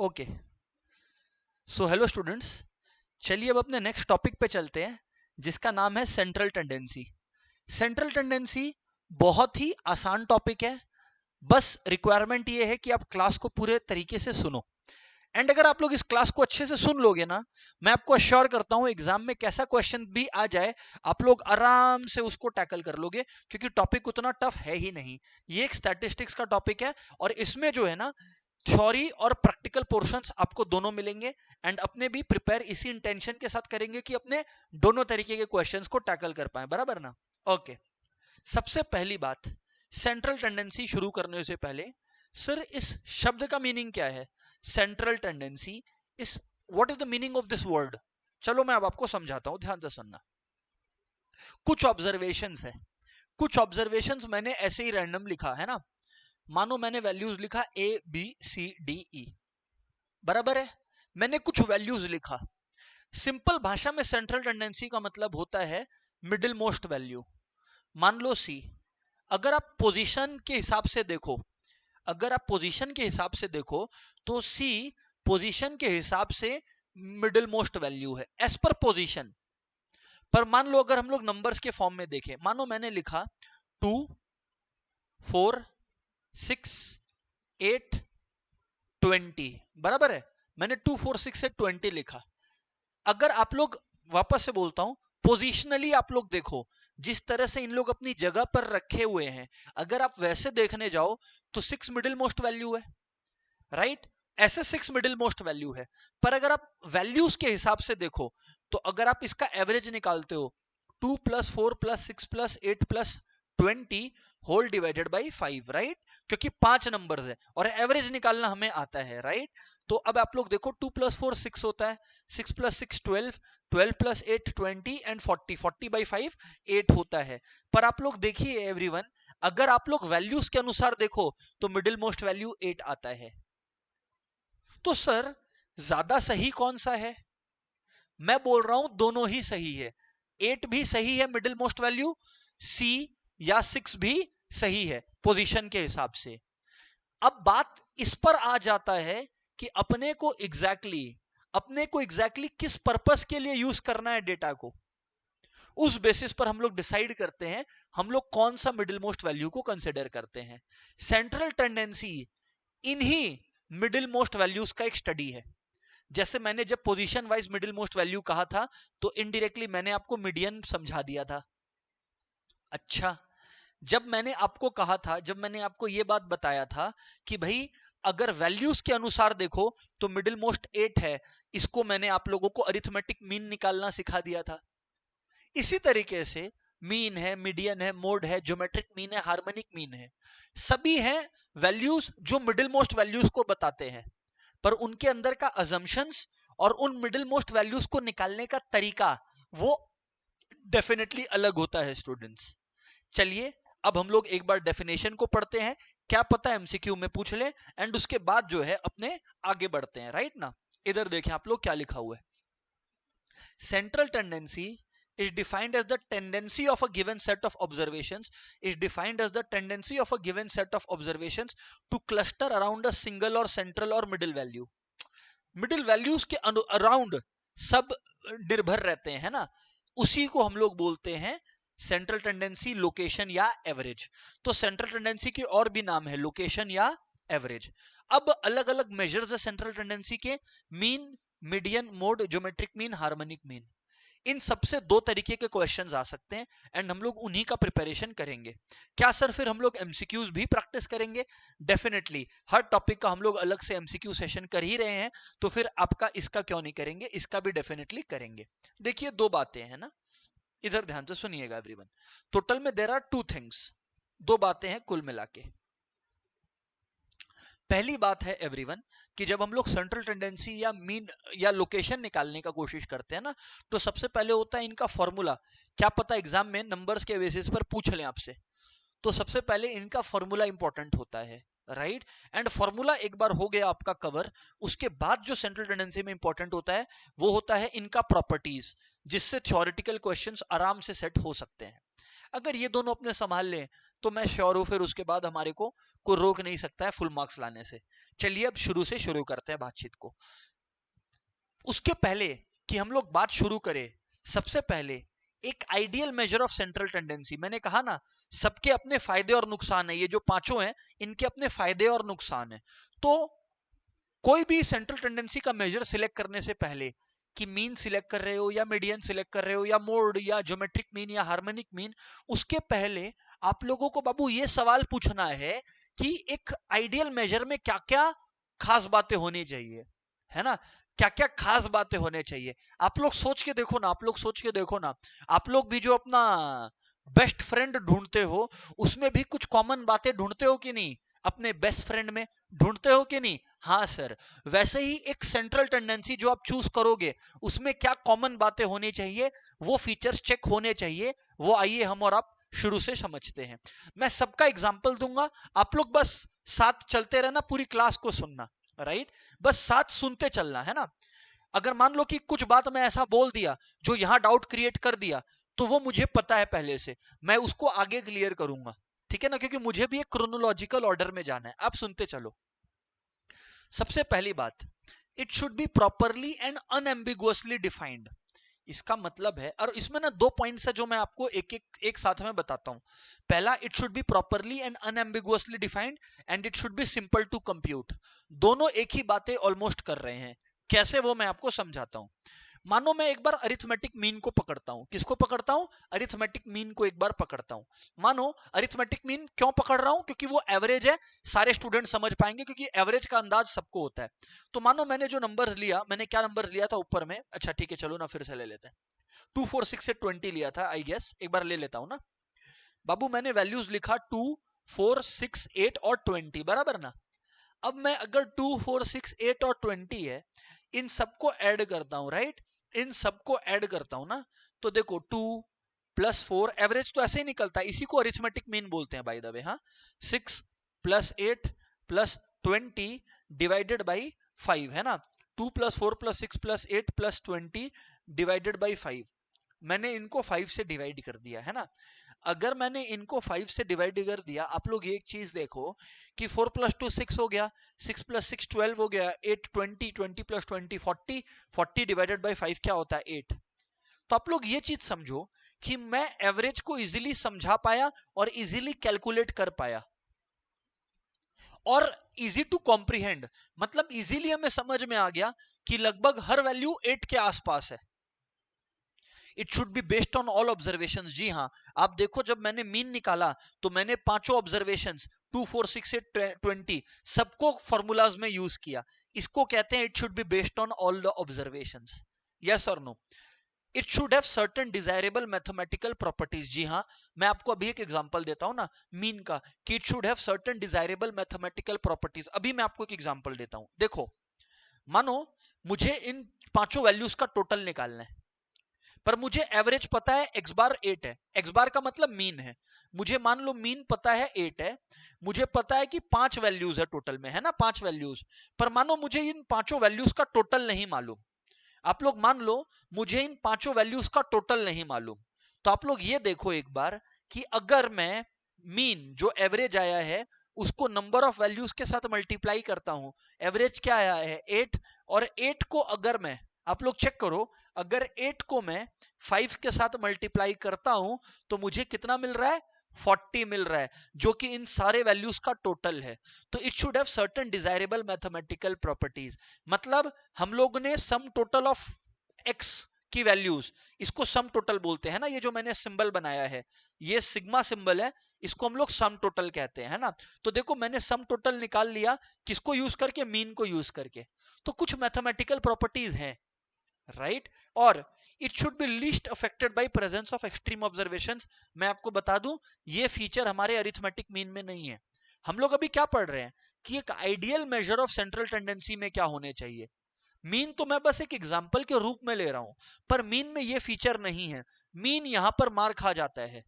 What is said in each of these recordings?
Okay, so hello students, चलिए अब अपने नेक्स्ट टॉपिक पे चलते हैं जिसका नाम है सेंट्रल टेंडेंसी। सेंट्रल टेंडेंसी बहुत ही आसान टॉपिक है, बस रिक्वायरमेंट ये है कि आप क्लास को पूरे तरीके से सुनो। एंड अगर आप लोग इस क्लास को अच्छे से सुन लोगे ना, मैं आपको अश्योर करता हूं एग्जाम में कैसा क्वेश्चन भी आ जाए आप लोग आराम से उसको टैकल कर लोगे, क्योंकि टॉपिक उतना टफ है ही नहीं। ये एक स्टैटिस्टिक्स का टॉपिक है और इसमें जो है ना थ्योरी और प्रैक्टिकल पोर्शंस आपको दोनों मिलेंगे। एंड अपने भी प्रिपेयर इसी इंटेंशन के साथ करेंगे कि अपने दोनों तरीके के क्वेश्चंस को टैकल कर पाए, बराबर ना। ओके, सबसे पहली बात, सेंट्रल टेंडेंसी शुरू करने से पहले सर इस शब्द का मीनिंग क्या है? सेंट्रल टेंडेंसी इस what is the meaning of this word? चलो मैं अब आपको समझाता हूं, ध्यान से सुनना। कुछ ऑब्जर्वेशंस है, कुछ ऑब्जर्वेशंस मैंने ऐसे ही रैंडम लिखा है ना। मानो मैंने वैल्यूज लिखा A B C D E, बराबर है। मैंने कुछ वैल्यूज लिखा। सिंपल भाषा में सेंट्रल टेंडेंसी का मतलब होता है मिडिल मोस्ट वैल्यू। मान लो सी, अगर आप पोजीशन के हिसाब से देखो, अगर आप पोजीशन के हिसाब से देखो तो सी पोजीशन के हिसाब से मिडिल मोस्ट वैल्यू है एज पर पोजीशन। पर मान लो अगर हम लोग नंबर्स के फॉर्म में देखें, मानो मैंने लिखा 2 4 6 8 20, बराबर है। मैंने 2 4 6 से 20 लिखा। अगर आप लोग, वापस से बोलता हूं, पोजिशनली आप लोग देखो जिस तरह से इन लोग अपनी जगह पर रखे हुए हैं, अगर आप वैसे देखने जाओ तो 6 मिडिल मोस्ट वैल्यू है, राइट। ऐसे 6 मिडिल मोस्ट वैल्यू है। पर अगर आप वैल्यूज के हिसाब से देखो तो अगर आप इसका एवरेज निकालते हो 2 + 4 + 6 + 8 + 20 होल डिवाइडेड बाई 5, राइट, क्योंकि 5 नंबर्स है और एवरेज निकालना हमें आता है, राइट। तो अब आप लोग देखो 2 + 4 6 होता है, 6 + 6 12, 12 + 8 20 एंड 40, 40/5 8 होता है। पर आप लोग देखिए एवरीवन, अगर आप लोग वैल्यूज के अनुसार देखो तो मिडिल मोस्ट वैल्यू 8 आता है। तो सर ज्यादा सही कौन सा है? मैं बोल रहा हूं दोनों ही सही है। 8 भी सही है मिडिल मोस्ट वैल्यू, सी या 6 भी सही है पोजीशन के हिसाब से। अब बात इस पर आ जाता है कि अपने को एग्जैक्टली किस पर्पस के लिए यूज करना है डेटा को। उस बेसिस पर हम लोग डिसाइड करते हैं हम लोग कौन सा मिडिल मोस्ट वैल्यू को कंसिडर करते हैं। सेंट्रल टेंडेंसी इन्हीं मिडिल मोस्ट वैल्यूज का एक स्टडी है। जैसे मैंने जब position wise middle most value कहा था तो इनडायरेक्टली मैंने आपको मीडियन समझा दिया था। अच्छा, जब मैंने आपको कहा था, जब मैंने आपको यह बात बताया था कि भाई अगर वैल्यूज के अनुसार देखो तो मिडिल मोस्ट 8 है, इसको मैंने आप लोगों को अरिथमेटिक मीन निकालना सिखा दिया था। इसी तरीके से मीन है, मीडियन है, मोड है, ज्योमेट्रिक मीन है, हार्मोनिक मीन है, सभी हैं वैल्यूज जो मिडिल मोस्ट वैल्यूज को बताते हैं। पर उनके अंदर का अजम्पशंस और उन मिडिल मोस्ट वैल्यूज को निकालने का तरीका वो डेफिनेटली अलग होता है स्टूडेंट्स। चलिए अब हम लोग एक बार डेफिनेशन को पढ़ते हैं, क्या पता एमसीक्यू में पूछ ले, एंड उसके बाद जो है अपने आगे बढ़ते हैं, राइट ना। इधर देखें आप लोग क्या लिखा हुआ है। Central tendency is defined as the tendency of a given set of observations to cluster around a single or central or middle value। Middle values के अराउंड सब निर्भर रहते हैं, है ना, उसी को हम लोग बोलते हैं सेंट्रल टेंडेंसी, लोकेशन या एवरेज। तो सेंट्रल टेंडेंसी के और भी नाम है, लोकेशन या एवरेज। अब अलग अलग मेजर्स है सेंट्रल टेंडेंसी के, mean, median, mode, geometric mean, harmonic mean. इन सबसे दो तरीके के क्वेश्चंस आ सकते हैं एंड हम लोग उन्हीं का प्रिपरेशन करेंगे। क्या सर फिर हम लोग एमसीक्यूज भी प्रैक्टिस करेंगे? डेफिनेटली, हर टॉपिक का हम लोग अलग से एमसीक्यू सेशन कर ही रहे हैं, तो फिर आपका इसका क्यों नहीं करेंगे, इसका भी डेफिनेटली करेंगे। देखिए दो बातें हैं ना, इधर ध्यान से सुनिएगा एवरीवन। टोटल में देयर आर 2 थिंग्स, दो बातें हैं कुल मिला के। पहली बात है एवरीवन कि जब हम लोग सेंट्रल टेंडेंसी या मीन या लोकेशन निकालने का कोशिश करते हैं ना, तो सबसे पहले होता है इनका फॉर्मूला। क्या पता एग्जाम में नंबर्स के बेसिस पर पूछ लें आपसे, तो सबसे पहले इनका फॉर्मूला इंपॉर्टेंट होता है, राइट। एंड फॉर्मूला एक बार हो गया आपका कवर, उसके बाद जो सेंट्रल टेंडेंसी में इंपॉर्टेंट होता है वो होता है इनका प्रॉपर्टीज, जिससे थ्योरेटिकल क्वेश्चंस आराम से सेट हो सकते हैं। अगर ये दोनों अपने संभाल लें तो मैं श्योर हूं फिर उसके बाद हमारे को कोई रोक नहीं सकता है फुल मार्क्स लाने से। चलिए अब शुरू से शुरू करते हैं बातचीत को। उसके पहले कि हम लोग बात शुरू करें, सबसे पहले एक ideal measure of central tendency. मैंने कहा ना, सबके अपने फायदे और नुकसान है, ये जो पांचों हैं इनके अपने फायदे और नुकसान है। तो कोई भी सेंट्रल टेंडेंसी का मेजर सिलेक्ट करने से पहले कि मीन सिलेक्ट कर रहे हो या मीडियन सिलेक्ट कर रहे हो या मोड या ज्योमेट्रिक मीन या हार्मोनिक मीन, उसके पहले आप लोगों को बाबू ये सवाल पूछना है कि एक आइडियल मेजर में क्या क्या खास बातें होनी चाहिए, है ना, क्या क्या खास बातें होने चाहिए। आप लोग सोच के देखो ना, आप लोग सोच के देखो ना, आप लोग भी जो अपना बेस्ट फ्रेंड ढूंढते हो उसमें भी कुछ कॉमन बातें ढूंढते हो कि नहीं, अपने बेस्ट फ्रेंड में ढूंढते हो कि नहीं। हाँ सर, वैसे ही एक सेंट्रल टेंडेंसी जो आप चूज करोगे उसमें क्या कॉमन बातें होनी चाहिए, वो फीचर्स चेक होने चाहिए। वो आइए हम और आप शुरू से समझते हैं। मैं सबका एग्जाम्पल दूंगा, आप लोग बस साथ चलते रहना, पूरी क्लास को सुनना, राइट, बस साथ सुनते चलना, है ना। अगर मान लो कि कुछ बात मैं ऐसा बोल दिया जो यहां डाउट क्रिएट कर दिया, तो वो मुझे पता है पहले से, मैं उसको आगे क्लियर करूंगा, ठीक है ना, क्योंकि मुझे भी एक क्रोनोलॉजिकल ऑर्डर में जाना है। आप सुनते चलो। सबसे पहली बात, it should be properly and unambiguously defined. इसका मतलब है, और इसमें ना दो पॉइंट्स है जो मैं आपको एक साथ में बताता हूं। पहला, it should be properly and unambiguously defined, and it should be simple to compute. दोनों एक ही बातें ऑलमोस्ट कर रहे हैं। कैसे, वो मैं आपको समझाता हूं। मानो मैं एक बार अरिथमेटिक मीन को पकड़ता हूं। किसको पकड़ता हूं? अरिथमेटिक मीन को एक बार पकड़ता हूं। मानो अरिथमेटिक मीन क्यों पकड़ रहा हूं? क्योंकि वो एवरेज है, सारे स्टूडेंट समझ पाएंगे, क्योंकि एवरेज का अंदाज सबको होता है। तो मानो मैंने जो नंबर लिया, मैंने क्या नंबर लिया था ऊपर में, अच्छा ठीक है चलो ना फिर से ले लेते हैं। 2 4 6 से 20 लिया था आई गेस, एक बार ले लेता हूं ना। बाबू मैंने वैल्यूज लिखा 2 4 6 8 और 20, बराबर ना। अब मैं अगर 2 4 6 8 और 20 है, इन सबको ऐड करता हूं, राइट, इन सबको ऐड करता हूं ना, तो देखो 2 प्लस 4, एवरेज तो ऐसे ही निकलता है, इसी को अरिथमेटिक मीन बोलते हैं बाय द वे। हाँ, 6 प्लस 8 प्लस 20 डिवाइडेड बाई 5, है ना। 2 plus 4 plus 6 plus 8 plus 20 divided by 5। मैंने इनको 5 से डिवाइड कर दिया, है ना। अगर मैंने इनको 5 से डिवाइड कर दिया, आप लोग एक चीज देखो कि 4 प्लस 2 6 हो गया, 6 प्लस 6 12 हो गया, 8 20, 20 प्लस 20 40, 40 डिवाइडेड बाई 5 क्या होता है? 8। तो आप लोग ये चीज समझो कि मैं एवरेज को इजीली समझा पाया और इजीली कैलकुलेट कर पाया, और इजी टू कॉम्प्रिहेंड, मतलब इजीली हमें समझ में आ गया कि लगभग हर वैल्यू 8 के आसपास है। It should be based on all observation. जी हाँ, आप देखो जब मैंने मीन निकाला तो मैंने पांचों ऑब्जर्वेशन 2 4 6 से 20 सबको फॉर्मूलाज में यूज किया। इसको कहते हैं it should be based on all the observation. Yes और no? It should have certain desirable mathematical properties. जी हाँ, मैं आपको अभी एक एग्जांपल देता हूं ना मीन का, कि it should have certain desirable mathematical properties. अभी मैं आपको एक एग्जांपल देता हूं। देखो, मानो मुझे इन पांचों वैल्यूज का टोटल निकालना है, पर मुझे एवरेज पता है x बार 8 है। x बार का मतलब मीन है। मुझे मान लो मीन पता है 8 है, मुझे पता है कि 5 वैल्यूज है टोटल में, है ना, 5 वैल्यूज। पर मानो मुझे इन पांचों वैल्यूज का टोटल नहीं मालूम। आप लोग मान लो मुझे इन पांचों वैल्यूज का टोटल नहीं मालूम, तो आप लोग ये देखो एक बार कि अगर मैं मीन जो एवरेज आया है उसको नंबर ऑफ वैल्यूज के साथ मल्टीप्लाई करता हूं, एवरेज क्या आया है? 8। और 8 को अगर मैं, आप लोग चेक करो, अगर 8 को मैं 5 के साथ मल्टीप्लाई करता हूं तो मुझे कितना मिल रहा है? 40 मिल रहा है, जो कि इन सारे वैल्यूज का टोटल है। तो it should have certain desirable mathematical properties. मतलब हम लोग ने सम टोटल ऑफ एक्स की वैल्यूज, इसको सम टोटल बोलते हैं ना। ये जो मैंने सिंबल बनाया है, ये सिग्मा सिंबल है, इसको हम लोग सम टोटल कहते हैं, है ना। तो देखो मैंने सम टोटल निकाल लिया, किसको यूज करके? मीन को यूज करके। तो कुछ मैथमेटिकल प्रॉपर्टीज हैं, राइट। और it should B least affected by presence of extreme observations. मैं आपको बता दूं, ये फीचर हमारे अरिथमेटिक मीन में नहीं है। हम लोग अभी क्या पढ़ रहे हैं कि एक ideal measure of central tendency में क्या होने चाहिए। मीन तो मैं बस एक एग्जांपल के रूप में ले रहा हूं, पर मीन में ये फीचर नहीं है। मीन यहां पर मार खा जाता है।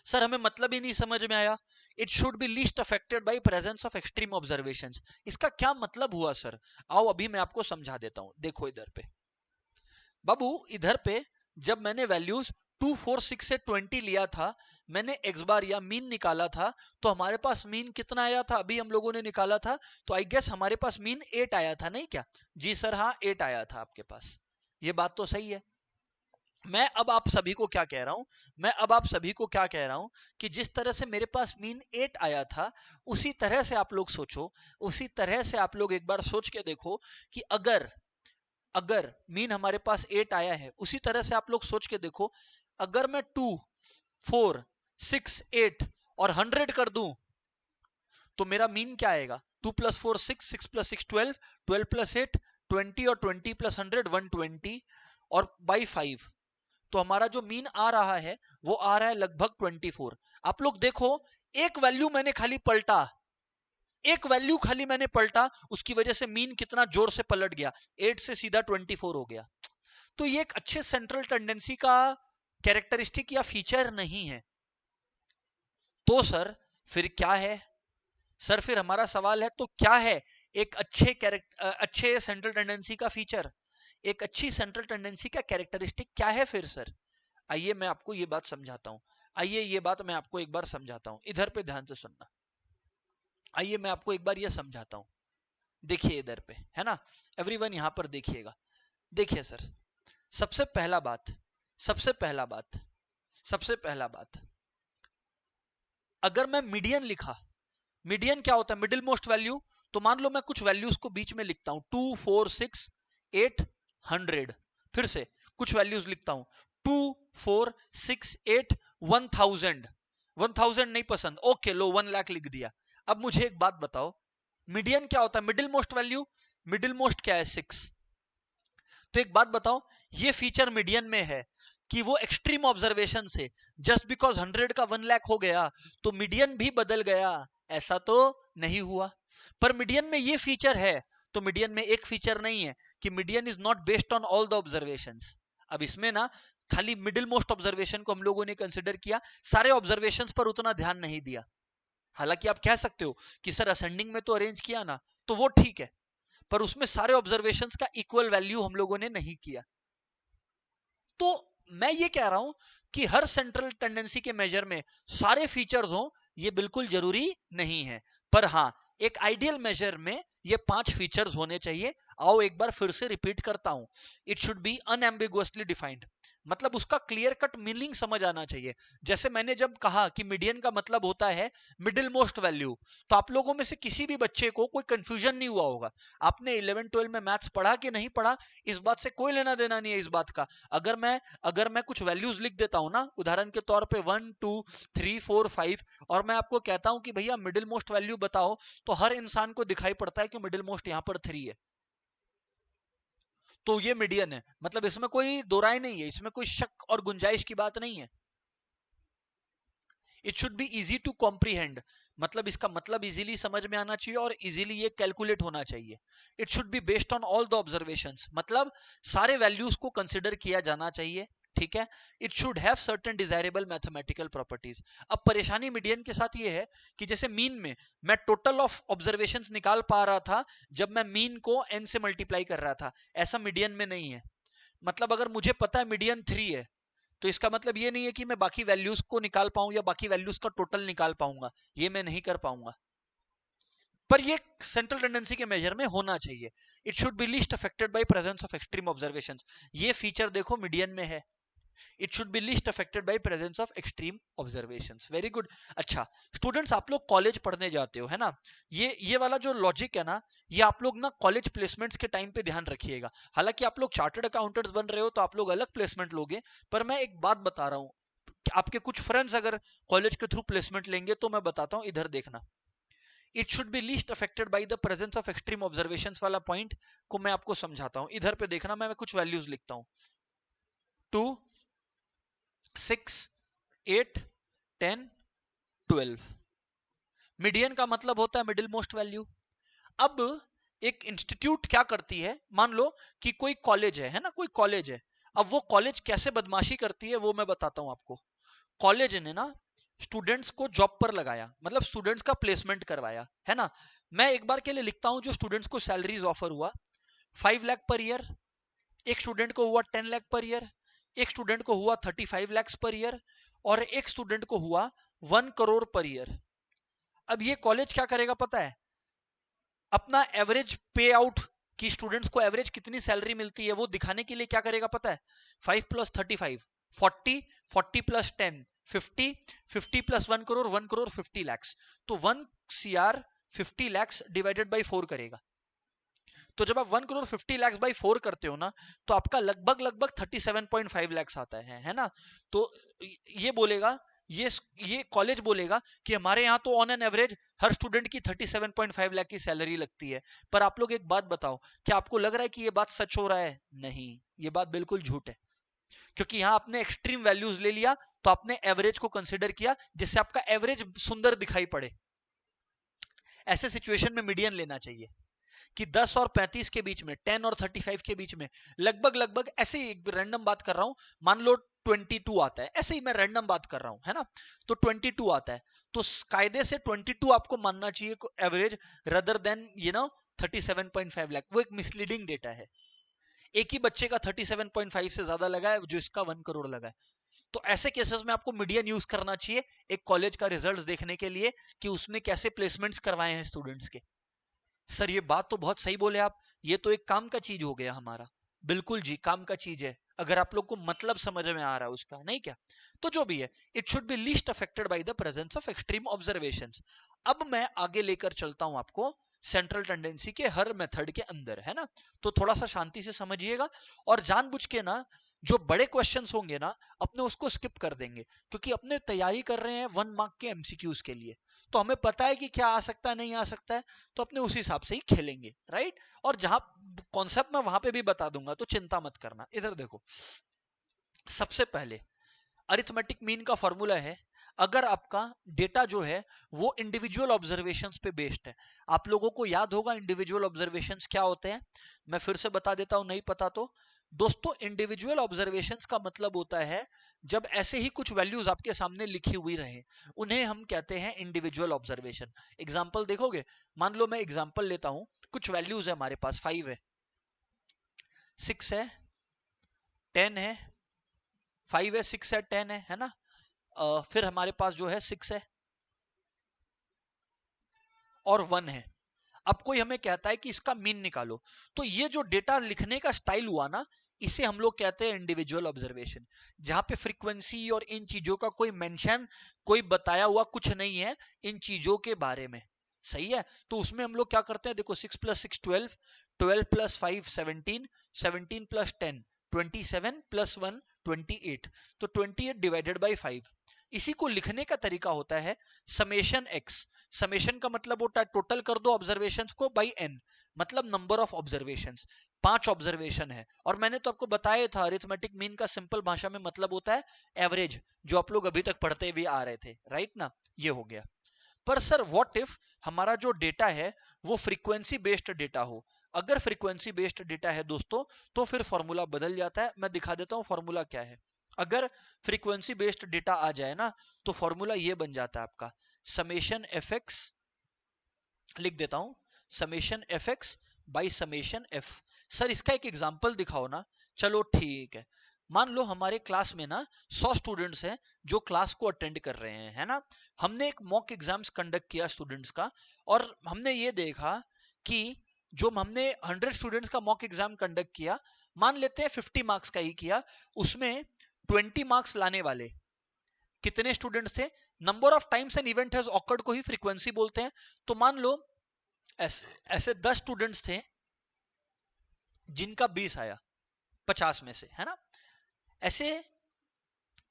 सर हमें मतलब ही नहीं समझ में आया। It should B least affected by presence of extreme observations, इसका क्या मतलब हुआ सर? आओ अभी मैं आपको समझा देता हूं। देखो इधर पे बाबू, इधर पे जब मैंने वैल्यूज 246 से 20 लिया था, मैंने x बार या मीन निकाला था, तो हमारे पास मीन कितना आया था अभी हम लोगों ने निकाला था, तो आई गेस हमारे पास मीन 8 आया था, नहीं क्या? जी सर हाँ 8 आया था आपके पास, ये बात तो सही है। मैं अब आप सभी को क्या कह रहा हूं, मैं अब आप सभी को क्या कह रहा हूं कि जिस तरह से मेरे पास मीन 8 आया था, उसी तरह से आप लोग सोचो, उसी तरह से आप लोग एक बार सोच के देखो कि अगर अगर मीन हमारे पास 8 आया है, उसी तरह से आप लोग सोच के देखो, अगर मैं 2 4 6 8 और 100 कर दूं, तो मेरा मीन क्या आएगा? 2 + 4 6, 6 + 6 12, 12 + 8 20 और 20 + 100 120 और बाई 5, तो हमारा जो मीन आ रहा है वो आ रहा है लगभग 24। आप लोग देखो, एक वैल्यू मैंने खाली पलटा, एक वैल्यू खाली मैंने पलटा, उसकी वजह से मीन कितना जोर से पलट गया, 8 से सीधा 24 हो गया। तो ये एक अच्छे सेंट्रल टेंडेंसी का कैरेक्टरिस्टिक या फीचर नहीं है। तो सर फिर क्या है? सर फिर हमारा सवाल है, तो क्या है एक अच्छे सेंट्रल टेंडेंसी का फीचर, एक अच्छी सेंट्रल टेंडेंसी का कैरेक्टरिस्टिक क्या है फिर सर? आइए मैं आपको ये बात समझाता हूं, आइए ये बात मैं आपको एक बार समझाता हूं, इधर पे ध्यान से सुनना। आइए मैं आपको एक बार ये समझाता हूं, देखिए इधर पे, है ना, एवरीवन यहां पर देखिएगा। देखिए सर, सबसे पहला बात, सबसे पहला बात, सबसे पहला बात, अगर मैं मीडियन लिखा, मीडियन क्या होता है? Middle most value. तो मान लो मैं कुछ वैल्यूज को बीच में लिखता हूं, 2 4 6 8 100, फिर से कुछ वैल्यूज लिखता हूं, 2 4 6 8 1000, 1000 नहीं पसंद, ओके लो 1 लाख लिख दिया। अब मुझे एक बात बताओ, मीडियन क्या होता है? Middle most value. Middle most क्या है? 6। तो एक बात बताओ, ये फीचर मीडियन में है कि वो एक्सट्रीम ऑब्जर्वेशन से जस्ट बिकॉज 100 का 1 लाख हो गया तो मीडियन भी बदल गया, ऐसा तो नहीं हुआ। पर मीडियन में ये फीचर है, तो मीडियन में एक फीचर नहीं है कि median is not based on all the observations. अब इसमें ना खाली मिडिल मोस्ट ऑब्जर्वेशन को हम लोगों ने कंसिडर किया, सारे ऑब्जर्वेशंस पर उतना ध्यान नहीं दिया। हालांकि आप कह सकते हो कि सर असेंडिंग में तो अरेंज किया ना, तो वो ठीक है, पर उसमें सारे ऑब्जर्वेशंस का इक्वल वैल्यू हम लोगों ने नहीं किया। तो मैं ये कह रहा हूं कि हर सेंट्रल टेंडेंसी के मेजर में सारे फीचर्स हो, ये बिल्कुल जरूरी नहीं है, पर हां एक आइडियल मेजर में ये 5 फीचर्स होने चाहिए। आओ एक बार फिर से रिपीट करता हूं, इट शुड बी अनएम्बिगुअसली डिफाइंड, मतलब उसका क्लियर कट मीनिंग समझ आना चाहिए। जैसे मैंने जब कहा कि मीडियन का मतलब होता है मिडिल मोस्ट वैल्यू, तो आप लोगों में से किसी भी बच्चे को कोई कंफ्यूजन नहीं हुआ होगा। आपने 11 12 में मैथ्स पढ़ा कि नहीं पढ़ा, इस बात से कोई लेना देना नहीं है इस बात का। अगर मैं कुछ वैल्यूज लिख देता हूं ना, उदाहरण के तौर पे 1 2 3 4 5, और मैं आपको कहता हूं कि भैया मिडिल मोस्ट वैल्यू बताओ, तो हर इंसान को दिखाई पड़ता है कि मिडिल मोस्ट यहां पर 3 है, तो ये मीडियन है। मतलब इसमें कोई दो राय नहीं है, इसमें कोई शक और गुंजाइश की बात नहीं है। It should be easy to comprehend, मतलब इसका मतलब इजीली समझ में आना चाहिए और इजीली ये कैलकुलेट होना चाहिए। It should be based on all the observations, मतलब सारे वैल्यूज को कंसिडर किया जाना चाहिए, ठीक है। It should have certain desirable mathematical properties. अब परेशानी मीडियन के साथ ये है कि जैसे मीन में मैं टोटल ऑफ ऑब्जर्वेशंस निकाल पा रहा था जब मैं मीन को n से मल्टीप्लाई कर रहा था, ऐसा मीडियन में नहीं है। मतलब अगर मुझे पता है मीडियन 3 है, तो इसका मतलब ये नहीं है कि मैं बाकी वैल्यूज को निकाल पाऊं या बाकी वैल्यूज का टोटल निकाल पाऊंगा, ये मैं नहीं कर पाऊंगा। पर ये सेंट्रल टेंडेंसी के मेजर में होना चाहिए। It should B least affected by presence of extreme observations, ये फीचर देखो मीडियन में है। It should B least affected by presence of extreme observations, very good. अच्छा स्टूडेंट्स, आप लोग कॉलेज पढ़ने जाते हो, है ना, ये वाला जो लॉजिक है ना, ये आप लोग ना कॉलेज प्लेसमेंट्स के टाइम पे ध्यान रखिएगा। हालांकि आप लोग चार्टर्ड अकाउंटेंट्स बन रहे हो तो आप लोग अलग प्लेसमेंट लोगे, पर मैं एक बात बता रहा हूं कि आपके कुछ फ्रेंड्स अगर कॉलेज के थ्रू प्लेसमेंट लेंगे तो मैं बताता हूं, इधर देखना। It should B least affected by the presence of extreme observations वाला पॉइंट को मैं आपको समझाता हूं, इधर पे देखना। मैं कुछ वैल्यूज लिखता हूं, 2 6 8 10 12। मीडियन का मतलब होता है मिडिल मोस्ट वैल्यू। अब एक इंस्टीट्यूट क्या करती है, मान लो कि कोई कॉलेज है ना, कोई कॉलेज है। अब वो कॉलेज कैसे बदमाशी करती है वो मैं बताता हूं आपको। कॉलेज ने ना स्टूडेंट्स को जॉब पर लगाया, मतलब स्टूडेंट्स का प्लेसमेंट करवाया, है ना। मैं एक बार के लिए लिखता हूं जो स्टूडेंट्स को सैलरीज ऑफर हुआ, 5 लाख पर ईयर। एक स्टूडेंट को हुआ 10 लाख पर ईयर, एक स्टूडेंट को हुआ 35 lakhs पर ईयर और एक स्टूडेंट को हुआ 1 crore पर ईयर। अब ये कॉलेज क्या करेगा पता है, अपना एवरेज पे आउट कि स्टूडेंट्स को एवरेज कितनी सैलरी मिलती है वो दिखाने के लिए क्या करेगा पता है, 5 + 35 40, 40 + 10 50, 50 + 1 crore 1 crore 50 lakhs, तो 1 CR 50 lakhs डिवाइडेड बाई 4 करेगा। तो जब आप 1 crore 50 lakhs बाई 4 करते हो ना, तो आपका लगभग 37.5 lakhs आता है ना। तो ये बोलेगा, ये कॉलेज बोलेगा कि हमारे यहाँ तो on an average her student की 37.5 लाख की सैलरी लगती है। पर आप लोग एक बात बताओ, क्या आपको लग रहा है कि ये बात सच हो रहा है? नहीं, ये बात बिल्कुल झूठ है, क्योंकि यहां आपने एक्सट्रीम वैल्यूज ले लिया, तो आपने एवरेज को कंसिडर किया जिससे आपका एवरेज सुंदर दिखाई पड़े। ऐसे सिचुएशन में मीडियन लेना चाहिए कि 10 और 35 के बीच में, 10 और 35 के बीच में लगभग ऐसे ही एक रैंडम बात कर रहा हूं, मान लो 22 आता है, ऐसे ही मैं रैंडम बात कर रहा हूं, है ना। तो 22 आता है, तो कायदे से 22 आपको मानना चाहिए एवरेज रदर देन 37.5 लाख। वो एक मिसलीडिंग डेटा है। एक ही बच्चे का 37.5 से ज्यादा लगा है जो इसका 1 करोड़ लगा है। तो ऐसे केसेस में आपको मीडियन यूज करना चाहिए एक कॉलेज का रिजल्ट देखने के लिए कि उसने कैसे प्लेसमेंट्स करवाए हैं स्टूडेंट्स के। सर ये बात तो बहुत सही बोले आप, ये तो एक काम का चीज हो गया हमारा। बिल्कुल जी, काम का चीज है, अगर आप लोग को मतलब समझ में आ रहा है उसका, नहीं क्या? तो जो भी है, it should B least affected by the presence of extreme observations. अब मैं आगे लेकर चलता हूं आपको सेंट्रल टेंडेंसी के हर मेथड के अंदर, है ना। तो थोड़ा सा शांति से समझिएगा और जानबूझ के ना जो बड़े क्वेश्चंस होंगे ना अपने उसको स्किप कर देंगे, क्योंकि अपने तैयारी कर रहे हैं 1 मार्क के एमसीक्यूज के लिए। तो हमें पता है कि क्या आ सकता है नहीं आ सकता है, तो अपने उस हिसाब से ही खेलेंगे, राइट। और जहां कॉन्सेप्ट मैं वहां पे भी बता दूंगा, तो चिंता मत करना। इधर देखो, सबसे पहले अरिथमेटिक मीन का फॉर्मूला है, अगर आपका डेटा जो है वो इंडिविजुअल ऑब्जर्वेशंस पे बेस्ड है। आप लोगों को याद होगा इंडिविजुअल ऑब्जर्वेशंस क्या होते हैं, मैं फिर से बता देता हूं नहीं पता तो। दोस्तों, इंडिविजुअल ऑब्जर्वेशंस का मतलब होता है जब ऐसे ही कुछ वैल्यूज आपके सामने लिखी हुई रहे, उन्हें हम कहते हैं इंडिविजुअल ऑब्जर्वेशन। एग्जांपल देखोगे, मान लो मैं एग्जांपल लेता हूं, कुछ वैल्यूज है हमारे पास, 5 है, 6 है, 10 है, 5 है, 6 है, 10 है ना। फिर हमारे पास जो है 6 है और 1 है। अब कोई हमें कहता है कि इसका मीन निकालो, तो ये जो डेटा लिखने का स्टाइल हुआ ना, इसे हम लोग कहते हैं इंडिविजुअल ऑब्जर्वेशन, जहां पे फ्रीक्वेंसी और इन चीजों का कोई मेंशन, कोई बताया हुआ कुछ नहीं है इन चीजों के बारे में। सही है, तो उसमें हम लोग क्या करते हैं, देखो 6 + 6 12, 12 + 5 17, 17 + 10 27 + 1 28, तो 28 डिवाइडेड बाई 5। इसी को लिखने का तरीका होता है समेशन एक्स। समेशन का मतलब होता है टोटल कर दो ऑब्जर्वेशंस को बाई एन, मतलब नंबर ऑफ ऑब्जर्वेशंस। 5 ऑब्जर्वेशन है, और मैंने तो आपको बताया था अरिथमेटिक मीन का सिंपल भाषा में मतलब होता है एवरेज, जो आप लोग अभी तक पढ़ते भी आ रहे थे, राइट ना। ये हो गया। पर सर व्हाट इफ हमारा जो डेटा है वो फ्रीक्वेंसी बेस्ड डेटा हो। अगर फ्रीक्वेंसी बेस्ड डेटा है दोस्तों, तो फिर फॉर्मूला बदल जाता है। मैं दिखा देता हूं फॉर्मूला क्या है। अगर फ्रीक्वेंसी बेस्ड डेटा आ जाए ना, तो फॉर्मूला ये बन जाता है आपका समेशन एफ एक्स, लिख देता हूं summation F x by summation F. Sir इसका एक एग्जांपल दिखाओ ना। चलो ठीक है, मान लो हमारे क्लास में ना 100 स्टूडेंट्स हैं जो क्लास को अटेंड कर रहे हैं, है ना। हमने एक मॉक एग्जाम्स कंडक्ट किया स्टूडेंट्स का, और हमने ये देखा कि जो हमने 100 स्टूडेंट्स का मॉक एग्जाम कंडक्ट किया, मान लेते हैं 50 मार्क्स का ही किया, उसमें 20 मार्क्स लाने वाले कितने स्टूडेंट्स थे? Number of times an event has awkward को ही फ्रीक्वेंसी बोलते हैं। तो मान लो ऐसे 10 स्टूडेंट्स थे जिनका 20 आया 50 में से, है ना। ऐसे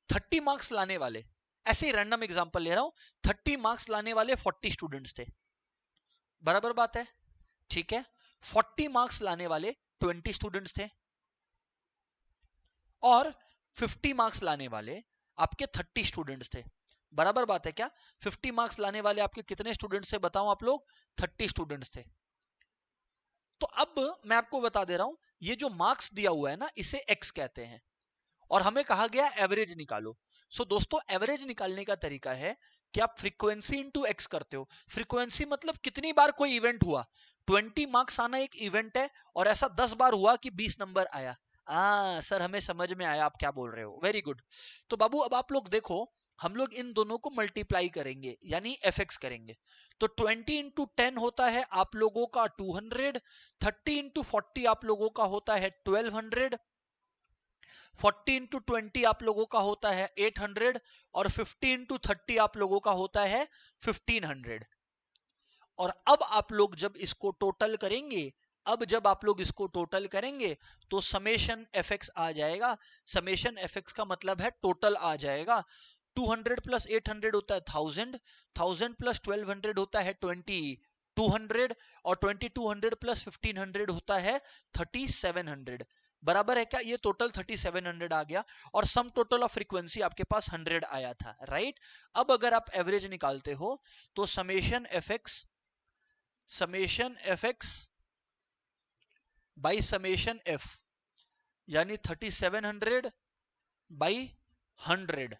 30 मार्क्स लाने वाले, ऐसे ही रैंडम एग्जांपल ले रहा हूं, 30 मार्क्स लाने वाले 40 स्टूडेंट्स थे। बराबर बात है, ठीक है। 40 मार्क्स लाने वाले 20 स्टूडेंट्स थे, और 50 मार्क्स लाने वाले आपके 30 स्टूडेंट्स थे। बराबर बात है क्या? 50 मार्क्स लाने वाले आपके कितने स्टूडेंट्स थे बताओ आप लोग? 30 स्टूडेंट्स थे। तो अब मैं आपको बता दे रहा हूं, ये जो मार्क्स दिया हुआ है ना, इसे एक्स कहते हैं, और हमें कहा गया एवरेज निकालो। सो दोस्तों, एवरेज निकालने का तरीका है कि आप फ्रीक्वेंसी इंटू एक्स करते हो। फ्रीक्वेंसी मतलब कितनी बार कोई इवेंट हुआ। 20 मार्क्स आना एक इवेंट है, और ऐसा 10 बार हुआ कि 20 नंबर आया। सर हमें समझ में आया आप क्या बोल रहे हो, वेरी गुड। तो बाबू अब आप लोग देखो, हम लोग इन दोनों को मल्टीप्लाई करेंगे यानी fx करेंगे। तो 20 इंटू 10 होता है आप लोगों का 200, 30 इंटू 40 आप लोगों का होता है 1200, 40 इंटू 20 आप लोगों का होता है 800, और 50 इंटू 30 आप लोगों का होता है 1500। और अब आप लोग जब इसको टोटल करेंगे, अब जब आप लोग इसको टोटल करेंगे तो समेशन fx आ जाएगा। समेशन fx का मतलब है टोटल आ जाएगा। 200 प्लस 800 होता है 1000, 1000 प्लस 1200 होता है 2200, और 2200 प्लस 1500 होता है 3700। बराबर है क्या? ये टोटल 3700 आ गया, और सम टोटल ऑफ फ्रीक्वेंसी आपके पास 100 आया था, राइट। अब अगर आप एवरेज निकालते हो तो summation fx by summation f, यानी 3700 बाई 100,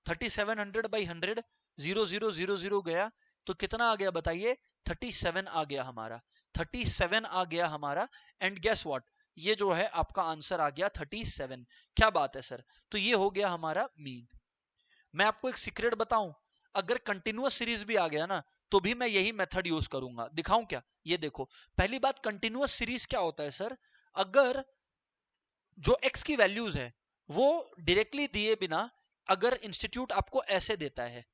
3700 बाई 100, 0000 गया तो कितना आ गया बताइए? 37 आ गया हमारा, 37 आ गया हमारा। एंड गेस व्हाट, ये जो है आपका आंसर आ गया 37। क्या बात है सर, तो ये हो गया हमारा मीन। मैं आपको एक सीक्रेट बताऊं, अगर कंटिन्यूअस सीरीज भी आ गया ना तो भी मैं यही मेथड यूज करूंगा। दिखाऊं क्या? ये देखो, पहली बात, कंटिन्यूअस सीरीज क्या होता है सर? अगर जो x की वैल्यूज है वो डायरेक्टली दिए बिना, अगर इंस्टीट्यूट आपको ऐसे देता है,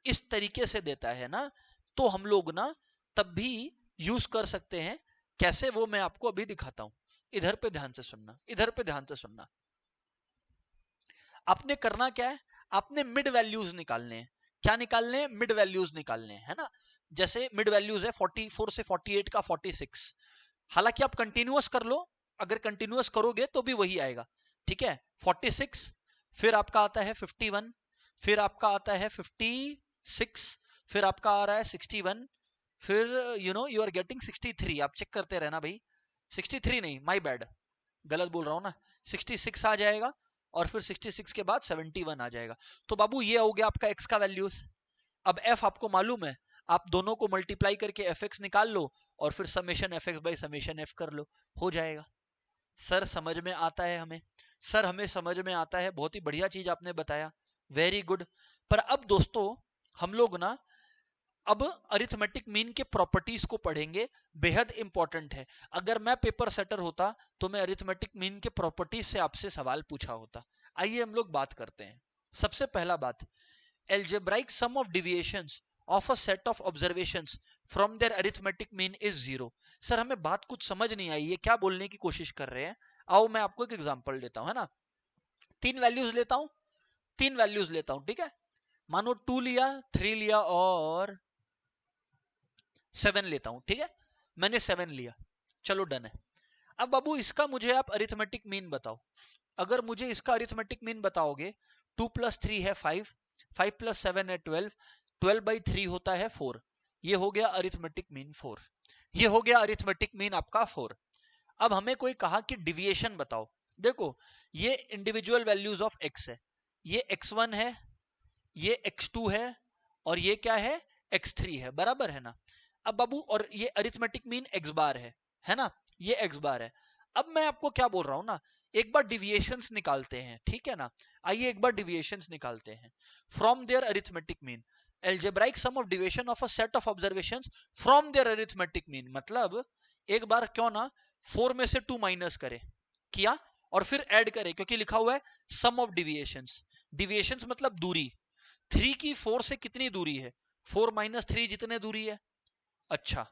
इस तरीके से देता है ना, तो हम लोग ना तब भी यूज कर सकते हैं। कैसे, वो मैं आपको अभी दिखाता हूं। इधर पे ध्यान से सुनना, इधर पे ध्यान से सुनना। आपने करना क्या है, आपने मिड वैल्यूज निकालने हैं। क्या निकालने हैं? मिड वैल्यूज निकालने हैं, है ना। जैसे मिड वैल्यूज है 44 से 48 का 46। हालांकि आप कंटिन्यूअस कर लो, अगर कंटिन्यूअस करोगे तो भी वही आएगा, ठीक है। 46, फिर आपका आता है 51, फिर आपका आता है 56, फिर आपका आ रहा है 61, फिर यू आर गेटिंग 63। आप चेक करते रहना भाई, 63 नहीं, माय बैड, गलत बोल रहा हूं ना। 66 आ जाएगा, और फिर 66 के बाद 71 आ जाएगा। तो बाबू ये हो गया आपका x का वैल्यूज। अब f आपको मालूम है, आप दोनों को मल्टीप्लाई करके fx निकाल लो, और फिर summation fx by summation f कर लो, हो जाएगा। सर समझ में आता है हमें, सर हमें समझ में आता है, बहुत ही बढ़िया चीज आपने बताया, वेरी गुड। पर अब दोस्तों हम लोग ना अब अरिथमेटिक मीन के प्रॉपर्टीज को पढ़ेंगे, बेहद इंपॉर्टेंट है। अगर मैं पेपर सेटर होता तो मैं अरिथमेटिक मीन के प्रॉपर्टीज से आपसे सवाल पूछा होता। आइए हम लोग बात करते हैं। सबसे पहला बात, algebraic sum of deviations of a set of observations from their arithmetic mean is 0। Sir हमें बात कुछ समझ नहीं आई, ये क्या बोलने की कोशिश कर रहे हैं? आओ मैं आपको एक एग्जांपल देता हूं, है ना। तीन वैल्यूज लेता हूं, तीन वैल्यूज लेता हूं, ठीक है। मानो 2 लिया, 3 लिया और 7 लेता हूं, ठीक है। मैंने 7 लिया, चलो डन है। अब बाबू इसका मुझे आप अरिथमेटिक मीन बताओ। अगर मुझे इसका अरिथमेटिक मीन बताओगे, 2 प्लस 3 है 5, 5 प्लस 7 है 12, 12 बाई 3 होता है 4। ये हो गया अरिथमेटिक मीन 4, ये हो गया अरिथमेटिक मीन आपका 4। अब हमें कोई कहा कि डिविएशन बताओ। देखो, ये इंडिविजुअल वैल्यूज ऑफ x है, ये x1 है, ये x2 है, और ये क्या है? x3 है, बराबर है ना। अब बाबू, और ये अरिथमेटिक मीन x बार है ना, ये x बार है। अब मैं आपको क्या बोल रहा हूं ना, एक बार डिविएशंस निकालते हैं, ठीक है ना। आइए एक बार डिविएशंस निकालते हैं from their arithmetic mean. Algebraic sum of deviation of a set of observations from their arithmetic mean, मतलब एक बार क्यों ना 4 में से 2 माइनस करे, किया, और फिर ऐड करे, क्योंकि लिखा हुआ है सम ऑफ डिविएशंस। डिविएशंस मतलब दूरी। 3 की 4 से कितनी दूरी है? 4 माइनस 3 जितने दूरी है। अच्छा,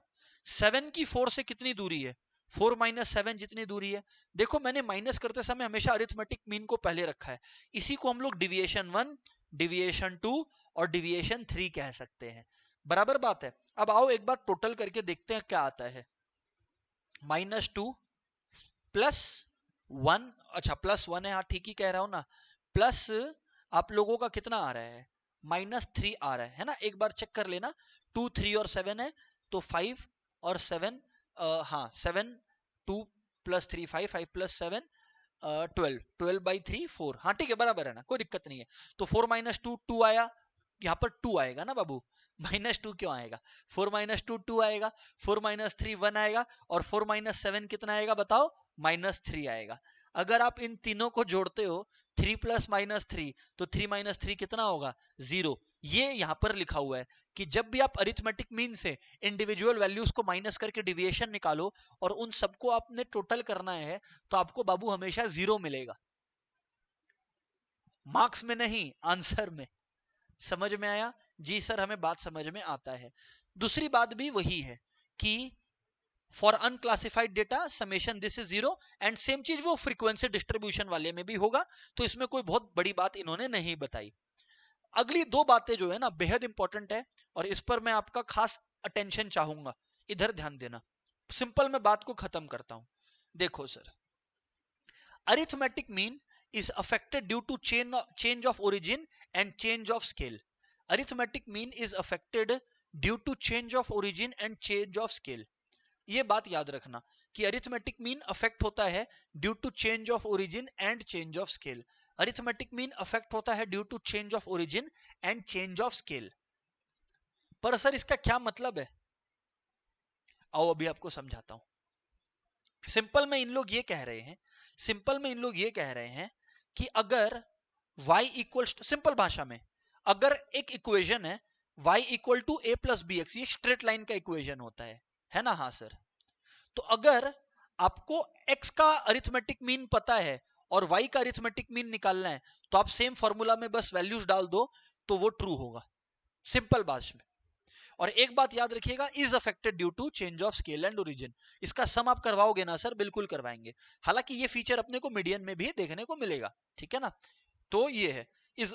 7 की 4 से कितनी दूरी है? 4 माइनस 7 जितनी दूरी है। देखो, मैंने माइनस करते समय हमेशा अरिथमेटिक मीन को पहले रखा है। इसी को हम लोग डिविएशन 1, डिविएशन 2 और डिविएशन 3 कह सकते हैं, बराबर बात है। अब आओ एक बार टोटल करके देखते हैं क्या आता है। -2 प्लस 1, अच्छा प्लस 1 है, हाँ ठीक ही कह रहा हूं ना। प्लस आप लोगों का कितना आ रहा है? -3 आ रहा है ना। एक बार चेक कर लेना, 2, 3 और 7 है, तो 5 और 7, हाँ 7, 2 प्लस 3 5, 5 प्लस 7 12, 12 बाई 3 4, हाँ ठीक है, बराबर है ना, कोई दिक्कत नहीं है। तो 4 माइनस 2 2 आया, यहाँ पर 2 आएगा ना बाबू, -2 क्यों आएगा? 4 माइनस 2 2 आएगा, 4 माइनस 3 1 आएगा, और 4 माइनस 7 कितना आएगा बताओ? -3 आएगा। अगर आप इन तीनों को जोड़ते हो 3 प्लस माइनस 3, तो 3 माइनस 3 कितना होगा? 0। ये यहां पर लिखा हुआ है कि जब भी आप अरिथमेटिक मीन से इंडिविजुअल वैल्यूज को माइनस करके डिविएशन निकालो और उन सबको आपने टोटल करना है, तो आपको बाबू हमेशा 0 मिलेगा, मार्क्स में नहीं, आंसर में। समझ में आया? जी सर, हमें बात समझ में आता है। दूसरी बात भी वही है कि for unclassified data summation this is 0, and same चीज वो फ्रीक्वेंसी डिस्ट्रीब्यूशन वाले में भी होगा, तो इसमें कोई बहुत बड़ी बात इन्होंने नहीं बताई। अगली दो बातें जो है ना बेहद इंपॉर्टेंट है, और इस पर मैं आपका खास अटेंशन चाहूंगा, इधर ध्यान देना। सिंपल मैं बात को खत्म करता हूं। देखो sir, arithmetic mean is affected due to change of origin and change of scale. Arithmetic mean is affected due to change of origin and change of scale. ये बात याद रखना कि अरिथमेटिक मीन अफेक्ट होता है due to change of origin and change of scale. Arithmetic mean affect होता है due to change of origin and change of scale. पर सर इसका क्या मतलब है? आओ अभी आपको समझाता हूं। सिंपल में इन लोग ये कह रहे हैं, सिंपल में इन लोग ये कह रहे हैं कि अगर y इक्वल्स, सिंपल भाषा में, अगर एक इक्वेशन है y equal to A plus B X, ये स्ट्रेट लाइन का इक्वेशन होता है ना? हाँ सर। तो अगर आपको x का अरिथमेटिक मीन पता है और y का अरिथमेटिक मीन निकालना है, तो आप सेम फॉर्मूला में बस वैल्यूज डाल दो तो वो ट्रू होगा, सिंपल भाषा में। और एक बात याद रखिएगा, is affected due to change of scale and origin. इसका सम आप करवाओगे ना सर? बिल्कुल करवाएंगे। हालांकि ये फीचर अपने को मीडियन में भी देखने को मिलेगा, ठीक है ना? तो ये है is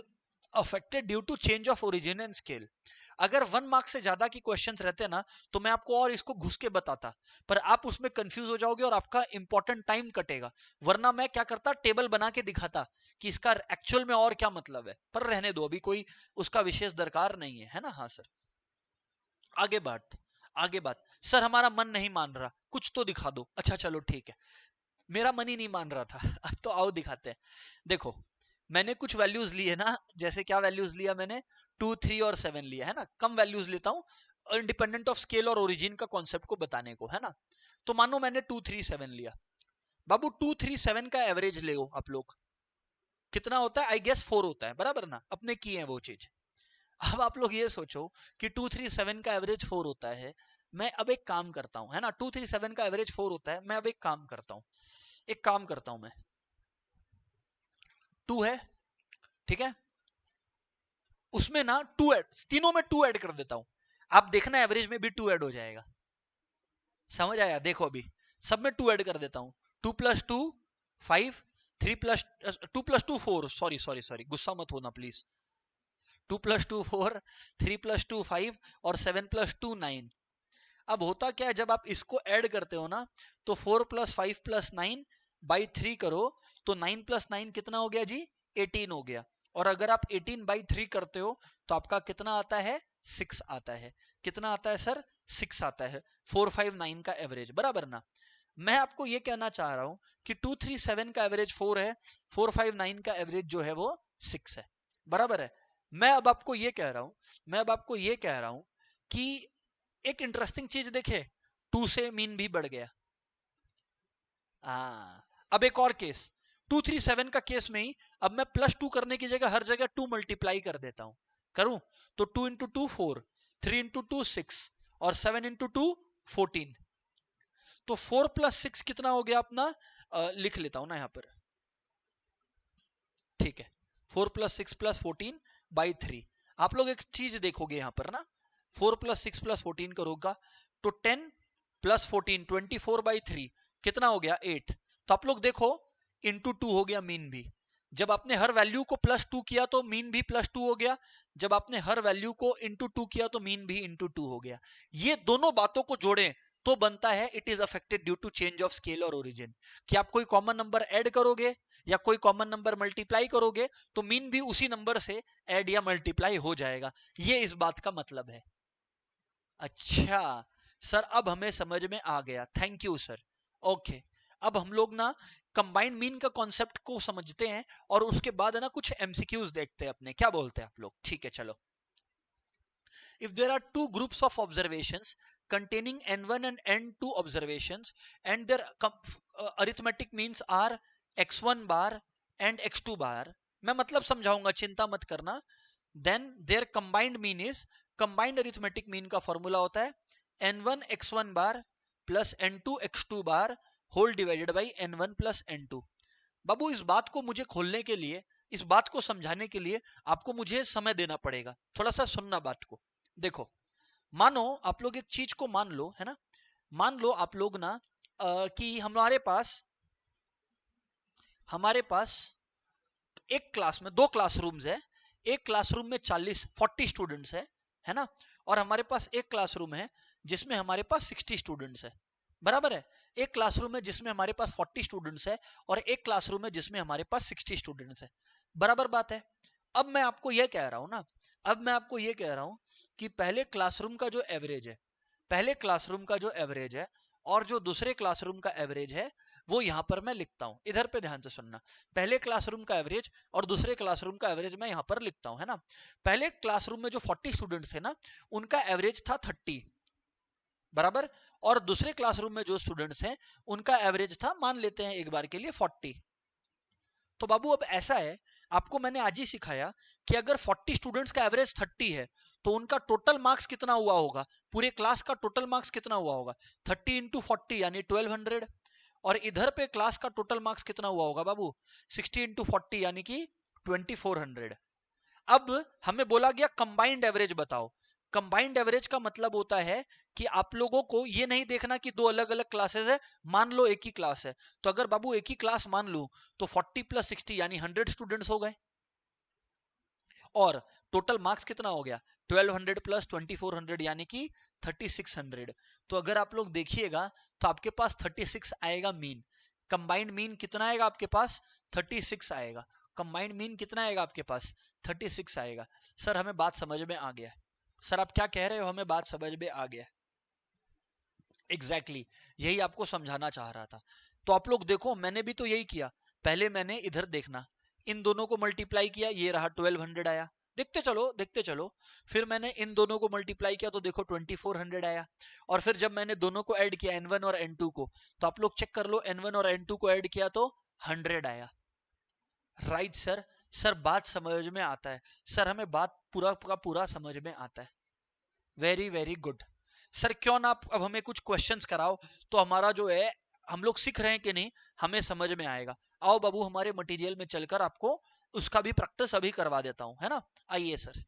affected due to change of origin and scale. अगर 1 मार्क से ज्यादा की क्वेश्चंस रहते ना तो मैं आपको और इसको घुस के बताता, पर आप उसमें कंफ्यूज हो जाओगे और आपका इंपॉर्टेंट टाइम कटेगा। वरना मैं क्या करता, टेबल बना के दिखाता कि इसका एक्चुअल में और क्या मतलब है। पर रहने दो, अभी कोई उसका विशेष दरकार नहीं है ना? हाँ सर। आगे बात, आगे बात। सर हमारा मन नहीं मान रहा, कुछ तो दिखा दो। अच्छा चलो ठीक है, मेरा मन ही नहीं मान रहा था अब तो आओ दिखाते हैं। देखो, मैंने कुछ वैल्यूज ली है ना, जैसे क्या वैल्यूज लिया मैंने? 2, 3 और 7 लिया है ना। कम वैल्यूज लेता हूं इंडिपेंडेंट ऑफ स्केल और ओरिजिन का कॉन्सेप्ट को बताने को, है ना? तो मानो मैंने 2, 3, 7 लिया। बाबू 2, 3, 7 का एवरेज ले आप लोग, कितना होता है? आई गेस 4 होता है, बराबर ना? अपने की है वो चीज। अब आप लोग ये सोचो कि 2, 3, 7 का एवरेज 4 होता है। मैं अब एक काम करता हूं, है ना? 2, 3, 7 का एवरेज 4 होता है। मैं अब एक काम करता हूं, एक काम करता हूं मैं, 2 है, ठीक है? उसमें ना 2 ऐड, तीनों में 2 ऐड कर देता हूं। आप देखना एवरेज में भी 2 ऐड हो जाएगा। समझ आया? देखो अभी सब में 2 ऐड कर देता हूं। 2 + 2 5, 3 प्लस 2 + 2 4, सॉरी सॉरी सॉरी, गुस्सा मत होना प्लीज। 2 + 2 4, 3 + 2 5 और 7 + 2 9। अब होता क्या है, जब आप इसको ऐड करते हो ना, तो 4 + 5 + 9 बाई 3 करो तो 9 + 9 कितना हो गया जी? 18 हो गया। और अगर आप 18 बाई 3 करते हो तो आपका कितना आता है? 6 आता है। कितना आता है सर? 6 आता है। 4, 5, 9 का एवरेज, बराबर ना? मैं आपको ये कहना चाह रहा हूं कि 2, 3, 7 का एवरेज 4 है, 4, 5, 9 का एवरेज जो है वो 6 है, बराबर है? मैं अब आपको ये कह रहा हूं, मैं अब आपको ये कह रहा हूं कि एक इंटरेस्टिंग चीज देखे, 2 से मीन भी बढ़ गया। अब एक और केस, 2, 3, 7 का केस में ही अब मैं +2 करने की जगह हर जगह 2 मल्टीप्लाई कर देता हूं। करूं तो 2 × 2 4, 3 × 2 6 और 7 × 2 14। तो 4 + 6 कितना हो गया अपना? लिख लेता हूं ना यहां पर, ठीक है? 4 + 6 + 14 बाई 3। आप लोग एक चीज देखोगे यहां पर ना, 4 + 6 + 14 करोगा तो 10 + 14 24/3 कितना हो गया? 8। तो आप लोग देखो, इंटू 2 हो गया मीन भी। जब आपने हर वैल्यू को +2 किया तो मीन भी +2 हो गया। जब आपने हर वैल्यू को इंटू 2 किया तो मीन भी इंटू 2 हो गया। ये दोनों बातों को जोड़ें तो बनता है it is affected due to change of scale और ओरिजिन। कि आप कोई कॉमन नंबर ऐड करोगे या कोई कॉमन नंबर मल्टीप्लाई करोगे तो मीन भी उसी नंबर से ऐड या मल्टीप्लाई हो जाएगा। ये इस बात का मतलब है। अच्छा सर, अब हमें समझ में आ गया, थैंक यू सर। ओके, अब हम लोग ना कंबाइंड मीन का कॉन्सेप्ट को समझते हैं और उसके बाद है ना कुछ एमसीक्यूज देखते हैं अपने, क्या बोलते हैं आप लोग? ठीक है चलो। If there are two groups of observations containing n1 and n2 observations and their arithmetic means are x1 bar and x2 bar, मैं मतलब समझाऊंगा, चिंता मत करना, then their combined mean is, combined arithmetic mean का फॉर्मूला होता है n1 x1 bar plus n2 x2 bar whole divided by n1 plus n2। बाबू इस बात को मुझे खोलने के लिए, इस बात को समझाने के लिए आपको मुझे समय देना पड़ेगा, थोड़ा सा सुनना बात को। देखो, मानो आप लोग एक चीज को मान लो, है ना, मान लो आप लोग ना कि हमारे पास एक क्लास में 2 क्लासरूम्स है, एक क्लासरूम में 40 स्टूडेंट्स है ना, और हमारे पास एक क्लासरूम है जिसमें हमारे पास 60 स्टूडेंट्स है, बराबर है। एक क्लासरूम है जिसमें हमारे पास 40 स्टूडेंट्स है और एक क्लासरूम है जिसमें हमारे पास 60 स्टूडेंट्स है, बराबर बात है। अब मैं आपको यह कह रहा हूं ना, अब मैं आपको यह कह रहा हूं कि पहले क्लासरूम का जो एवरेज है, पहले क्लासरूम का जो एवरेज है और जो दूसरे क्लासरूम का एवरेज है, वो यहां पर मैं लिखता हूं, इधर पे ध्यान से सुनना। पहले क्लासरूम का एवरेज और दूसरे क्लासरूम का एवरेज मैं यहां पर लिखता हूं, है ना। पहले क्लासरूम में जो 40 स्टूडेंट्स थे ना, उनका एवरेज था 30, बराबर, और दूसरे क्लासरूम में जो स्टूडेंट्स हैं उनका एवरेज था, मान लेते हैं एक बार के लिए 40। तो बाबू अब ऐसा है, आपको मैंने आज ही सिखाया कि अगर 40 स्टूडेंट्स का एवरेज 30 है तो उनका टोटल मार्क्स कितना हुआ होगा, पूरे क्लास का टोटल मार्क्स कितना हुआ होगा, 30 इंटू 40 यानी 1200। और इधर पे क्लास का टोटल मार्क्स कितना हुआ होगा बाबू, 60 इंटू 40 यानी कि 2400। अब हमें बोला गया कंबाइंड एवरेज बताओ। कंबाइंड एवरेज का मतलब होता है कि आप लोगों को ये नहीं देखना कि दो अलग अलग क्लासेस है, मान लो एक ही क्लास है, तो अगर बाबू एक ही क्लास मान लूं तो 40 प्लस 60 यानी 100 स्टूडेंट्स हो गए, और टोटल मार्क्स कितना हो गया, 1200 प्लस 2400 यानी कि 3600। तो अगर आप लोग देखिएगा तो आपके पास 36 आएगा मीन, कंबाइंड मीन कितना आएगा आपके पास, 36 आएगा। कंबाइंड मीन कितना आएगा आपके पास, 36 आएगा। सर हमें बात समझ में आ गया, सर आप क्या कह रहे हो, हमें बात समझ में आ गया। एग्जैक्टली यही आपको समझाना चाह रहा था। तो आप लोग देखो, मैंने भी तो यही किया, पहले मैंने इधर देखना, इन दोनों को मल्टीप्लाई किया, ये रहा 1200 आया, देखते चलो देखते चलो। फिर मैंने इन दोनों को मल्टीप्लाई किया तो देखो 2400 आया। और फिर जब मैंने दोनों को ऐड किया n1 और n2 को, तो आप लोग चेक कर लो, n1 और n2 को ऐड किया तो 100 आया। राइट सर, सर बात समझ में आता है, सर हमें बात पूरा का पूरा समझ में आता है। Very very good. सर क्यों ना आप अब हमें कुछ क्वेश्चंस कराओ, तो हमारा जो है, हम लोग सीख रहे हैं कि नहीं हमें समझ में आएगा। आओ बाबू हमारे मटेरियल में चलकर आपको उसका भी प्रैक्टिस अभी करवा देता हूं, है ना। आइए सर,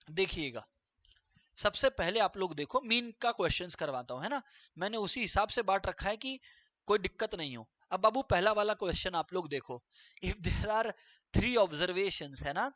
देखिएगा, सबसे पहले आप लोग देखो, मीन का क्वेश्चंस करवाता हूं, है ना। मैंने उसी हिसाब से बांट रखा है कि कोई दिक्कत नहीं हो। अब बाबू पहला वाला क्वेश्चन आप लोग देखो, इफ देयर आर 3 ऑब्जर्वेशंस, है ना,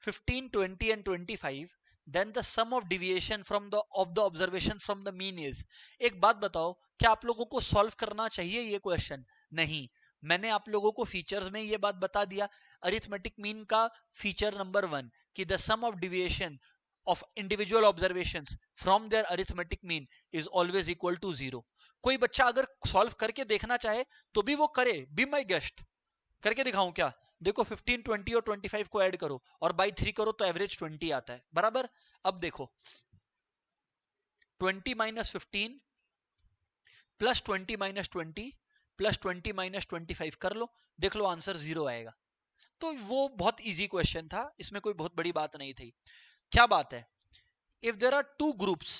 15, 20 and 25, then the sum of deviation from the observation from the mean is। एक बात बताओ, क्या आप लोगों को सॉल्व करना चाहिए ये क्वेश्चन, नहीं। मैंने आप लोगों को फीचर्स में ये बात बता दिया, अरिथमेटिक मीन का फीचर नंबर 1 कि the sum of deviation of individual observations from their arithmetic mean is always equal to 0। कोई बच्चा अगर सॉल्व करके देखना चाहे तो भी वो करे, बी माई गेस्ट, करके दिखाऊं क्या, देखो 15, 20 और 25 को ऐड करो और बाई 3 करो तो एवरेज 20 आता है, बराबर। अब देखो 20 minus 15 plus 20 minus 20 plus 20 minus 25 कर लो, देख लो आंसर 0 आएगा। तो वो बहुत इजी क्वेश्चन था, इसमें कोई बहुत बड़ी बात नहीं थी। क्या बात है, if there are 2 groups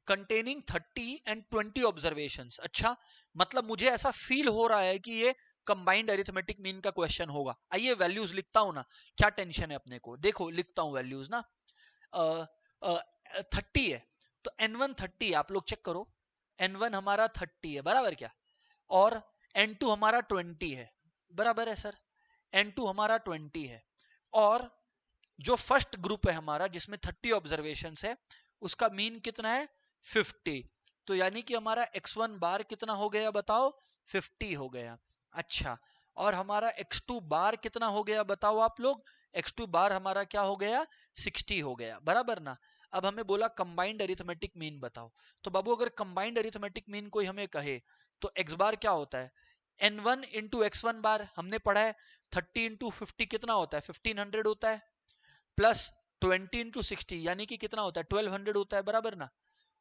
containing 30 and 20 observations, अच्छा मतलब मुझे ऐसा फील हो रहा है कि ये कंबाइंड अरिथमेटिक मीन का क्वेश्चन होगा। आइए वैल्यूज लिखता हूं ना, क्या टेंशन है अपने को, देखो लिखता हूं वैल्यूज ना। 30 है तो n1 30, आप लोग चेक करो, n1 हमारा 30 है, बराबर क्या, और n2 हमारा 20 है, बराबर है सर, n2 हमारा 20 है। और जो फर्स्ट ग्रुप है हमारा जिसमें 30 ऑब्जर्वेशन है, उसका मीन कितना है, 50। तो यानी कि हमारा x1 बार कितना हो गया बताओ, 50 हो गया। अच्छा, और हमारा x2 बार कितना हो गया बताओ आप लोग, x2 बार हमारा क्या हो गया, 60 हो गया, बराबर ना। अब हमें बोला कंबाइंड अरिथमेटिक मीन बताओ, तो बाबू अगर कंबाइंड अरिथमेटिक मीन कोई हमें कहे तो x बार क्या होता है, n1 इंटू x1 बार, हमने पढ़ा है 30 इंटू 50 कितना होता है, 1500 होता है, प्लस 20 इंटू 60 यानी कि कितना होता है, 1200 होता है, बराबर ना।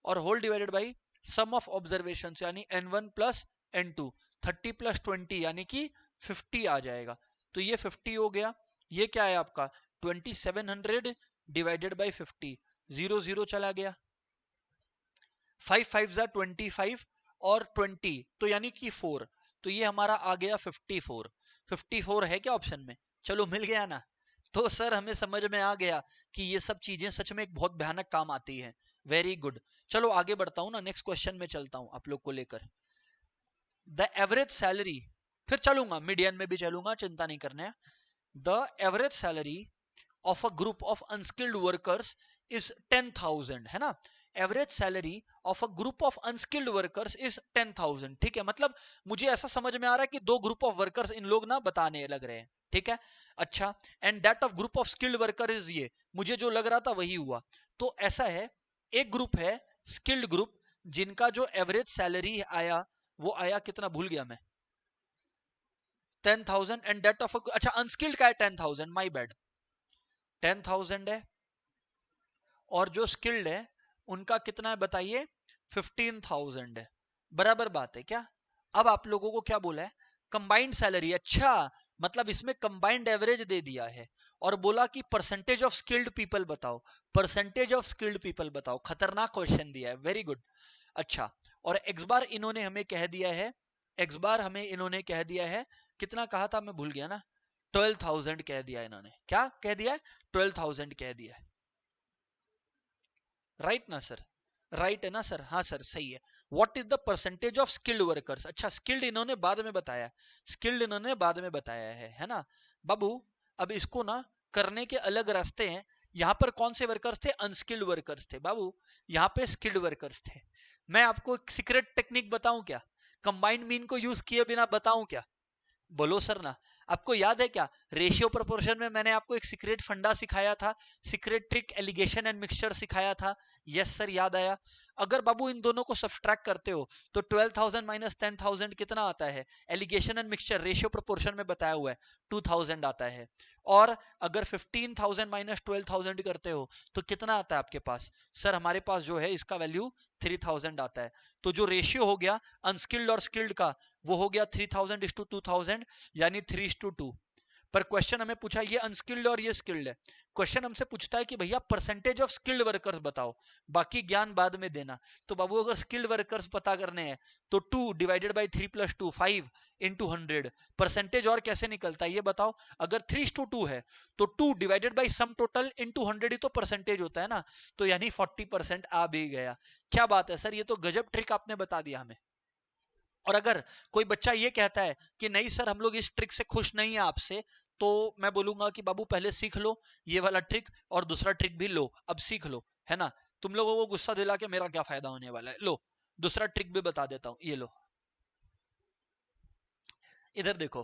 और whole divided by sum of observation यानी n1 प्लस N2, 30 + 20 यानी कि 50 आ जाएगा। तो ये 50 हो गया। ये क्या है आपका 2700 डिवाइडेड बाई 50, 0 0 चला गया, 5 5 जा 25 और 20 तो यानी कि 4, तो ये हमारा आ गया 54। 54 है क्या ऑप्शन में? चलो मिल गया ना। तो सर हमें समझ में आ गया कि ये सब चीजें सच में एक बहुत भयानक काम आती है। Very good. चलो आगे बढ़ता हूं ना, नेक्स्ट क्वेश्चन में चलता हूं आप लोग को लेकर। द एवरेज सैलरी, फिर चलूंगा मीडियन में भी चलूंगा, चिंता नहीं करना है। The average salary of a group of unskilled workers is 10,000, है ना। Average salary of a group of unskilled workers is 10,000, ठीक है। मतलब मुझे ऐसा समझ में आ रहा है कि दो ग्रुप ऑफ वर्कर्स इन लोग ना बताने लग रहे हैं, ठीक है। अच्छा, and that of group of skilled worker is, ये मुझे जो लग रहा था वही हुआ। तो ऐसा है, एक ग्रुप है स्किल्ड ग्रुप जिनका जो एवरेज सैलरी आया वो आया कितना भूल गया मैं, 10,000, एंड दैट ऑफ, अच्छा अनस्किल्ड का है 10,000, माई बैड, 10,000 है। और जो स्किल्ड है उनका कितना है बताइए, 15,000 है। बराबर बात है क्या? अब आप लोगों को क्या बोला है, कंबाइंड सैलरी। अच्छा, मतलब इसमें कंबाइंड एवरेज दे दिया है और बोला कि परसेंटेज ऑफ स्किल्ड पीपल बताओ, परसेंटेज ऑफ स्किल्ड पीपल बताओ। खतरनाक क्वेश्चन दिया है, वेरी गुड। अच्छा, और एक्स बार इन्होंने हमें कह दिया है, एक्स बार हमें इन्होंने कह दिया है, कितना कहा था मैं भूल गया ना, 12,000 कह दिया इन्होंने। क्या कह दिया है? 12,000 कह दिया है। राइट ना सर? राइट है ना सर? हाँ सर सही है। What is the percentage of skilled workers? अच्छा, स्किल्ड इन्होंने बाद में बताया, स्किल्ड इन्होंने बाद में बताया है ना बाबू। अब इसको ना करने के अलग रास्ते हैं। यहाँ पर कौन से वर्कर्स थे? अनस्किल्ड वर्कर्स थे बाबू, यहाँ पे स्किल्ड वर्कर्स थे। मैं आपको एक सीक्रेट टेक्निक बताऊं क्या? कंबाइंड मीन को यूज किए बिना बताऊं क्या? बोलो सर ना। आपको याद है क्या, रेशियो प्रोपोर्शन में मैंने आपको एक सीक्रेट फंडा सिखाया था, secret trick alligation and mixture सिखाया था। यस सर, याद आया। अगर बाबू इन दोनों को सब्सट्रैक्ट करते हो तो 12,000 माइनस 10,000 कितना आता है? Alligation and mixture ratio proportion में बताया हुआ है 2,000 आता है। और अगर 15,000 माइनस 12,000 करते हो तो कितना आता है आपके पास? सर हमारे पास जो है इसका वैल्यू 3,000 आता है। तो जो रेशियो हो गया अनस्किल्ड और स्किल्ड का वो हो गया 3,000:2,000, यानी 3:2। पर क्वेश्चन हमें पूछा ये अनस्किल्ड और ये स्किल्ड है। क्वेश्चन हमसे पूछता है कि भैया परसेंटेज ऑफ स्किल्ड वर्कर्स बताओ, बाकी ज्ञान बाद में देना। तो बाबू अगर स्किल्ड वर्कर्स पता करने हैं तो 2 डिवाइडेड बाई 3 + 2, 5 × 100। परसेंटेज और कैसे निकलता है ये बताओ? अगर 3:2 है तो 2 डिवाइडेड बाई सम टोटल × 100 ही तो परसेंटेज होता है ना। तो यानी 40% आ भी गया। क्या बात है सर, ये तो गजब ट्रिक आपने बता दिया हमें। और अगर कोई बच्चा ये कहता है कि नहीं सर हम लोग इस ट्रिक से खुश नहीं है आपसे, तो मैं बोलूंगा कि बाबू पहले सीख लो ये वाला ट्रिक और दूसरा ट्रिक भी लो, अब सीख लो, है ना। तुम लोगों को गुस्सा दिला के मेरा क्या फायदा होने वाला है। लो दूसरा ट्रिक भी बता देता हूं, ये लो इधर देखो।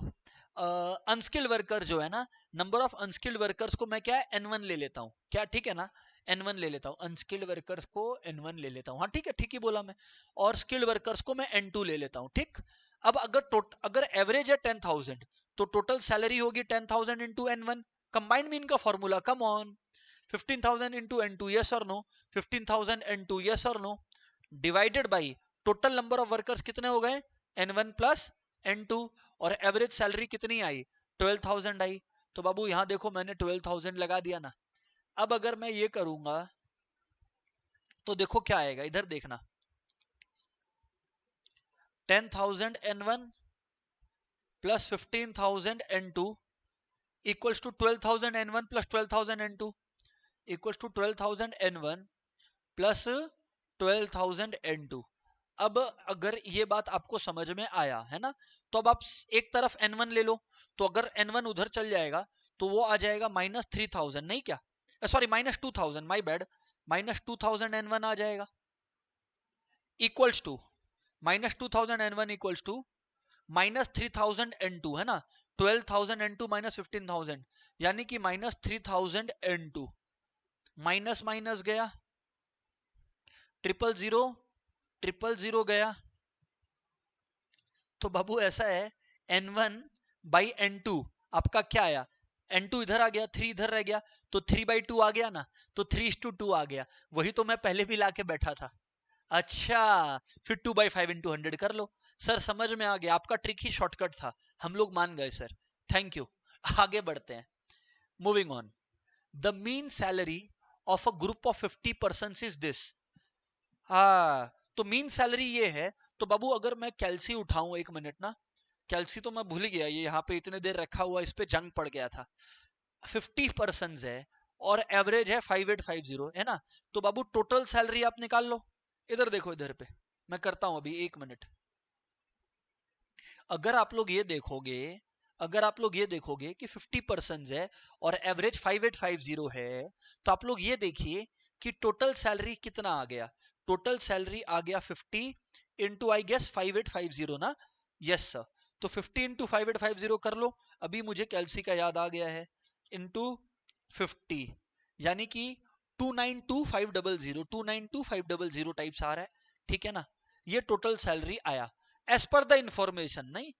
अनस्किल्ड वर्कर जो है ना, नंबर ऑफ अनस्किल्ड वर्कर्स को मैं क्या N1 ले लेता हूं, क्या ठीक है ना, N1 ले लेता हूं। अनस्किल्ड वर्कर्स को N1 ले लेता हूं, हाँ ठीक है, ठीक ही बोला मैं। और स्किल्ड वर्कर्स को मैं N2 ले लेता हूं, ठीक। अब अगर एवरेज है 10,000 तो टोटल सैलरी होगी 10,000 इंटू N1। कंबाइंड मीन का formula, come on, 15,000 into N2, yes और नो, 15,000 N2, यस और no, divided by total number of workers कितने हो गए, N1 प्लस N2। और एवरेज सैलरी कितनी आई, 12,000 आई। तो बाबू यहां देखो मैंने 12,000 लगा दिया ना। अब अगर मैं ये करूंगा तो देखो क्या आएगा, इधर देखना, 10,000 N1 plus 15,000 N2 equals to 12,000 N1 plus 12,000 N2 equals to 12,000 N1 plus 12,000 N2। अब अगर ये बात आपको समझ में आया है ना, तो अब आप एक तरफ N1 ले लो, तो अगर N1 उधर चल जाएगा तो वो आ जाएगा -3,000, नहीं क्या, सॉरी -2,000, माय बैड, -2,000 N1 आ जाएगा equals to -2,000 N1 equals to -3,000 N2, है ना। 12,000 N2 माइनस 15,000 यानी कि -3,000 N2, माइनस माइनस गया, 000 000 गया। तो बाबू ऐसा है, N1 बाई N2 आपका क्या आया, N2 इधर आ गया, 3 इधर रह गया, तो 3/2 आ गया ना, तो 3:2 आ गया। वही तो मैं पहले भी लाके बैठा था, अच्छा, फिर 2/5 इंटू 100 कर लो। सर समझ में आ गया, आपका ट्रिक ही शॉर्टकट था, हम लोग मान गए सर, थैंक यू। आगे बढ़ते हैं, moving on. The mean salary of a group of 50 person is this. हाँ, तो मीन सैलरी ये है। तो बाबू अगर मैं कैलसी उठाऊं, एक मिनट ना, कैलसी तो मैं भूल गया, ये यहाँ पे इतने देर रखा हुआ, इस पे जंग पड़ गया था। 50 पर्सन है और एवरेज है 5850, है ना। तो बाबू टोटल सैलरी आप निकाल लो। इधर देखो, इधर पे मैं करता हूं अभी, एक मिनट। अगर आप लोग ये देखोगे, अगर आप लोग ये देखोगे कि 50 पर्सन है और एवरेज 5850 है, तो आप लोग ये देखिए कि टोटल सैलरी कितना आ गया। टोटल सैलरी आ गया 50 इंटू आई गेस 5850 ना। Yes sir. तो 50 इंटू 5850 कर लो, अभी मुझे कैलसी का याद आ गया है। इंटू 50, यानी कि 292,500 टाइप्स आ रहा है, ठीक है ना। ये टोटल सैलरी आया एज पर द इंफॉर्मेशन, नहीं।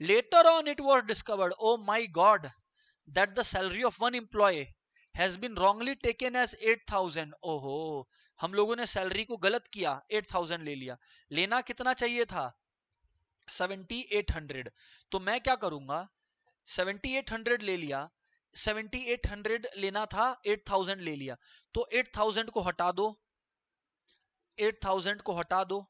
Later on, it was discovered, oh my God, that the salary of one employee has been wrongly taken as 8,000। ओहो, हम लोगों ने सैलरी को गलत किया, 8,000 ले लिया। लेना कितना चाहिए था? 7,800। तो मैं क्या करूंगा, 7,800 ले लिया, 7,800 लेना था, 8,000 ले लिया। तो 8,000 को हटा दो, 8,000 को हटा दो,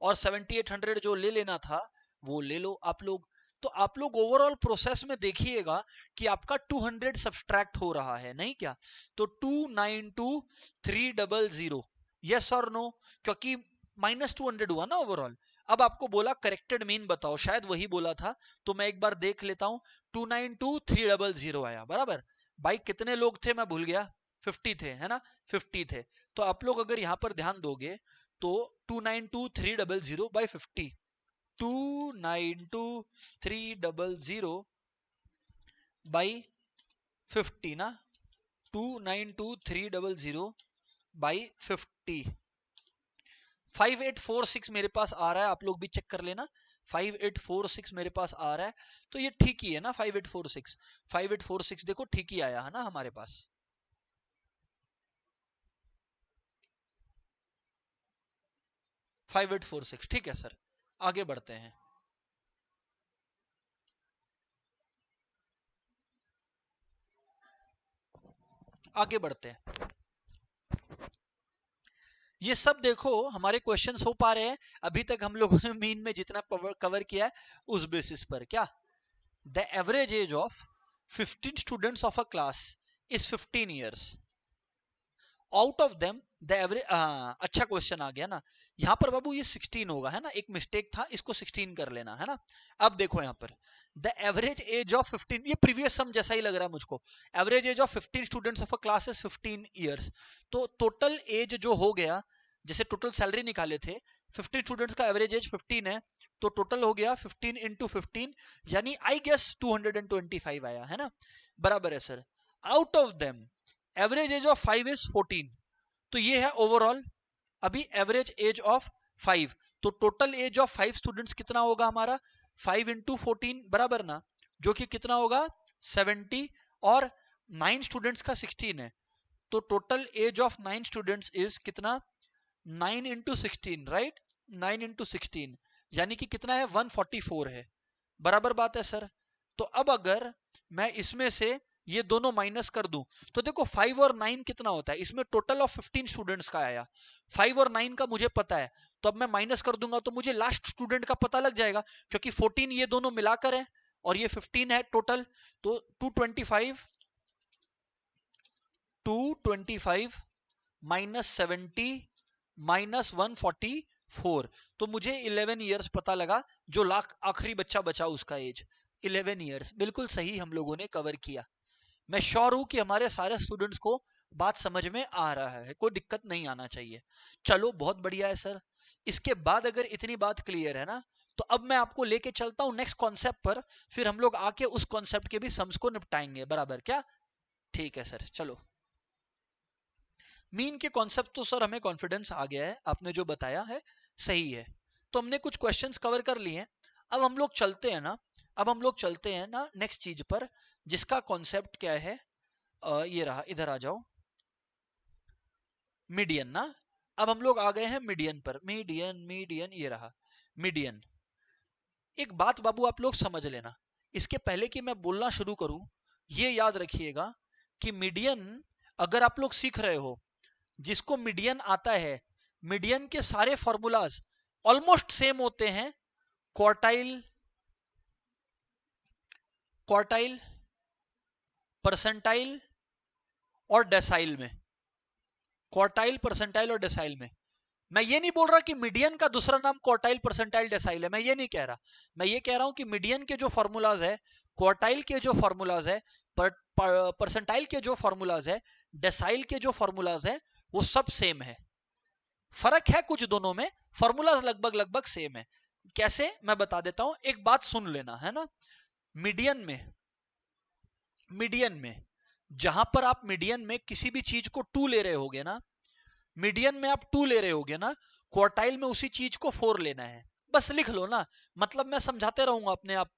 और 7,800 जो ले लेना था वो ले लो आप लोग। तो आप लोग ओवरऑल प्रोसेस में देखिएगा कि आपका 200 सब्सट्रैक्ट हो रहा है, नहीं क्या। तो 292,300, यस और नो, क्योंकि -200 हुआ ना ओवरऑल। अब आपको बोला करेक्टेड मीन बताओ, शायद वही बोला था, तो मैं एक बार देख लेता हूं। 292,300 आया, बराबर। भाई कितने लोग थे मैं भूल गया, 50 थे, है ना, 50 थे। तो आप लोग अगर यहां पर ध्यान दोगे तो 292,300 बाई 50, 292,300 बाई 50 ना, 292,300 बाई 50, 5846 मेरे पास आ रहा है, आप लोग भी चेक कर लेना। 5846 मेरे पास आ रहा है, तो ये ठीक ही है ना। 5846, 5846 देखो ठीक ही आया है ना हमारे पास। 5846 ठीक है सर। आगे बढ़ते हैं, आगे बढ़ते हैं। ये सब देखो हमारे क्वेश्चंस हो पा रहे हैं अभी तक, हम लोगों ने मीन में जितना कवर किया है उस बेसिस पर। क्या, the average age of 15 students of a class is 15 years. Out of them the average, अच्छा क्वेश्चन आ गया ना। यहां पर बाबू ये 16 होगा, है ना, एक मिस्टेक था, इसको 16 कर लेना, है ना। अब देखो यहां पर द एवरेज एज ऑफ 15, ये प्रीवियस सम जैसा ही लग रहा है मुझको। Average age of 15 students of a class is 15 years. तो टोटल एज जो हो गया, जैसे टोटल सैलरी निकाले थे, 15 स्टूडेंट्स का एवरेज एज 15 है, तो टोटल हो गया 15 इंटू 15, यानी आई गेस 225 आया, है ना, बराबर है sir. Out of them average age of 5 is 14। तो ये है ओवरऑल अभी एवरेज एज ऑफ 5। तो टोटल एज ऑफ 5 स्टूडेंट्स कितना होगा हमारा, 5 इंटू 14 बराबर ना, जो कि कितना होगा 70, और 9 स्टूडेंट्स का 16 है, तो total age of 9 students is कितना, 9 इंटू 16, राइट, 9 इंटू 16, यानी कि कितना है 144 है, बराबर बात है सर। तो अब अगर मैं इसमें से ये दोनों माइनस कर दूं, तो देखो 5 और 9 कितना होता है, इसमें टोटल ऑफ 15 स्टूडेंट्स का आया, 5 और 9 का मुझे पता है, तो अब मैं माइनस कर दूंगा तो मुझे लास्ट स्टूडेंट का पता लग जाएगा, क्योंकि 14 ये दोनों मिलाकर है और ये 15 है टोटल। तो 225, 225 -70 -144, तो मुझे 11 ईयर्स पता लगा, जो लाख आखिरी बच्चा बचा उसका एज 11 ईयर्स। बिल्कुल सही हम लोगों ने कवर किया। मैं श्योर हूं कि हमारे सारे स्टूडेंट्स को बात समझ में आ रहा है, कोई दिक्कत नहीं आना चाहिए। चलो बहुत बढ़िया है सर। इसके बाद अगर इतनी बात क्लियर है ना, तो अब मैं आपको लेके चलता हूं नेक्स्ट कॉन्सेप्ट पर, फिर हम लोग आके उस कॉन्सेप्ट के भी सम्स को निपटाएंगे, बराबर क्या। ठीक है सर, चलो। मीन के कॉन्सेप्ट तो सर हमें कॉन्फिडेंस आ गया है, आपने जो बताया है सही है। तो हमने कुछ क्वेश्चंस कवर कर लिए हैं। अब हम लोग चलते हैं ना, अब हम लोग चलते हैं ना नेक्स्ट चीज पर, जिसका कॉन्सेप्ट क्या है, ये रहा, इधर आ जाओ, मीडियन ना। अब हम लोग आ गए हैं मीडियन पर, मीडियन मीडियन ये रहा मीडियन। एक बात बाबू आप लोग समझ लेना, इसके पहले कि मैं बोलना शुरू करूं, ये याद रखिएगा कि मीडियन अगर आप लोग सीख रहे हो, जिसको मीडियन आता है, मीडियन के सारे फॉर्मूलाज ऑलमोस्ट सेम होते हैं क्वार्टाइल, क्वार्टाइल, परसेंटाइल और डेसाइल में, क्वार्टाइल, परसेंटाइल और डेसाइल में। मैं ये नहीं बोल रहा कि मीडियन का दूसरा नाम क्वार्टाइल, परसेंटाइल, डेसाइल है, मैं ये नहीं कह रहा। मैं ये कह रहा हूं कि मीडियन के जो फॉर्मूलाज है, क्वार्टाइल के जो फॉर्मूलाज है, परसेंटाइल के जो फॉर्मूलाज है, डेसाइल के जो फॉर्मूलाज है, वो सब सेम है। फर्क है कुछ दोनों में, फॉर्मूलाज लगभग लगभग सेम है। कैसे, मैं बता देता हूं, एक बात सुन लेना है ना। मीडियन में, मीडियन में जहां पर आप मीडियन में किसी भी चीज को 2 ले रहे होगे ना, मीडियन में आप 2 ले रहे होगे ना, क्वार्टाइल में उसी चीज को 4 लेना है। बस लिख लो ना, मतलब मैं समझाते रहूंगा अपने आप।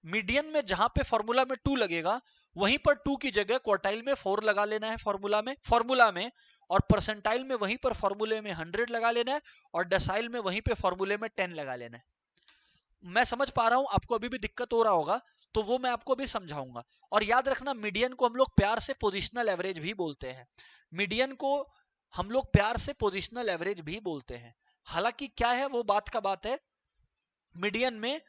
मीडियन में जहां पे फॉर्मूला में 2 लगेगा, वहीं पर 2 की जगह क्वार्टाइल में 4 लगा लेना है फॉर्मूला में, और परसेंटाइल में वहीं पर फॉर्मूले में 100 लगा लेना है, और डेसाइल में वहीं पे फॉर्मूले में 10 लगा लेना है। मैं समझ पा रहा हूं आपको अभी भी दिक्कत हो रहा होगा, तो वो मैं आपको भी समझाऊंगा। और याद रखना, मीडियन को हम लोग प्यार से पोजिशनल एवरेज भी बोलते हैं। मीडियन को हम लोग प्यार से पोजिशनल एवरेज भी बोलते हैं। हालांकि क्या है, वो बात का बात है। मीडियन में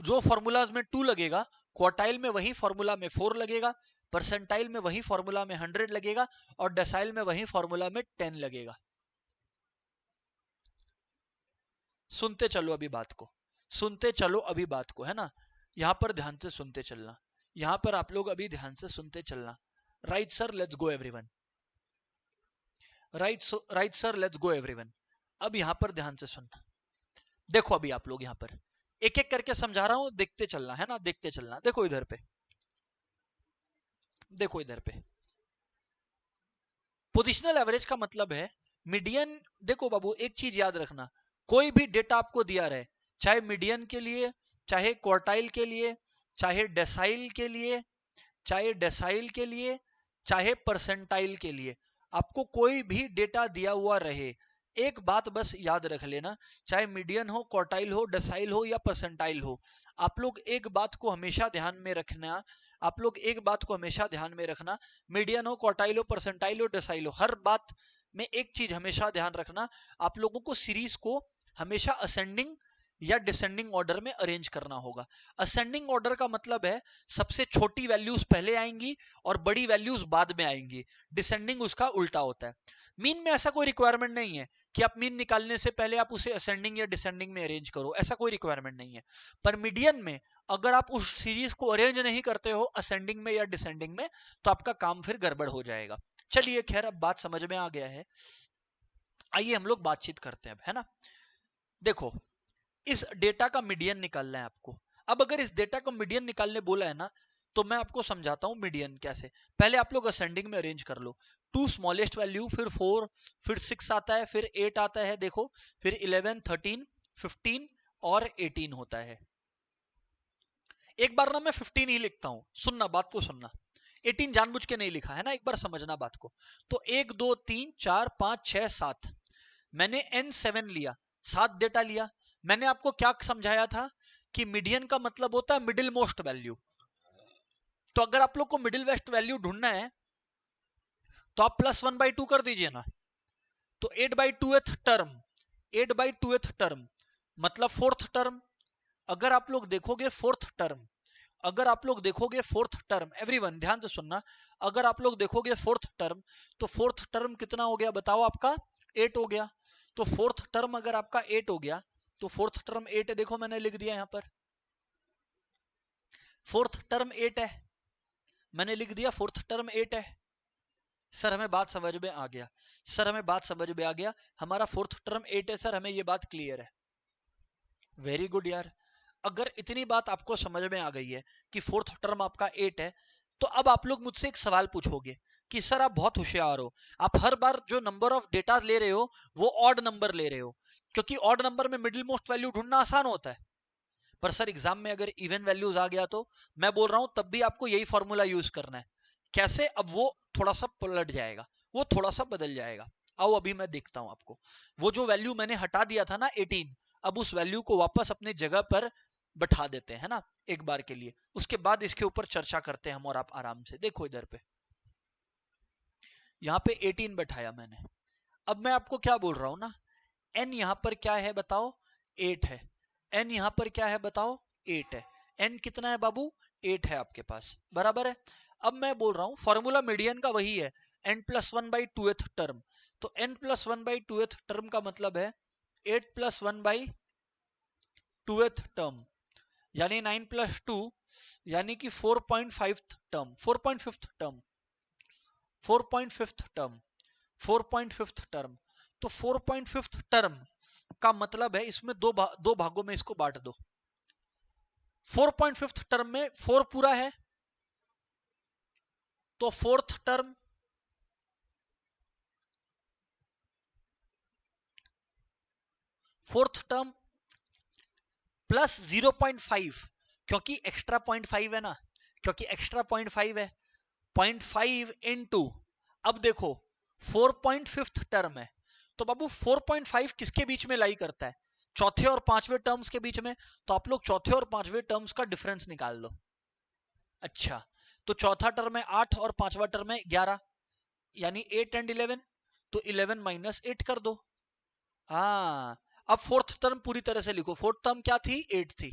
जो फॉर्मूलाज में 2 लगेगा, क्वार्टाइल में वही फॉर्मूला में 4 लगेगा, परसेंटाइल में वही फॉर्मूला में 100 लगेगा, और डेसाइल में वही फॉर्मूला में 10 लगेगा। सुनते चलो अभी बात को, सुनते चलो अभी बात को, है ना। यहां पर ध्यान से सुनते चलना, यहां पर आप लोग अभी ध्यान से सुनते चलना। Right sir, let's go everyone. Right sir, let's go everyone. अब यहां पर ध्यान से सुनना। देखो अभी आप लोग यहां पर एक एक करके समझा रहा हूं, देखते चलना है ना, देखते चलना। देखो इधर पे, देखो इधर पे, पोजिशनल एवरेज का मतलब है मीडियन। देखो बाबू, एक चीज याद रखना, कोई भी डेटा आपको दिया रहे, चाहे मीडियन के लिए, चाहे क्वार्टाइल के लिए, चाहे डेसाइल के लिए, चाहे डेसाइल के लिए, चाहे परसेंटाइल के लिए, आपको कोई भी डेटा दिया हुआ रहे, एक बात बस याद रख लेना, चाहे मीडियन हो, क्वार्टाइल हो, डेसाइल हो या परसेंटाइल हो, आप लोग एक बात को हमेशा ध्यान में रखना, आप लोग एक बात को हमेशा ध्यान में रखना, मीडियन हो, क्वार्टाइल हो, परसेंटाइल हो, डेसाइल हो, हर बात में एक चीज हमेशा ध्यान रखना, आप लोगों को सीरीज को हमेशा असेंडिंग या डिसेंडिंग ऑर्डर में अरेंज करना होगा। असेंडिंग ऑर्डर का मतलब है सबसे छोटी वैल्यूज पहले आएंगी और बड़ी वैल्यूज बाद में आएंगी। डिसेंडिंग उसका उल्टा होता है। मीन में ऐसा कोई रिक्वायरमेंट नहीं है कि आप मीन निकालने से पहले आप उसे असेंडिंग या डिसेंडिंग में अरेंज करो, ऐसा कोई रिक्वायरमेंट नहीं है। पर मीडियन में अगर आप उस सीरीज को अरेंज नहीं करते हो असेंडिंग में या डिसेंडिंग में, तो आपका काम फिर गड़बड़ हो जाएगा। चलिए खैर, अब बात समझ में आ गया है, आइए हम लोग बातचीत करते हैं अब, है ना। देखो, इस डेटा का मीडियन निकालना है आपको। अब अगर इस डेटा का मीडियन निकालने बोला है ना, तो मैं आपको समझाता हूं मीडियन कैसे। पहले आप लोग असेंडिंग में अरेंज कर लो, 2 स्मॉलेस्ट वैल्यू, फिर 4, फिर 6 आता है, फिर 8 आता है, देखो, फिर 11, 13, 15 और 18 होता है। एक बार ना मैं 15 ही लिखता हूं, सुनना, बात को सुनना। 18 जानबूझ के नहीं लिखा है ना, एक बार समझना बात को। तो 1 2 3 4 5 6 7, मैंने N7 लिया, 7 डेटा लिया। मैंने आपको क्या समझाया था कि मीडियन का मतलब होता है मिडिल मोस्ट वैल्यू। तो अगर आप लोग को मिडिल वेस्ट वैल्यू ढूंढना है, तो आप +1/2 कर दीजिए ना। तो 8/2th टर्म, 8/2th टर्म मतलब 4th टर्म। अगर आप लोग देखोगे 4th टर्म, अगर आप लोग देखोगे 4th टर्म, एवरीवन ध्यान से सुनना, अगर आप लोग देखोगे 4th टर्म, तो 4th टर्म कितना हो गया बताओ, आपका 8 हो गया। तो 4th टर्म अगर आपका 8 हो गया, तो 4th टर्म 8 है, देखो मैंने लिख दिया यहां पर, 4th टर्म 8 है, मैंने लिख दिया 4th टर्म 8 है। सर हमें बात समझ में आ गया, सर हमें बात समझ में आ गया, हमारा 4th टर्म 8 है सर, हमें ये बात क्लियर है। वेरी गुड यार, अगर इतनी बात आपको समझ में आ गई है कि 4th टर्म आपका 8 है, तो अब आप लोग मुझसे एक सवाल पूछोगे कि सर आप बहुत होशियार हो, आप हर बार जो नंबर ऑफ डेटा ले रहे हो वो ऑड नंबर ले रहे हो, क्योंकि ऑड नंबर में मिडिल मोस्ट वैल्यू ढूंढना आसान होता है। पर सर एग्जाम में अगर इवन वैल्यूज आ गया, तो मैं बोल रहा हूं तब भी आपको यही फॉर्मूला यूज करना है। कैसे, अब वो थोड़ा सा पलट जाएगा, वो थोड़ा सा बदल जाएगा। आओ अभी मैं देखता हूं आपको। वो जो वैल्यू मैंने हटा दिया था ना 18, अब उस वैल्यू को वापस अपने जगह पर बैठा देते हैं ना एक बार के लिए, उसके बाद इसके ऊपर चर्चा करते हैं हम और आप आराम से। देखो इधर पे, यहाँ पे 18 बैठाया मैंने। अब मैं आपको क्या बोल रहा हूं ना, n यहां पर क्या है बताओ, 8 है। n यहां पर क्या है बताओ, 8 है। n कितना है बाबू, 8 है आपके पास, बराबर है। अब मैं बोल रहा हूं फॉर्मूला मीडियन का वही है, n plus one by to term. तो n plus one by to term का मतलब है 8 plus one by to term, यानी 9 प्लस टू, यानी कि 4.5 टर्म, 4.5 टर्म, 4.5 टर्म, 4.5 टर्म। तो 4.5 टर्म का मतलब है इसमें दो भागों में इसको बांट दो। 4.5 टर्म में 4 पूरा है, तो fourth term, fourth term plus 0.5, क्योंकि एक्स्ट्रा 0.5 है ना, क्योंकि एक्स्ट्रा 0.5 है, 0.5 इनटू, अब देखो 4.5 टर्म है, तो बाबू 4.5 किसके बीच में लाई करता है, चौथे और पांचवें टर्म्स के बीच में। तो आप लोग चौथे और पांचवें टर्म्स का डिफरेंस निकाल लो। अच्छा, तो चौथा टर्म है 8 और पांचवा टर्म है 11, यानी 8 एंड 11, तो 11 माइनस 8 कर दो। हाँ, अब फोर्थ टर्म पूरी तरह से लिखो, फोर्थ टर्म क्या थी, 8 थी,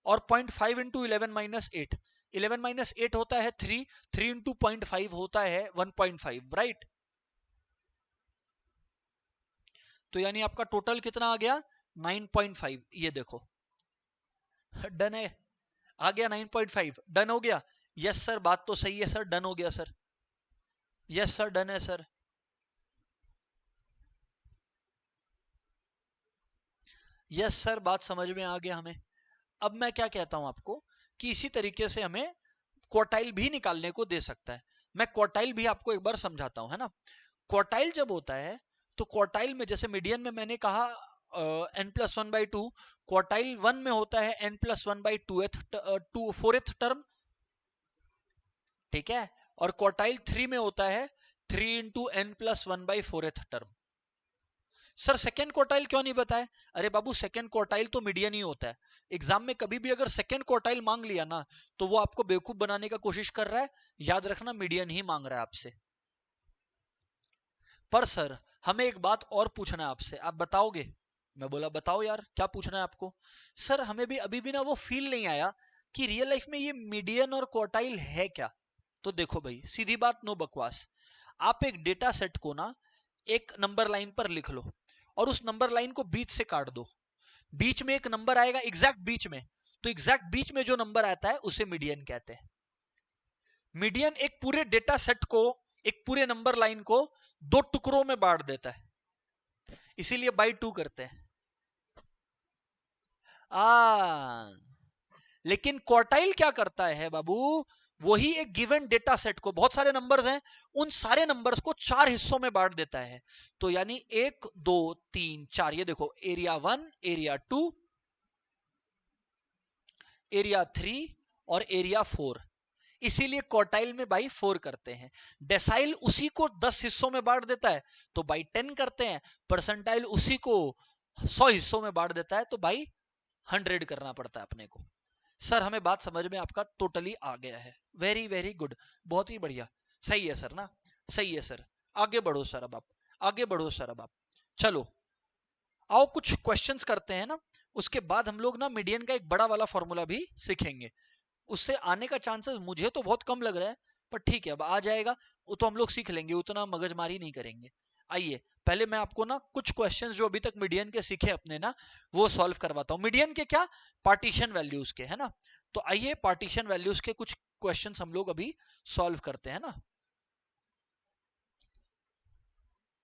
और 0.5 इंटू 11 माइनस 8, 11 माइनस 8 होता है 3, 3 इंटू 0.5 होता है 1.5, राइट। तो यानी आपका टोटल कितना आ गया, 9.5, ये देखो डन है, आ गया 9.5, डन हो गया। यस सर, बात तो सही है सर, डन हो गया सर, यस सर, डन है सर। यस सर, बात समझ में आ गया हमें। अब मैं क्या कहता हूं आपको कि इसी तरीके से हमें क्वार्टाइल भी निकालने को दे सकता है। मैं क्वार्टाइल भी आपको एक बार समझाता हूं, है ना। क्वार्टाइल जब होता है तो क्वार्टाइल में जैसे मीडियन में मैंने कहा N plus one by two, quartile one में होता है N plus one by two fourth term, ठीक है। और क्वार्टाइल थ्री में होता है 3 into N plus one by fourth term. Sir second quartile क्यों नहीं बताए, अरे बाबू सेकेंड क्वार्टाइल तो मीडियन ही होता है। एग्जाम में कभी भी अगर सेकेंड क्वार्टाइल मांग लिया ना, तो वो आपको बेवकूफ बनाने का कोशिश कर रहा है, याद रखना मीडियन ही मांग रहा है आपसे। पर सर हमें एक बात और पूछना है आपसे, आप बताओगे। मैं बोला बताओ यार, क्या पूछना है आपको। सर हमें भी अभी भी ना वो फील नहीं आया कि रियल लाइफ में ये मीडियन और क्वार्टाइल है क्या। तो देखो भाई, सीधी बात, नो बकवास। आप एक डेटा सेट को ना एक नंबर लाइन पर लिख लो, और उस नंबर लाइन को बीच से काट दो। बीच में एक नंबर आएगा एग्जैक्ट बीच में, तो एग्जैक्ट बीच में जो नंबर आता है उसे मीडियन कहते हैं। मीडियन एक पूरे डेटा सेट को, एक पूरे नंबर लाइन को दो टुकड़ों में बांट देता है, इसीलिए बाई टू करते हैं। आ लेकिन क्वार्टाइल क्या करता है बाबू, वही एक गिवन डेटा सेट को, बहुत सारे नंबर्स हैं, उन सारे नंबर्स को चार हिस्सों में बांट देता है। तो यानी एक दो तीन चार, ये देखो area one, area two, area three और एरिया फोर। इसीलिए क्वार्टाइल में बाई 4 करते हैं। डेसाइल उसी को 10 हिस्सों में बांट देता है, तो बाई 10 करते हैं। परसेंटाइल उसी को 100 हिस्सों में बांट देता है, तो बाई 100 करना पड़ता है अपने को। सर हमें बात समझ में आपका टोटली आ गया है, वेरी वेरी गुड, बहुत ही बढ़िया, सही है सर ना, सही है सर। आगे बढ़ो सर, अब आप आगे बढ़ो सर, अब आप चलो आओ कुछ क्वेश्चंस करते हैं ना, उसके बाद हम लोग ना मीडियन का एक बड़ा वाला फॉर्मूला भी सीखेंगे। उससे आने का चांसेस मुझे तो बहुत कम लग रहा है, पर ठीक है अब आ जाएगा, वो तो हम लोग सीख लेंगे, उतना मगजमारी नहीं करेंगे। आइए पहले मैं आपको ना कुछ क्वेश्चंस जो अभी तक मीडियन के सीखे अपने ना, वो सॉल्व करवाता हूँ। मीडियन के क्या, पार्टीशन वैल्यूज के, है ना। तो आइए पार्टीशन वैल्यूज के कुछ क्वेश्चंस हम लोग अभी सॉल्व करते हैं ना।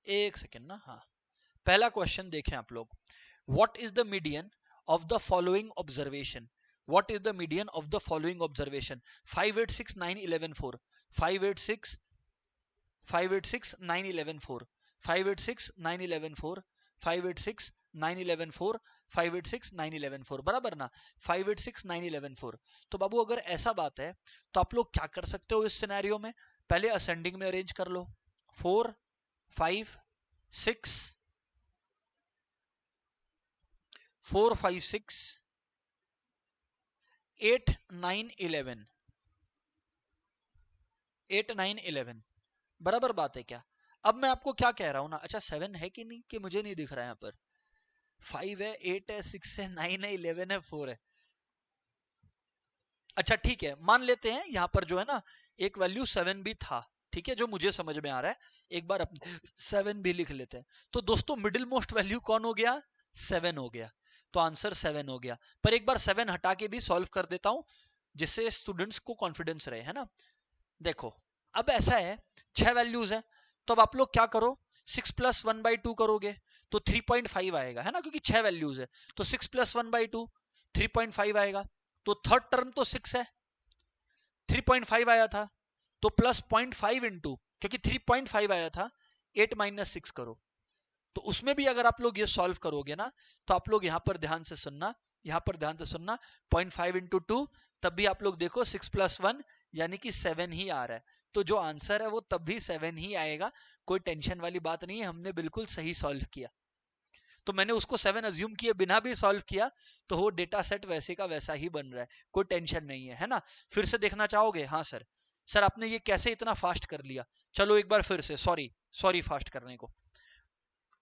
एक सेकेंड ना, हाँ। पहला क्वेश्चन देखें आप लोग, what is the median of the following observation. What is the median of the following observation, 586 9 11 4, 586 586 9 11 4, 586 9 11 4, 586 9 11 4, 586 9 11 4, बराबर ना, 586 9 11 4। तो बाबू अगर ऐसा बात है, तो आप लोग क्या कर सकते हो इस सिनेरियो में, पहले असेंडिंग में अरेंज कर लो, 4 5 6 4 5 6 8 9 11 8 9 11 बराबर बात है क्या? अब मैं आपको क्या कह रहा हूं ना, अच्छा 7 है कि नहीं, कि मुझे नहीं दिख रहा है यहाँ पर? 5 है, 8 है, 6 है, 9 है, 11 है, 4 है। अच्छा ठीक है, मान लेते हैं यहाँ पर जो है ना एक वैल्यू 7 भी था, ठीक है, जो मुझे समझ में आ रहा है। एक बार अपने 7 भी लिख लेते हैं। तो दोस्तों मिडिल मोस्ट वैल्यू कौन हो गया? 7 हो गया। तो आंसर 7 हो गया। पर एक बार 7 हटा के भी सॉल्व कर देता हूं, जिससे स्टूडेंट्स को कॉन्फिडेंस रहे, है ना। देखो अब ऐसा है, 6 वैल्यूज है, तो अब आप लोग क्या करो, 6 प्लस 1/2 करोगे तो 3.5 आएगा, है ना, क्योंकि 6 वैल्यूज है। तो 6 प्लस 1/2 3.5 आएगा। तो थर्ड टर्म तो 6 है, 3.5 आया था, तो प्लस 0.5 इंटू, क्योंकि 3.5 आया था, 8 माइनस 6 करो। तो उसमें भी अगर आप लोग ये सॉल्व करोगे ना, तो आप लोग यहां पर ध्यान से सुनना, यहां पर ध्यान से सुनना, 0.5 इंटू 2, तब भी आप लोग देखो 6 प्लस 1 यानी कि 7 ही आ रहा है। तो जो आंसर है वो तब भी 7 ही आएगा। कोई टेंशन वाली बात नहीं है, हमने बिल्कुल सही सॉल्व किया। तो मैंने उसको 7 अज्यूम किए बिना भी सॉल्व किया, तो वो डेटा सेट वैसे का वैसा ही बन रहा है, कोई टेंशन नहीं है, है ना। फिर से देखना चाहोगे? हाँ सर, सर आपने ये कैसे इतना फास्ट कर लिया? चलो एक बार फिर से, सॉरी सॉरी फास्ट करने को।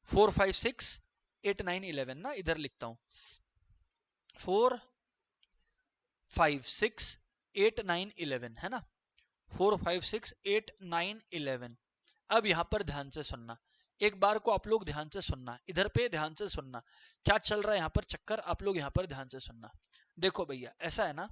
4 5 6 8 9 11 ना, इधर लिखता हूं, 4 5 6 8 9 11, है ना। 4 5 6 8 9 11। अब यहां पर ध्यान से सुनना, एक बार को आप लोग ध्यान से सुनना, इधर पे ध्यान से सुनना, क्या चल रहा है यहाँ पर चक्कर, आप लोग यहाँ पर ध्यान से सुनना। देखो भैया ऐसा है ना,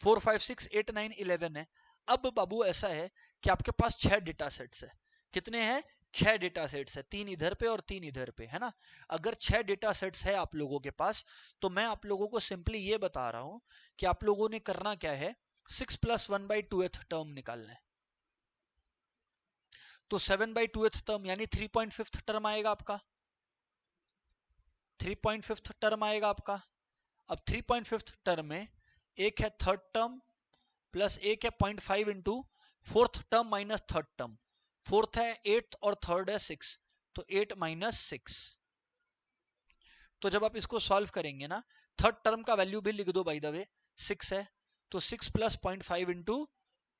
4 5 6 8 9 11 है। अब बाबू ऐसा है कि आपके पास 6 डेटा सेट्स है। कितने हैं? 6 डेटा सेट्स है, 3 इधर पे और 3 इधर पे, है ना। अगर 6 डेटा सेट्स है आप लोगों के पास, तो मैं आप लोगों को सिंपली ये बता रहा हूं कि आप लोगों ने करना क्या है, 6 प्लस 1/2 टर्म निकालना है। तो 7/2 टर्म यानी 3.5 टर्म आएगा आपका, 3.5 टर्म आएगा आपका। अब 3.5 टर्म में एक है थर्ड टर्म, प्लस एक है 0.5 into fourth term minus third term. Fourth है 8 और थर्ड है 6, तो 8 माइनस 6। तो जब आप इसको सॉल्व करेंगे ना, थर्ड टर्म का वैल्यू भी लिख दो बाय द वे, 6 है, तो 6 प्लस 0.5 इंटू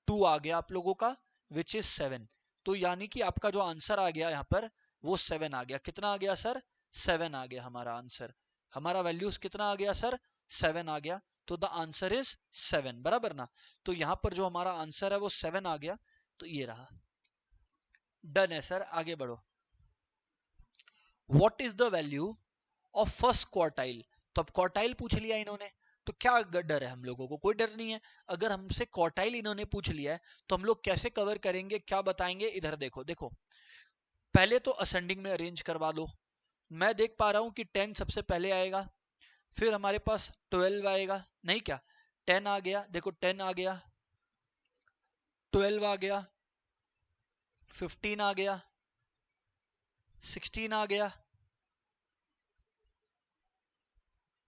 2 आ गया आप लोगों का, विच इज 7। तो यानी कि आपका जो आंसर आ गया यहाँ पर वो 7 आ गया। कितना आ गया सर? 7 आ गया हमारा आंसर। हमारा वैल्यूज कितना आ गया सर? 7 आ गया। तो द आंसर इज 7, बराबर ना। तो यहाँ पर जो हमारा आंसर है वो 7 आ गया। तो ये रहा, डन है सर, आगे बढ़ो। What is the value of first quartile? तो अब क्वार्टाइल पूछ लिया इन्होंने, तो क्या डर है हम लोगों को? कोई डर नहीं है। अगर हमसे क्वार्टाइल इन्होंने पूछ लिया है, तो हम लोग कैसे कवर करेंगे, क्या बताएंगे? इधर देखो, देखो पहले तो असेंडिंग में अरेंज करवा लो। मैं देख पा रहा हूं कि 10 सबसे पहले आएगा, फिर हमारे पास 12 आएगा, नहीं क्या, 10 आ गया, देखो 10 आ गया, 12 आ गया, 15 आ गया, 16 आ गया,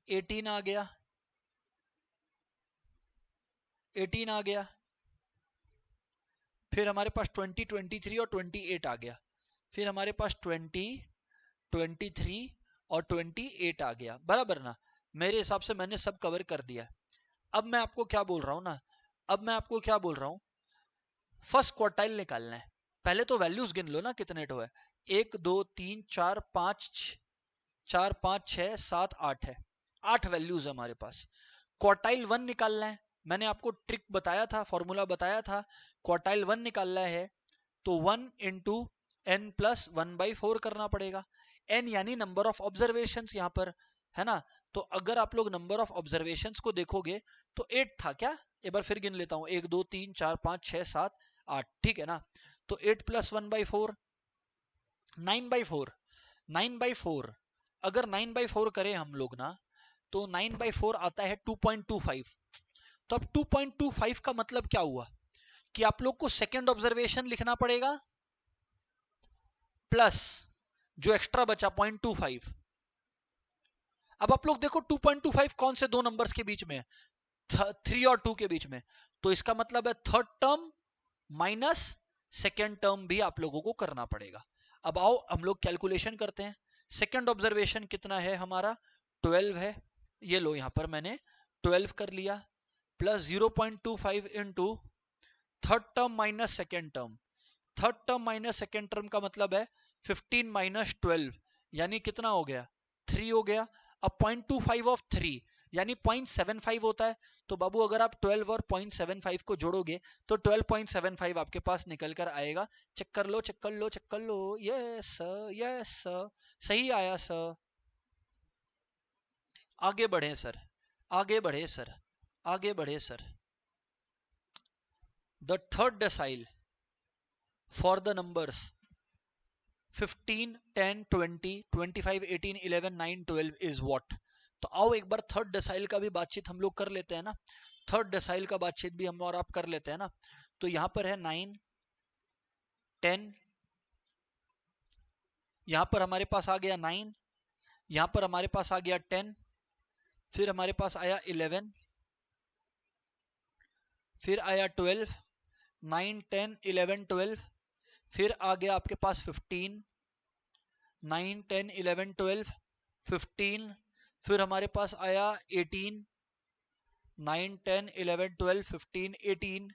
18 आ गया, 18 आ गया, फिर हमारे पास 20 23 और 28 आ गया, फिर हमारे पास 20 23 और 28 आ गया, बराबर ना। मेरे हिसाब से मैंने सब कवर कर दिया। अब मैं आपको क्या बोल रहा हूं ना, अब मैं आपको क्या बोल रहा हूं, फर्स्ट क्वार्टाइल निकालना है। पहले तो वैल्यूज गिन लो ना, कितने टो है, 1 2 3 4 5 4 5 6 7 8 है, 8 वैल्यूज है हमारे पास। क्वार्टाइल 1 निकालना है। मैंने आपको ट्रिक बताया था, फॉर्मूला बताया था, क्वार्टाइल 1 निकालना है तो 1 इंटू एन प्लस 1/4 करना पड़ेगा। एन यानी नंबर ऑफ ऑब्जर्वेशन यहाँ पर, है ना। तो अगर आप लोग नंबर ऑफ ऑब्जर्वेशन को देखोगे तो 8 था क्या? एक बार फिर गिन लेता हूं, 1 2 3 4 5 6 7 8, ठीक है ना। तो 8 प्लस 1/4 9/4, 9/4। अगर 9/4 करें हम लोग ना, तो 9/4 आता है 2.25। तो अब 2.25 का मतलब क्या हुआ कि आप लोग को सेकेंड ऑब्जर्वेशन लिखना पड़ेगा प्लस जो एक्स्ट्रा बचा 0.25। अब आप लोग देखो 2.25 कौन से दो नंबर्स के बीच में है? 3 और 2 के बीच में। तो इसका मतलब है third term minus second term भी आप लोगों को करना पड़ेगा। अब आओ हम लोग कैलकुलेशन करते हैं। सेकंड ऑब्जर्वेशन कितना है हमारा, 12 है, ये लो यहां पर मैंने 12 कर लिया, plus 0.25 into third term minus second term. Third term minus second term का मतलब है 15 माइनस 12, यानी कितना हो गया, 3 हो गया। अब 0.25 ऑफ 3 यानी 0.75 होता है। तो बाबू अगर आप 12 और 0.75 को जोड़ोगे तो 12.75 आपके पास निकल कर आएगा। चेक कर लो, चेक कर लो, चेक कर लो। यस सर, यस सर, सही आया सर। आगे बढ़े सर, आगे बढ़े सर, आगे बढ़े sir. The third decyl for the numbers 15, 10, 20, 25, 18, 11, 9, 12 is what. तो आओ एक बार थर्ड डेसाइल का भी बातचीत हम लोग कर लेते हैं ना। थर्ड डेसाइल का बातचीत भी हम और आप कर लेते हैं ना। तो यहां पर है 9, 10, यहां पर हमारे पास आ गया 9, यहां पर हमारे पास आ गया 10, फिर हमारे पास आया 11, फिर आया 12, 9, 10, 11, 12, फिर आ गया आपके पास 15, 9, 10, 11, 12, 15, फिर हमारे पास आया 18, 9, 10, 11, 12, 15, 18,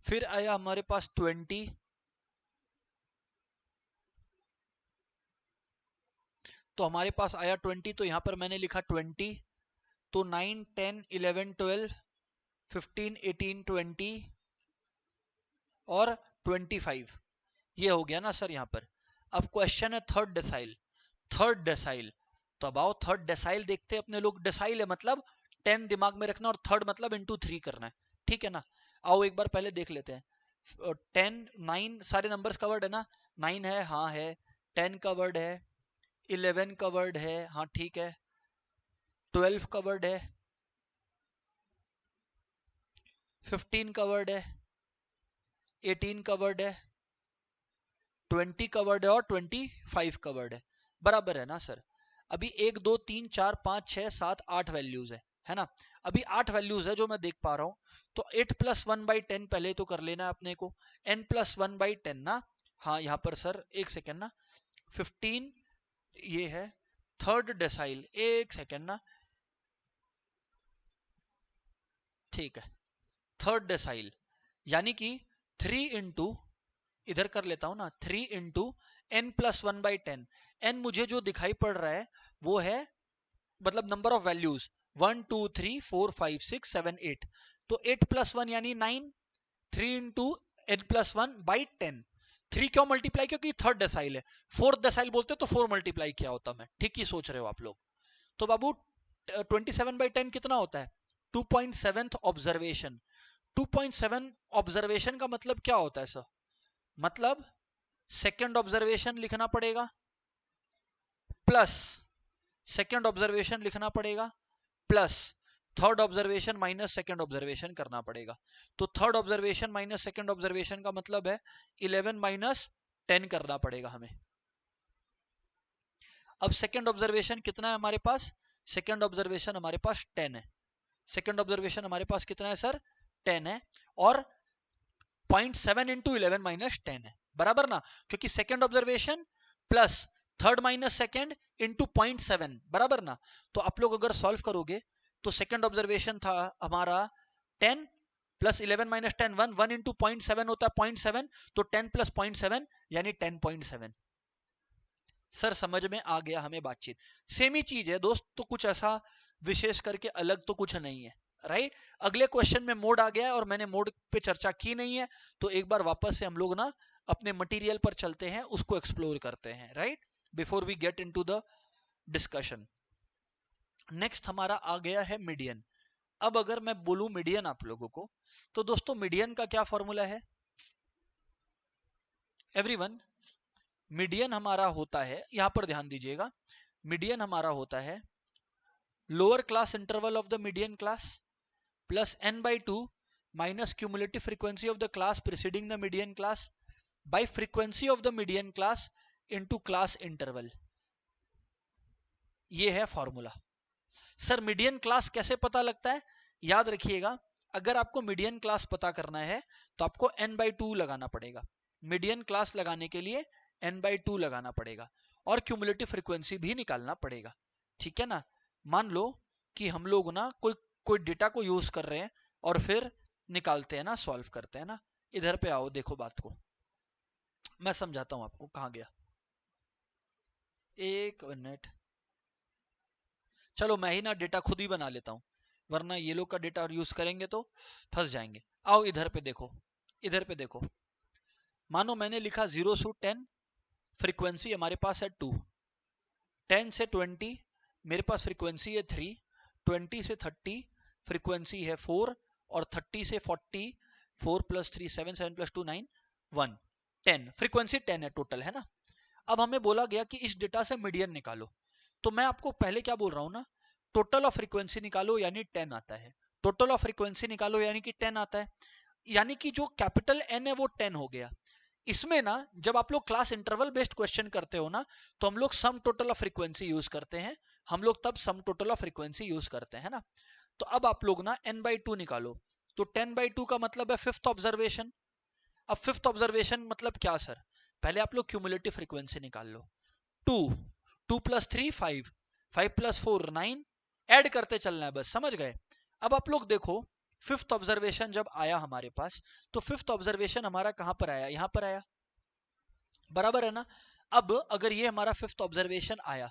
फिर आया हमारे पास 20, तो हमारे पास आया 20, तो यहां पर मैंने लिखा 20। तो 9, 10, 11, 12, 15, 18, 20 और 25, ये हो गया ना सर यहाँ पर। अब क्वेश्चन है थर्ड डेसाइल। थर्ड डेसाइल, तो अब आओ थर्ड डेसाइल देखते हैं अपने लोग। डेसाइल है मतलब 10 दिमाग में रखना और थर्ड मतलब इंटू 3 करना है, ठीक है ना। आओ एक बार पहले देख लेते हैं। 10, 9 सारे नंबर्स कवर्ड है ना। 9 है, हाँ है। 10 कवर्ड है, 11 कवर्ड है, हाँ ठीक है। 12 कवर्ड है, 15 कवर्ड है, 18 कवर्ड है, 20 कवर्ड है और 25 कवर्ड है। बराबर है ना सर। अभी 1, 2, 3, 4, 5, 6, 7, 8 वैल्यूज है ना। अभी 8 वैल्यूज है जो मैं देख पा रहा हूं। तो 8 प्लस 1/10 पहले तो कर लेना है अपने को। n प्लस 1/10 ना, हाँ यहाँ पर सर एक सेकेंड ना, 15 ये है थर्ड डेसाइल, एक सेकेंड ना, ठीक है। थर्ड डेसाइल यानी कि 3 इंटू, इधर कर लेता हूं ना, 3 इंटू n प्लस 1/10। n मुझे जो दिखाई पड़ रहा है वो है मतलब नंबर ऑफ वैल्यूज 1, 2, 3, 4, 5, 6, 7, 8। तो 8 प्लस 1 यानी 9, 3 इंटू n प्लस 1/10। 3 क्यों मल्टीप्लाई, क्योंकि थर्ड डेसाइल है। फोर्थ डेसाइल बोलते तो 4 मल्टीप्लाई किया होता मैं, ठीक ही सोच रहे हो आप लोग। तो बाबू 27/10 कितना होता है, 2.7 ऑब्जर्वेशन। 2.7 ऑब्जर्वेशन का मतलब क्या होता है सर, मतलब सेकेंड ऑब्जर्वेशन लिखना पड़ेगा प्लस सेकेंड ऑब्जर्वेशन लिखना पड़ेगा plus third observation minus second observation करना पड़ेगा। तो third observation minus second observation का मतलब है 11 माइनस 10 करना पड़ेगा हमें। अब सेकेंड ऑब्जर्वेशन कितना है हमारे पास, सेकेंड ऑब्जर्वेशन हमारे पास 10 है। सेकेंड ऑब्जर्वेशन हमारे पास कितना है सर, 10 है। और 0.7 इंटू 11 माइनस 10 है, बराबर ना, क्योंकि second observation plus third minus second into 0.7, बराबर ना। तो आप लोग अगर सॉल्व करोगे तो सेकेंड ऑब्जर्वेशन था हमारा 10 प्लस 11 माइनस 10 1, 1 इंटू 0.7 होता है 0.7, तो 10 प्लस 0.7 यानी 10.7। सर समझ में आ गया हमें बातचीत, सेम ही चीज है दोस्त, तो कुछ ऐसा विशेष करके अलग तो कुछ नहीं है, राइट। अगले क्वेश्चन में मोड आ गया है और मैंने मोड पे चर्चा की नहीं है, तो एक बार वापस से हम लोग ना अपने मटेरियल पर चलते हैं, उसको एक्सप्लोर करते हैं, right, before we get into the discussion. Next हमारा आ गया है मीडियन। अब अगर मैं बोलूं मीडियन आप लोगों को, तो दोस्तों मीडियन का क्या फॉर्मूला है एवरीवन। मीडियन हमारा होता है, यहां पर ध्यान दीजिएगा, मीडियन हमारा होता है lower class interval of the median class plus n/2 minus cumulative frequency of the class preceding the median class bye frequency of the median class into class interval. ये है फॉर्मूला। सर मीडियन क्लास कैसे पता लगता है, याद रखिएगा, अगर आपको मीडियन क्लास पता करना है तो आपको n/2 लगाना पड़ेगा। मीडियन क्लास लगाने के लिए n/2 लगाना पड़ेगा और क्यूमुलेटिव फ्रीक्वेंसी भी निकालना पड़ेगा, ठीक है ना। मान लो कि हम लोग ना कोई डेटा को यूज कर रहे हैं और फिर निकालते हैं ना, सॉल्व करते हैं ना। इधर पे आओ, देखो बात को मैं समझाता हूं आपको। कहां गया, एक मिनट, चलो मैं ही ना डेटा खुद ही बना लेता हूं, वरना ये लोग का डेटा यूज करेंगे तो फंस जाएंगे। आओ इधर पे देखो, इधर पे देखो। मानो मैंने लिखा 0 से 10, फ्रीक्वेंसी हमारे पास है 2, 10 से 20 मेरे पास फ्रीक्वेंसी है 3, 20 से 30 फ्रीक्वेंसी है 4, और 30 से 40 4 + 3 7, 7 + 2 9 1 10, फ्रीक्वेंसी 10 है टोटल, है ना। अब हमें बोला गया कि इस डेटा से मीडियन निकालो, तो मैं आपको पहले क्या बोल रहा हूं ना, टोटल ऑफ फ्रीक्वेंसी निकालो यानी 10 आता है, टोटल ऑफ फ्रीक्वेंसी निकालो यानी कि 10 आता है, यानी कि जो कैपिटल एन है वो 10 हो गया। इसमें ना जब आप लोग क्लास इंटरवल बेस्ड क्वेश्चन करते हो ना, तो हम लोग सम टोटल ऑफ फ्रीक्वेंसी यूज करते हैं, हम लोग तब सम टोटल ऑफ फ्रीक्वेंसी यूज करते हैं ना। तो अब आप लोग ना n/2 निकालो, तो 10/2 का मतलब है फिफ्थ ऑब्जर्वेशन। अब फिफ्थ ऑब्जर्वेशन मतलब क्या सर, पहले आप लोग क्यूमुलेटिव फ्रीक्वेंसी निकाल लो। 2 2 + 3 5 5 + 4 9, ऐड करते चलना है बस, समझ गए। अब आप लोग देखो, फिफ्थ ऑब्जर्वेशन जब आया हमारे पास, तो फिफ्थ ऑब्जर्वेशन हमारा कहां पर आया, यहां पर आया, बराबर है ना। अब अगर ये हमारा फिफ्थ ऑब्जर्वेशन आया,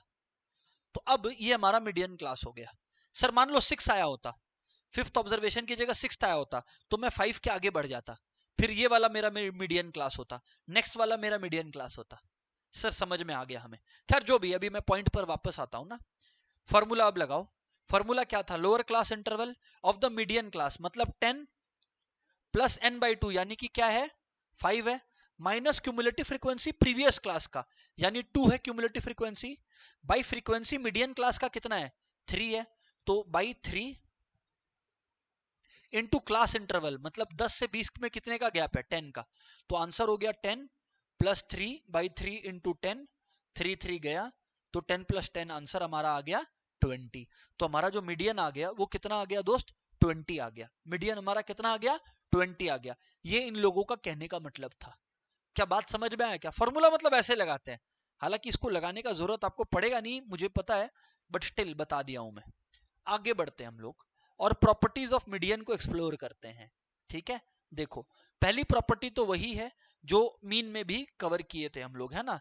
तो अब ये हमारा मीडियन क्लास हो गया। सर मान लो 6 आया होता, फिफ्थ ऑब्जर्वेशन की जगह 6 आया होता, तो मैं 5 के आगे बढ़ जाता, फिर ये वाला मेरा मीडियन क्लास होता, नेक्स्ट वाला मेरा मीडियन क्लास होता। सर समझ में आ गया हमें। खैर जो भी, अभी मैं पॉइंट पर वापस आता हूं ना। फॉर्मूला अब लगाओ। फॉर्मूला क्या था, lower class interval of the median class, मतलब 10 + n/2 यानी कि क्या है, 5 है, minus cumulative frequency previous class का, यानी 2 है cumulative frequency, by frequency median class का कितना है, 3 है, तो बाई 3 इनटू क्लास इंटरवल, मतलब 10 से 20 में कितने का गैप है, 10 का। तो आंसर हो गया 10 + 3/3 इनटू 10, 3 3 गया, तो 10 + 10 आंसर हमारा आ गया 20। तो हमारा जो मीडियन आ गया वो कितना आ गया दोस्त, 20 आ गया। मीडियन हमारा कितना आ गया, 20 आ गया। ये इन लोगों का कहने का मतलब था। क्या बात समझ में आया क्या। फॉर्मूला मतलब ऐसे लगाते हैं, हालांकि इसको लगाने का जरूरत आपको पड़ेगा नहीं, मुझे पता है, बट स्टिल बता दिया हूं मैं। आगे बढ़ते हैं हम लोग और प्रॉपर्टीज ऑफ मीडियन को एक्सप्लोर करते हैं, ठीक है। देखो, पहली प्रॉपर्टी तो वही है जो मीन में भी कवर किए थे हम लोग, है ना।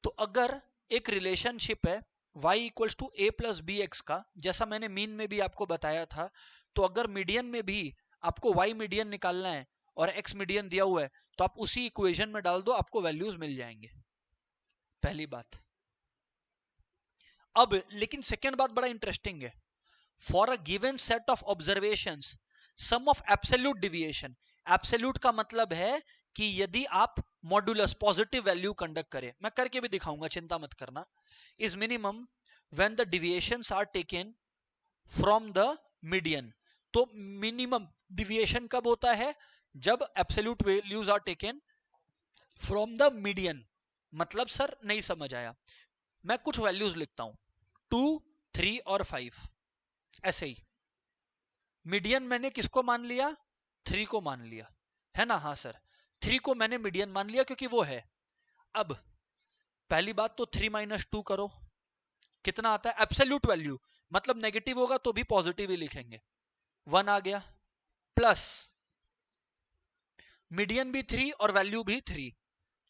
तो अगर एक रिलेशनशिप है y = a + bx का, जैसा मैंने मीन में भी आपको बताया था, तो अगर मीडियन में भी आपको y मीडियन निकालना है और x मीडियन दिया हुआ है, तो आप उसी इक्वेशन में डाल दो, आपको वैल्यूज मिल जाएंगे, पहली बात। अब लेकिन सेकेंड बात बड़ा इंटरेस्टिंग है, for a given set of observations sum of absolute deviation, absolute का मतलब है कि यदि आप मॉड्यूलस पॉजिटिव वैल्यू कंडक्ट करें, मैं करके भी दिखाऊंगा, चिंता मत करना, is minimum when the deviations are taken from the median। तो मिनिमम डिविएशन कब होता है, जब absolute values are taken from the median. मतलब सर नहीं समझ आया, मैं कुछ वैल्यूज लिखता हूं, 2 3 और 5, ऐसे ही। मीडियन मैंने किसको मान लिया, 3 को मान लिया, है ना। हाँ सर, 3 को मैंने मीडियन मान लिया क्योंकि वो है। अब पहली बात तो 3 - 2 करो, कितना आता है, एब्सोल्यूट वैल्यू, मतलब नेगेटिव होगा तो भी पॉजिटिव ही लिखेंगे, 1 आ गया, प्लस मीडियन भी 3 और वैल्यू भी 3,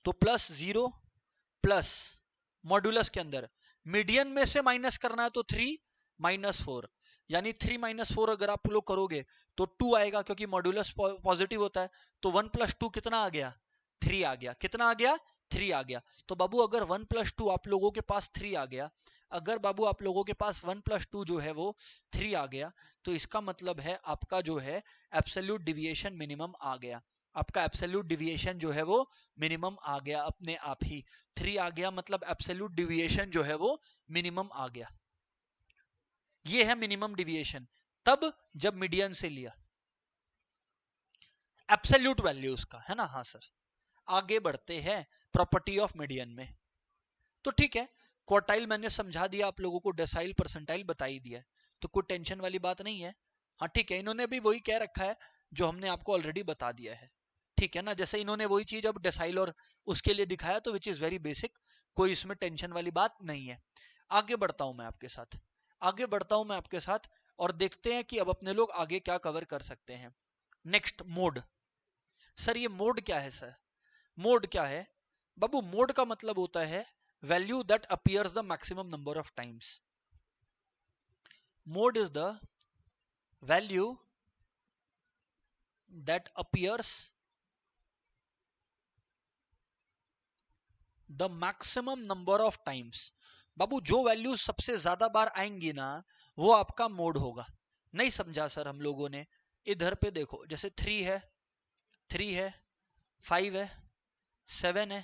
तो +0 प्लस मॉड्यूलस के अंदर मीडियन में से माइनस करना है तो 3 - 4, यानी 3 - 4 अगर आप लोग करोगे तो 2 आएगा, क्योंकि मॉड्यूलस पॉजिटिव होता है। तो 1 + 2 कितना आ गया, 3 आ गया। कितना आ गया, 3 आ गया। तो बाबू अगर 1 + 2 आप लोगों के पास 3 आ गया, अगर बाबू आप लोगों के पास 1 + 2 जो है वो 3 आ गया, तो इसका मतलब है आपका जो है एब्सोल्यूट डिविएशन मिनिमम आ गया। आपका एब्सोल्यूट डिविएशन जो है वो मिनिमम आ गया अपने आप ही, 3 आ गया, मतलब एब्सोल्यूट डिविएशन जो है वो मिनिमम आ गया। ये है मिनिमम डिविएशन, तब जब मीडियन से लिया एब्सोल्यूट वैल्यूज का, है ना। हाँ सर, आगे बढ़ते हैं प्रॉपर्टी ऑफ मीडियन में। तो ठीक है, क्वार्टाइल मैंने समझा दिया आप लोगों को, डेसाइल परसेंटाइल बता ही दिया, तो कोई टेंशन वाली बात नहीं है। हाँ ठीक है, इन्होंने भी वही कह रखा है जो हमने आपको ऑलरेडी बता दिया है, ठीक है ना, जैसे इन्होंने वही चीज अब डेसाइल और उसके लिए दिखाया, तो विच इज वेरी बेसिक, कोई इसमें टेंशन वाली बात नहीं है। आगे बढ़ता हूं मैं आपके साथ, आगे बढ़ता हूं मैं आपके साथ, और देखते हैं कि अब अपने लोग आगे क्या कवर कर सकते हैं। Next, mode. सर ये मोड क्या है सर? मोड क्या है बाबू? मोड का मतलब होता है value that appears the maximum number of times. Mode is the value that appears the maximum number of times. बाबू जो वैल्यू सबसे ज्यादा बार आएंगी ना, वो आपका मोड होगा। नहीं समझा सर हम लोगों ने? इधर पे देखो, जैसे 3 है, 3 है, 5 है, 7 है,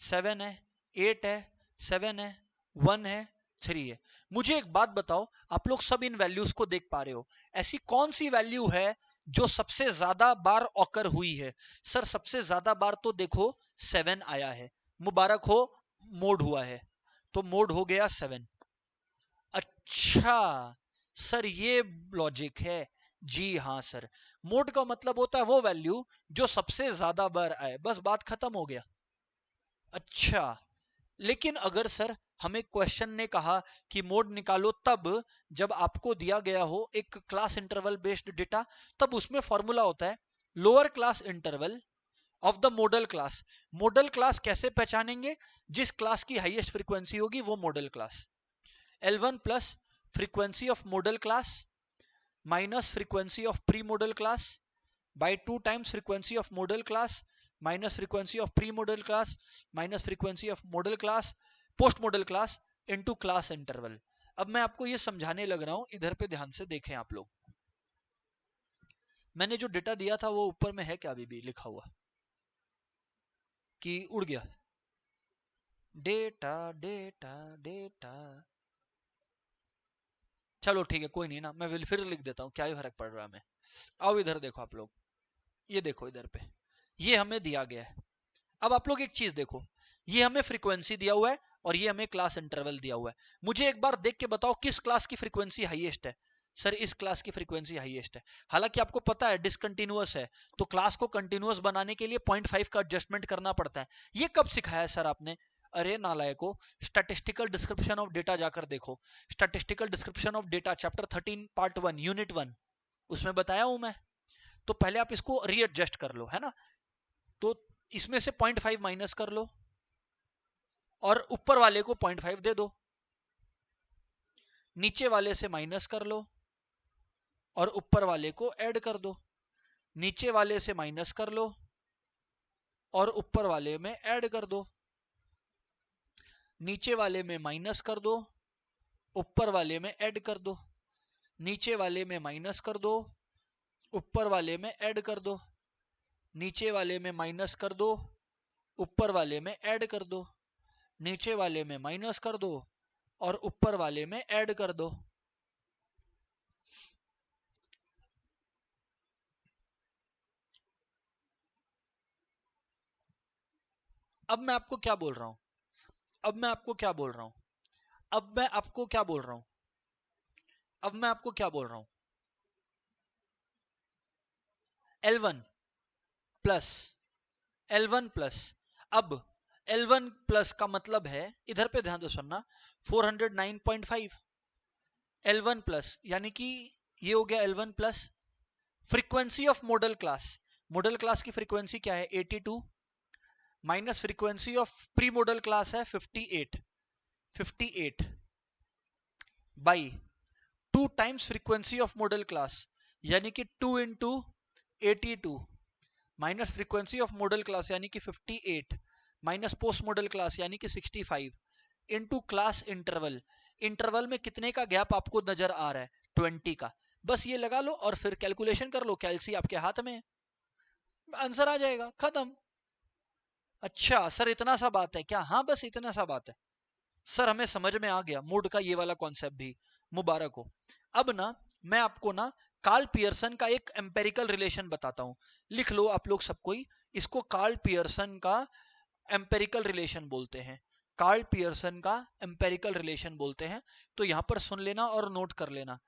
7 है, 8 है, 7 है, 1 है, 3 है। मुझे एक बात बताओ, आप लोग सब इन वैल्यूज को देख पा रहे हो, ऐसी कौन सी वैल्यू है जो सबसे ज्यादा बार ऑकर हुई है? सर सबसे ज्यादा बार तो देखो 7 आया है, मुबारक हो, मोड हुआ है, तो मोड हो गया 7। अच्छा सर, ये लॉजिक है। जी हाँ सर, मोड का मतलब होता है वो वैल्यू जो सबसे ज्यादा बार आए, बस बात खत्म हो गया। अच्छा, लेकिन अगर सर हमें क्वेश्चन ने कहा कि मोड निकालो, तब जब आपको दिया गया हो एक क्लास इंटरवल बेस्ड डेटा, तब उसमें फॉर्मूला होता है lower class interval of the modal class. Modal class कैसे पहचानेंगे? जिस क्लास की हाईएस्ट फ्रीक्वेंसी होगी वो modal class. L1 plus frequency of modal class minus frequency of pre modal class by 2 times frequency of modal class minus frequency of pre modal class minus frequency of modal class post modal class into class interval. अब मैं आपको ये समझाने लग रहा हूं, इधर पे ध्यान से देखें आप लोग। मैंने जो डेटा दिया था वो ऊपर में है क्या अभी भी लिखा हुआ कि उड़ गया? डेटा डेटा डेटा, चलो ठीक है, कोई नहीं ना, मैं फिर लिख देता हूँ, क्या ही फर्क पड़ रहा है हमें। आओ इधर देखो आप लोग, ये देखो इधर पे, ये हमें दिया गया है। अब आप लोग एक चीज देखो, ये हमें फ्रीक्वेंसी दिया हुआ है और ये हमें क्लास इंटरवल दिया हुआ है। मुझे एक बार देख के बताओ किस क्लास की फ्रीक्वेंसी हाईएस्ट है? सर इस क्लास की फ्रीक्वेंसी हाईएस्ट है। हालांकि आपको पता है डिसकंटिन्यूअस है, तो क्लास को कंटिन्यूअस बनाने के लिए 0.5 का एडजस्टमेंट करना पड़ता है। ये कब सिखाया है सर आपने? अरे नालायको, स्टैटिस्टिकल डिस्क्रिप्शन ऑफ डेटा जाकर देखो। Statistical description of data chapter 13 part 1 unit 1, उसमें बताया हूं मैं। तो पहले आप इसको रीएडजस्ट कर लो, है ना? तो इसमें से 0.5 माइनस कर लो और ऊपर वाले को 0.5 दे दो, नीचे वाले से माइनस कर लो और ऊपर वाले को ऐड कर दो, नीचे वाले से माइनस कर लो और ऊपर वाले में ऐड कर दो, नीचे वाले में माइनस कर दो, ऊपर वाले में ऐड कर दो, नीचे वाले में माइनस कर दो, ऊपर वाले में ऐड कर दो, नीचे वाले में माइनस कर दो, ऊपर वाले में ऐड कर दो, नीचे वाले में माइनस कर दो और ऊपर वाले में ऐड कर दो। अब मैं आपको क्या बोल रहा हूं? अब मैं आपको क्या बोल रहा हूं? अब मैं आपको क्या बोल रहा हूं? अब मैं आपको क्या बोल रहा हूं? L1 प्लस L1 प्लस, अब L1 प्लस का मतलब है, इधर पे ध्यान से सुनना, 409.5 L1 प्लस, यानी कि ये हो गया L1 plus frequency of modal class. Modal class की फ्रीक्वेंसी क्या है? 82 minus frequency of pre modal class है 58, 58 by 2 times frequency of modal class, यानी कि 2 into 82 minus frequency of modal class यानी कि 58 माइनस पोस्ट मॉडल क्लास यानी कि 65 इनटू क्लास इंटरवल। इंटरवल में कितने का गैप आपको नजर आ रहा है? 20 का। बस ये लगा लो और फिर कैलकुलेशन कर लो, कैलसी आपके हाथ में है, आंसर आ जाएगा, खत्म। अच्छा सर इतना सा बात है क्या? हाँ बस इतना सा बात है सर, हमें समझ में आ गया मूड का ये वाला कॉन्सेप्ट भी, मुबारक हो। अब ना मैं आपको ना कार्ल पियर्सन का एक एम्पेरिकल रिलेशन बताता हूं, लिख लो आप लोग सब कोई, इसको कार्ल पियर्सन का एम्पेरिकल रिलेशन बोलते हैं। कार्ल पियर्सन का एम्पेरिकल रिलेशन बोलते हैं, तो यहां पर सुन लेना और नोट कर लेना,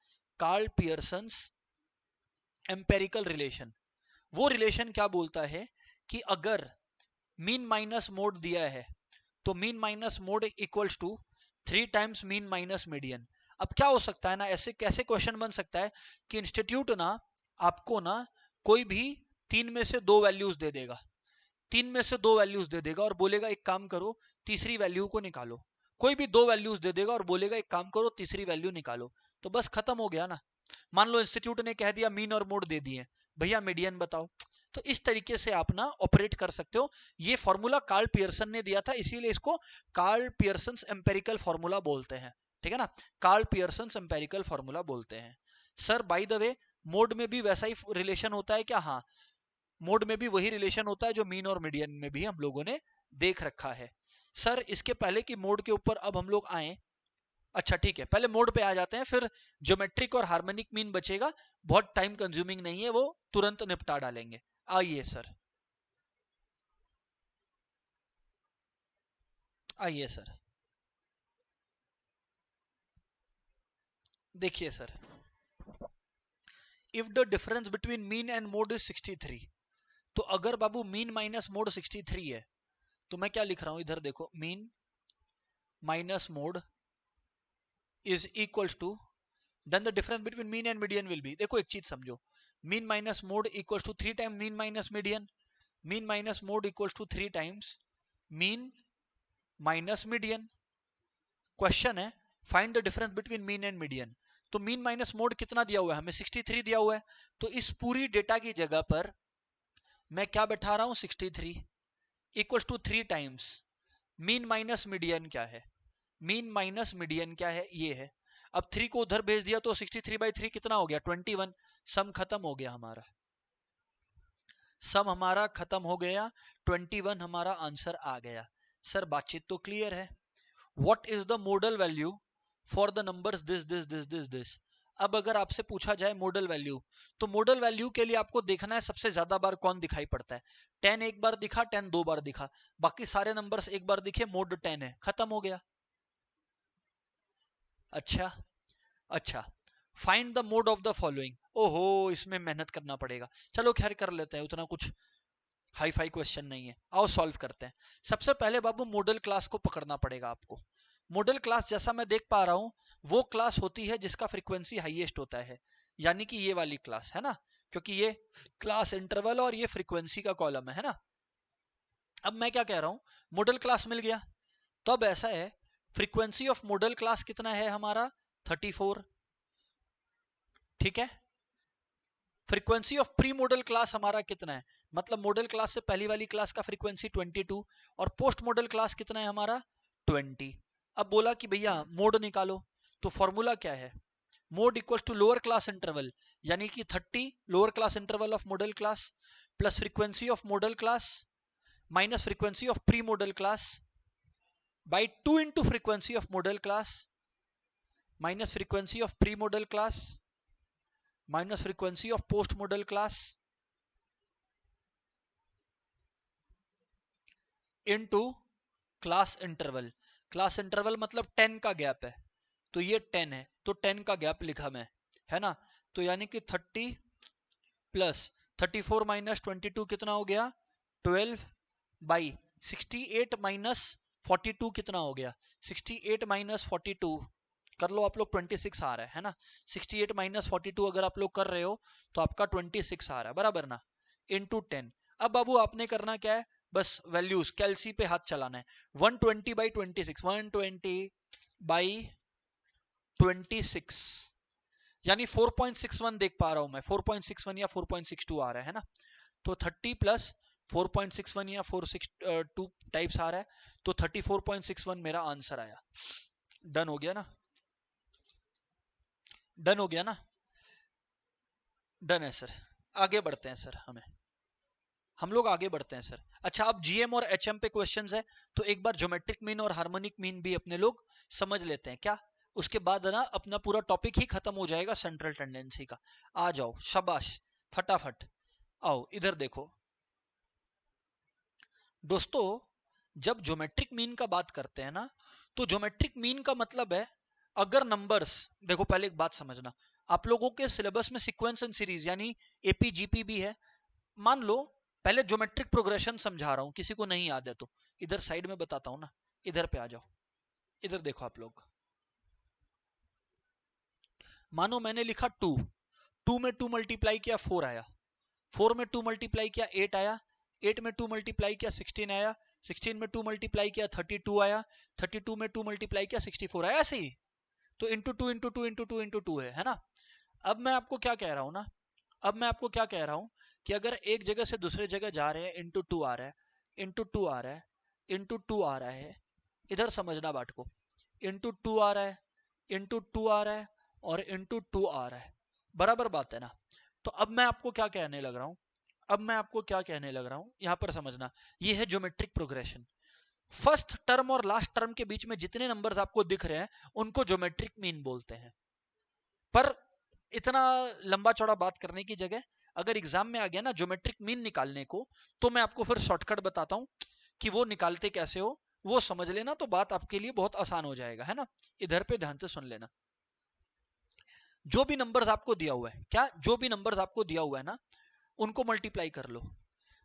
कार्ल पियर्सन्स एम्पेरिकल रिलेशन। वो रिलेशन क्या बोलता है कि अगर मीन माइनस मोड दिया है तो mean minus mode equals to 3 times mean minus median. अब क्या हो सकता है ना, ऐसे कैसे क्वेश्चन बन सकता है कि इंस्टीट्यूट ना आपको ना कोई भी 3 में से 2 वैल्यूज दे देगा, 3 में से 2 वैल्यूज दे देगा और बोलेगा एक काम करो तीसरी वैल्यू को निकालो। कोई भी 2 वैल्यूज दे देगा और बोलेगा एक काम करो तीसरी वैल्यू निकालो, तो बस खत्म हो गया ना। मान लो इंस्टीट्यूट ने कह दिया मीन और मोड दे दिए, भैया मीडियन बताओ। तो इस तरीके से आप ना ऑपरेट कर सकते हो। ये फॉर्मूला कार्ल पियर्सन ने दिया था, इसीलिए इसको कार्ल पियर्सन्स एम्पेरिकल फॉर्मूला बोलते हैं, ठीक है ना, कार्ल पियर्सन्स एम्पेरिकल फॉर्मूला बोलते हैं। Sir by the way mode में भी वैसा ही रिलेशन होता है क्या? हाँ, मोड में भी वही रिलेशन होता है जो मीन और मीडियन में भी हम लोगों ने देख रखा है। सर इसके पहले कि मोड के ऊपर अब हम लोग आए, अच्छा ठीक है, पहले मोड पे आ जाते हैं, फिर ज्योमेट्रिक और हार्मोनिक मीन बचेगा, बहुत टाइम कंज्यूमिंग नहीं है, वो तुरंत निपटा डालेंगे। आइए सर, आइए सर, देखिए sir, if the difference between mean and mode is 63, तो अगर बाबू मीन माइनस मोड 63 है, तो मैं क्या लिख रहा हूं इधर देखो, mean minus mode is equals to, then the difference between mean and median will be, देखो एक चीज समझो, mean minus mode equals to 3 time mean minus median, mean minus mode equals to 3 times mean minus median. Question है find the difference between mean and median, तो mean minus mode कितना दिया हुआ है हमें? 63 दिया हुआ है, तो इस पूरी डेटा की जगह पर मैं क्या बैठा रहा हूं? 63 equals to 3 times mean minus median क्या है? मीन माइनस मीडियन क्या है? ये है। अब 3 को उधर भेज दिया तो 63/3 कितना हो गया? 21। सम खत्म हो गया हमारा, सम हमारा खत्म हो गया, 21 हमारा आंसर आ गया। सर बातचीत तो क्लियर है। What is the model value for the numbers this this this this this? अब अगर आपसे पूछा जाए मॉडल वैल्यू, तो मॉडल वैल्यू के लिए आपको देखना है सबसे ज्यादा बार कौन दिखाई पड़ता है। 10 एक बार दिखा, 10 2 बार दिखा, बाकी सारे नंबर्स एक बार दिखे, मोड 10 है, खत्म हो गया। अच्छा, अच्छा, find the mode of the following. ओहो, इसमें मेहनत करना पड़ेगा, चलो खैर कर लेते हैं, उतना कुछ हाई फाई क्वेश्चन नहीं है, आओ सॉल्व करते हैं। सबसे पहले बाबू मॉडल क्लास को पकड़ना पड़ेगा आपको। मॉडल क्लास जैसा मैं देख पा रहा हूं, वो क्लास होती है जिसका फ्रीक्वेंसी हाईएस्ट होता है, यानी कि ये वाली क्लास है ना, क्योंकि ये क्लास इंटरवल और ये फ्रीक्वेंसी का कॉलम है ना। अब मैं क्या कह रहा हूं, मॉडल क्लास मिल गया, तो अब ऐसा है, फ्रीक्वेंसी ऑफ मॉडल क्लास कितना है हमारा? 34, ठीक है। Frequency of pre modal class हमारा कितना है? मतलब मॉडल क्लास से पहली वाली क्लास का फ्रीक्वेंसी 22, और पोस्ट मॉडल क्लास कितना है हमारा? 20। अब बोला कि भैया मोड निकालो, तो फॉर्मूला क्या है? Mode equals to lower class interval, यानी कि 30 lower class interval of modal class plus frequency of modal class minus frequency of pre modal class by 2 into frequency of modal class minus frequency of pre modal class minus frequency of post modal class into class interval. Class interval मतलब 10 का gap है, तो ये 10 है, तो 10 का gap लिखा मैं, है ना। तो यानी कि 30 प्लस 34 माइनस 22 कितना हो गया? 12 बाई 68 माइनस 42 कितना हो गया? 68 माइनस 42 कर लो आप लोग, 26 आ रहा है ना। 68 माइनस 42 अगर आप लोग कर रहे हो तो आपका 26 आ रहा है, बराबर ना, इंटू 10। अब बाबू आपने करना क्या है, बस वैल्यूज कैलसी पे हाथ चलाना है। 120/26, 120/26 यानी 4.61 देख पा रहा हूं मैं, 4.61 या 4.62 आ रहा है ना। तो 30 प्लस 4.61 या 462 टाइप्स आ रहा है, तो 34.61 मेरा आंसर आया। डन हो गया ना, डन हो गया ना, डन है सर। आगे बढ़ते हैं सर, हम लोग आगे बढ़ते हैं सर। अच्छा, अब जीएम और एचएम पे क्वेश्चंस है, तो एक बार ज्योमेट्रिक मीन और हार्मोनिक मीन भी अपने लोग समझ लेते हैं क्या? उसके बाद ना अपना पूरा टॉपिक ही खत्म हो जाएगा सेंट्रल टेंडेंसी का। आ जाओ, शाबाश, फटाफट आओ इधर देखो दोस्तों। जब ज्योमेट्रिक मीन का बात करते हैं ना, तो ज्योमेट्रिक मीन का मतलब है, अगर नंबर्स, देखो पहले एक बात समझना, आप लोगों के सिलेबस में सीक्वेंस एंड सीरीज यानी एपीजीपी भी है। मान लो पहले ज्योमेट्रिक प्रोग्रेशन समझा रहा हूं, किसी को नहीं याद है तो इधर साइड में बताता हूं ना, इधर पे आ जाओ, इधर देखो आप लोग। मानो मैंने लिखा 2, 2 में 2 मल्टीप्लाई किया 4 आया, 4 में 2 मल्टीप्लाई किया 8 आया, 8 में 2 मल्टीप्लाई किया 16 आया, 16 में 2 मल्टीप्लाई किया 32 आया, 32 में 2 मल्टीप्लाई किया 64 आया, ऐसे ही। तो into two into two into two into two है ना। अब मैं आपको क्या कह रहा हूं ना, अब मैं आपको क्या कह रहा हूं कि अगर एक जगह से दूसरे जगह जा रहे हैं, इंटू टू आ रहा है, इंटू टू आ रहा है, इंटू टू आ रहा है, इधर समझना बात को, इंटू टू आ रहा है, इंटू टू आ रहा है और इंटू टू आ रहा है, बराबर बात है ना। तो अब मैं आपको क्या कहने लग रहा हूं, अब मैं आपको क्या कहने लग रहा हूं, यहां पर समझना, ये है ज्योमेट्रिक प्रोग्रेशन। फर्स्ट टर्म और लास्ट टर्म के बीच में जितने नंबर्स आपको दिख रहे हैं उनको ज्योमेट्रिक मीन बोलते हैं। पर इतना लंबा चौड़ा बात करने की जगह अगर एग्जाम में आ गया ना ज्योमेट्रिक मीन निकालने को, तो मैं आपको फिर शॉर्टकट बताता हूं कि वो निकालते कैसे हो, वो समझ लेना तो बात आपके लिए बहुत आसान हो जाएगा, है ना। इधर पे ध्यान से सुन लेना। जो भी नंबर्स आपको दिया हुआ है, क्या जो भी नंबर्स आपको दिया हुआ है ना, उनको मल्टीप्लाई कर लो।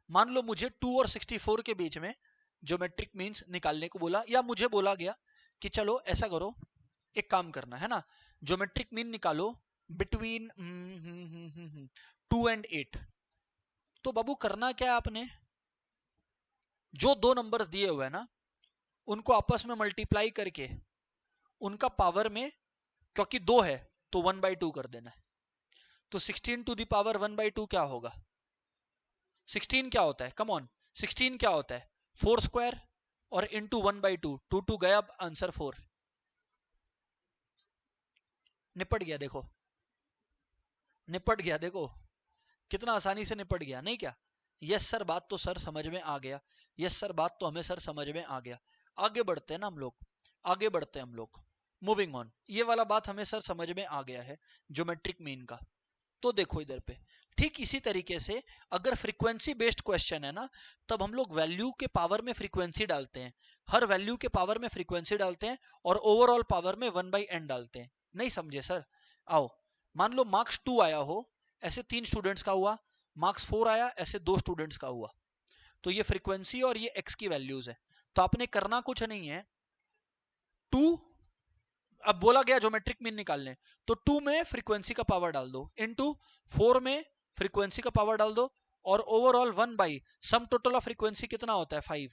मान लो मुझे 2 और 64 के बीच में ज्योमेट्रिक मीन्स निकालने को बोला, या मुझे बोला गया कि चलो ऐसा करो, एक काम करना है ना, ज्योमेट्रिक मीन निकालो बिटवीन 2 एंड 8। तो बाबू करना क्या है आपने, जो दो नंबर्स दिए हुए हैं ना उनको आपस में मल्टीप्लाई करके उनका पावर में, क्योंकि दो है तो 1/2 कर देना है। तो 16 टू द पावर 1/2 क्या होगा, 16 क्या होता है, कम ऑन, 16 क्या होता है 4 स्क्वायर और इंटू 1/2, 2 2 गया, आंसर 4, निपट गया देखो, निपट गया देखो, कितना आसानी से निपट गया, नहीं क्या। यस सर, बात तो सर समझ में आ गया, यस सर बात तो हमें सर समझ में आ गया। आगे बढ़ते हैं ना हम लोग, आगे बढ़ते हैं हम लोग, मूविंग ऑन, ये वाला बात हमें सर समझ में आ गया है ज्योमेट्रिक मीन का। तो देखो इधर पे, ठीक इसी तरीके से अगर फ्रीक्वेंसी बेस्ड क्वेश्चन है ना, तब हम लोग वैल्यू के पावर में फ्रीक्वेंसी डालते हैं, हर वैल्यू के पावर में फ्रीक्वेंसी डालते हैं और ओवरऑल पावर में 1/n डालते हैं। नहीं समझे सर, आओ, मान लो मार्क्स 2 आया हो, ऐसे 3 स्टूडेंट्स का हुआ, मार्क्स 4 आया, ऐसे 2 स्टूडेंट्स का हुआ। तो ये फ्रीक्वेंसी और ये एक्स की वैल्यूज है। तो आपने करना कुछ नहीं है, 2, अब बोला गया ज्योमेट्रिक मीन निकालने, तो 2 में फ्रीक्वेंसी का पावर डाल दो, इनटू 4 में फ्रीक्वेंसी का पावर डाल दो, और overall 1 by some total of frequency कितना होता है 5,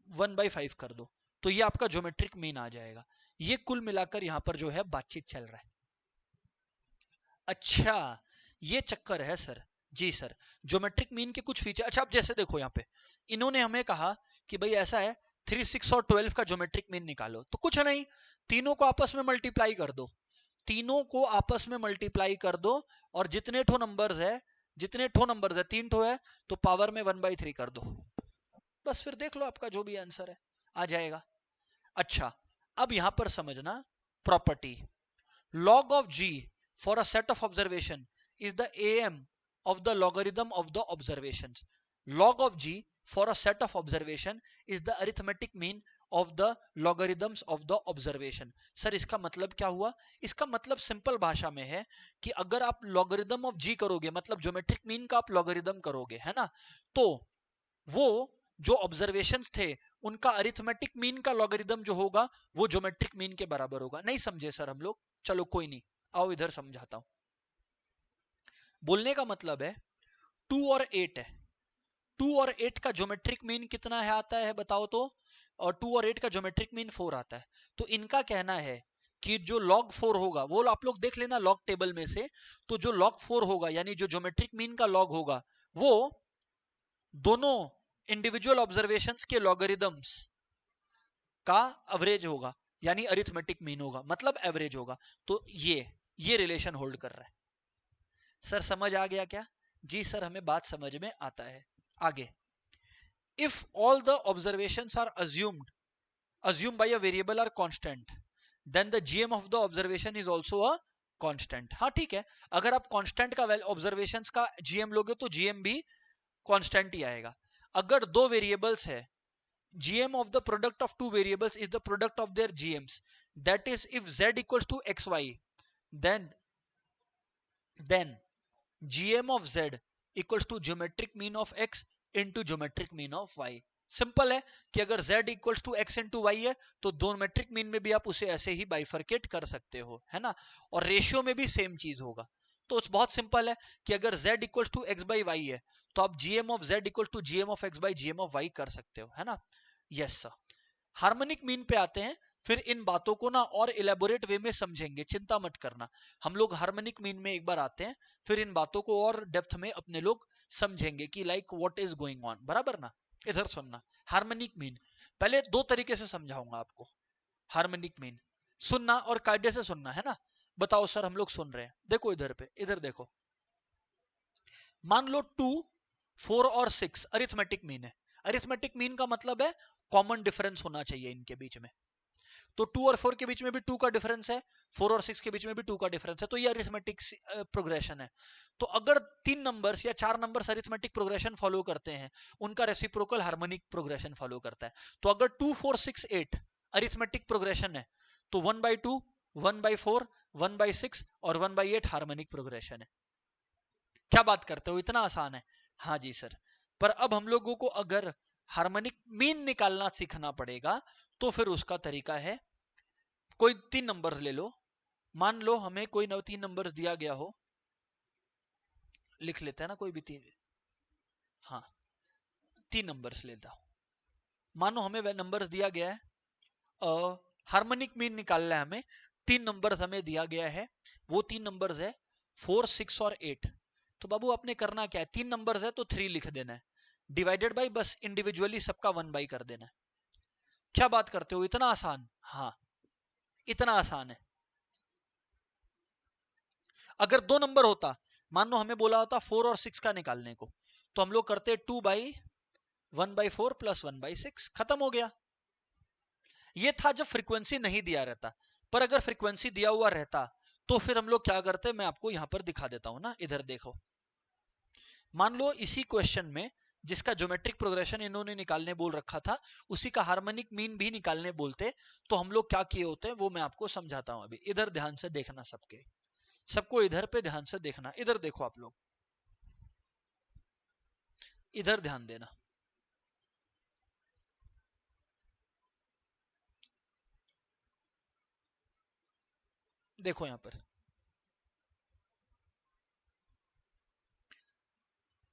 1/5 कर दो। तो ये आपका ज्योमेट्रिक मीन आ जाएगा। ये कुल मिलाकर यहां पर जो है बातचीत चल रहा है। अच्छा, ये चक्कर है सर, जी सर। ज्योमेट्रिक मीन के कुछ फीचर, अच्छा अब जैसे देखो यहाँ पे इन्होंने हमें कहा कि भाई ऐसा है 3, 6 और 12 का ज्योमेट्रिक मीन निकालो, तो कुछ नहीं, तीनों को आपस में मल्टीप्लाई कर दो, तीनों को आपस में मल्टीप्लाई कर दो, और जितने ठो नंबर्स है, जितने ठो नंबर्स है 3 ठो है, तो पावर में 1/3 कर दो, बस फिर देख लो आपका जो भी आंसर है आ जाएगा। अच्छा, अब यहां पर समझना property, log of g for a set of observation is the am of the logarithm of the observations. Log of g for a set of observation is the arithmetic mean of the logarithms of the observation. Sir इसका मतलब क्या हुआ, इसका मतलब simple भाषा में है कि अगर आप logarithm of g करोगे, मतलब ज्योमेट्रिक मीन का आप logarithm करोगे, है ना, तो वो जो ऑब्जर्वेशंस थे उनका अरिथमेटिक मीन का लॉगरिदम जो होगा वो ज्योमेट्रिक मीन के बराबर होगा। नहीं समझे सर हम लोग, चलो कोई नहीं, आओ इधर समझाता हूं। बोलने का मतलब है 2 और 8 है, 2 और 8 का ज्योमेट्रिक मीन कितना है आता है बताओ तो, और 2 और 8 का ज्योमेट्रिक मीन 4 आता है। तो इनका कहना है कि जो log 4 होगा, वो आप लोग देख लेना log टेबल में से, तो जो log 4 होगा यानी जो ज्योमेट्रिक मीन का log होगा, वो दोनों इंडिविजुअल ऑब्जर्वेशंस के लॉगरिदम्स का एवरेज होगा, यानी अरिथमेटिक मीन होगा, मतलब एवरेज होगा। तो ये रिलेशन होल्ड कर रहा है। सर समझ आ गया क्या, जी सर हमें बात समझ में आता है। आगे, if all the observations are assumed by a variable are constant, then the gm of the observation is also a constant। हाँ ठीक है, अगर आप कांस्टेंट का ऑब्जर्वेशंस का gm लोगे तो gm भी कांस्टेंट ही आएगा। अगर दो वेरिएबल्स है, gm of the product of two variables is the product of their gms, that is if z equals to xy, then gm of z equals to geometric mean of x into geometric mean of Y. Simple है कि अगर z equals to X into Y है तो geometric mean में भी आप उसे ऐसे ही बाइफरकेट कर सकते हो, है ना। और रेशियो में भी सेम चीज होगा। तो बहुत सिंपल है कि अगर z equals to X by Y है तो आप gm of z equal to gm of x by gm of y कर सकते हो, है ना। Yes sir. हार्मोनिक मीन पे आते हैं, फिर इन बातों को ना और इलेबोरेट वे में समझेंगे, चिंता मत करना। हम लोग हार्मोनिक मीन में एक बार आते हैं, फिर इन बातों को और डेप्थ में अपने लोग समझेंगे कि like what is going on, बराबर ना। इधर सुनना, हार्मोनिक मीन पहले दो तरीके से समझाऊंगा आपको। हार्मोनिक मीन सुनना और कायदे से सुनना, है ना। बताओ सर, हम लोग सुन रहे हैं, देखो इधर पे, इधर देखो। मान लो 2, 4 और 6 अरिथमेटिक मीन है। अरिथमेटिक मीन का मतलब है कॉमन डिफरेंस होना चाहिए इनके बीच में। तो 2 और 4 के बीच में भी 2 का डिफरेंस है, 4 और 6 के बीच में भी 2 का डिफरेंस है, तो ये अरिथमेटिक प्रोग्रेशन है। तो अगर 3 नंबर्स या 4 नंबर्स अरिथमेटिक प्रोग्रेशन फॉलो करते हैं, उनका रेसिप्रोकल हार्मोनिक प्रोग्रेशन फॉलो करता है। तो अगर 2 4 6 8 अरिथमेटिक प्रोग्रेशन है तो 1/2, 1/4, 1/6 और 1/8 हार्मोनिक प्रोग्रेशन है। क्या बात करते हो, इतना आसान है। हाँ जी सर। पर अब हम लोगों को अगर हार्मोनिक मीन निकालना सीखना पड़ेगा तो फिर उसका तरीका है, कोई 3 नंबर्स ले लो। मान लो हमें कोई 3 नंबर्स दिया गया हो, लिख लेते हैं ना कोई भी 3। हाँ, 3 नंबर्स लेता हूं। मानो हमें वह नंबर्स दिया गया है, हार्मोनिक मीन निकालना है हमें। 3 नंबर्स हमें दिया गया है, वो 3 नंबर्स है 4 6 और 8। तो बाबू आपने करना क्या है, 3 नंबर्स है तो 3 लिख देना है, डिवाइडेड बाई बस इंडिविजुअली सबका 1 बाई कर देना है। क्या बात करते हो, इतना आसान। हाँ, इतना आसान है। अगर 2 नंबर होता, मान लो हमें बोला होता 4 और 6 का निकालने को, तो हम लोग करते 2/1/4 प्लस 1/6, खत्म हो गया। ये था जब फ्रीक्वेंसी नहीं दिया रहता। पर अगर फ्रीक्वेंसी दिया हुआ रहता तो फिर हम लोग क्या करते, मैं आपको यहां पर दिखा देता हूं ना, इधर देखो। मान लो इसी क्वेश्चन में जिसका ज्योमेट्रिक प्रोग्रेशन इन्होंने निकालने बोल रखा था, उसी का हार्मोनिक मीन भी निकालने बोलते, तो हम लोग क्या किए होते हैं वो मैं आपको समझाता हूं। अभी इधर ध्यान से देखना, सबको इधर पे ध्यान से देखना। इधर देखो आप लोग, इधर ध्यान देना। देखो यहां पर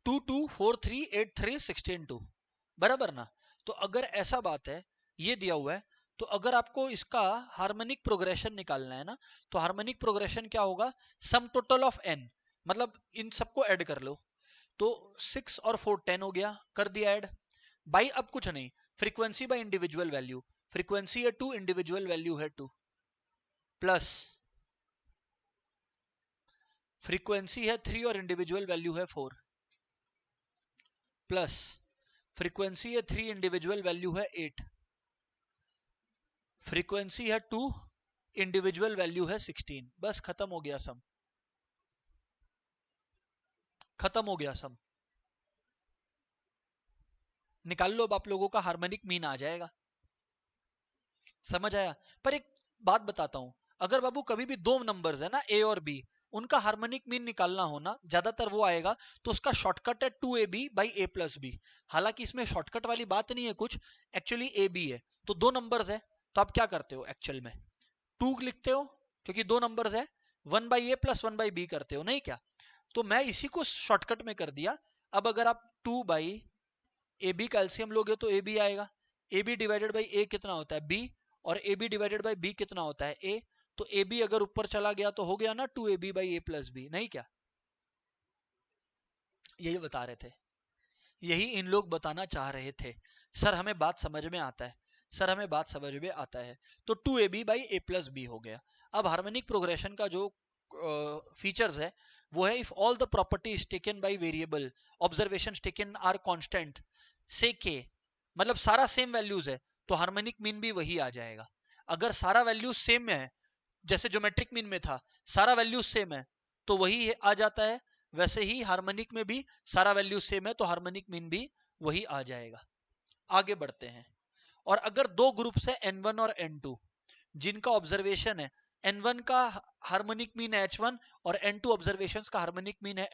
2 2 4 3 8 3 16 2, बराबर ना। तो अगर ऐसा बात है, ये दिया हुआ है, तो अगर आपको इसका हार्मोनिक प्रोग्रेशन निकालना है ना, तो हार्मोनिक प्रोग्रेशन क्या होगा, सम टोटल ऑफ n, मतलब इन सबको ऐड कर लो। तो 6 और 4 10 हो गया, कर दिया ऐड बाई, अब कुछ नहीं, frequency by individual value. Frequency है 2, इंडिविजुअल वैल्यू है 2, प्लस फ्रीक्वेंसी है 3 और इंडिविजुअल वैल्यू है 4, प्लस फ्रीक्वेंसी है 3, इंडिविजुअल वैल्यू है 8, फ्रीक्वेंसी है 2, इंडिविजुअल वैल्यू है 16। बस खत्म हो गया सम, खत्म हो गया सम। निकाल लो, अब आप लोगों का हार्मोनिक मीन आ जाएगा। समझ आया। पर एक बात बताता हूं, अगर बाबू कभी भी दो नंबर्स है ना, ए और बी, उनका हार्मोनिक मीन निकालना हो ना, ज्यादातर वो आएगा, तो उसका शॉर्टकट है 2ab by a plus B. हालांकि इसमें शॉर्टकट वाली बात नहीं है कुछ, एक्चुअली ए बी है, तो दो नंबर्स है, तो आप क्या करते हो एक्चुअल में, 2 लिखते हो, क्योंकि दो नंबर्स है, 1/a प्लस 1/b करते हो, नहीं क्या। तो मैं इसी को शॉर्टकट में कर दिया। अब अगर आप 2/ab का एलसीएम लोगे तो ab आएगा, ab डिवाइडेड बाई a कितना होता है b, और ab डिवाइडेड बाई b कितना होता है a। तो ab अगर ऊपर चला गया तो हो गया ना 2ab by a plus B, नहीं क्या। यही बता रहे थे, यही इन लोग बताना चाह रहे थे। सर हमें बात समझ में आता है, सर हमें बात समझ में आता है। तो 2ab by a plus B हो गया। अब हार्मोनिक प्रोग्रेशन का जो फीचर्स है वो है, if all the properties taken by variable, observations taken are constant से के, मतलब सारा सेम वैल्यूज है, तो हार्मोनिक मीन भी वही आ जाएगा। अगर सारा वैल्यूज सेम है, जैसे ज्योमेट्रिक मीन में था सारा वैल्यूज सेम है, तो वही आ जाता है। वैसे ही हार्मोनिक में भी सारा वैल्यूज सेम है, तो हार्मोनिक मीन भी वही आ जाएगा। आगे बढ़ते हैं। और अगर दो ग्रुप्स है N1 और N2, जिनका ऑब्जर्वेशन है N1 का हार्मोनिक मीन है H1 और N2 ऑब्जर्वेशंस का हार्मोनिक मीन है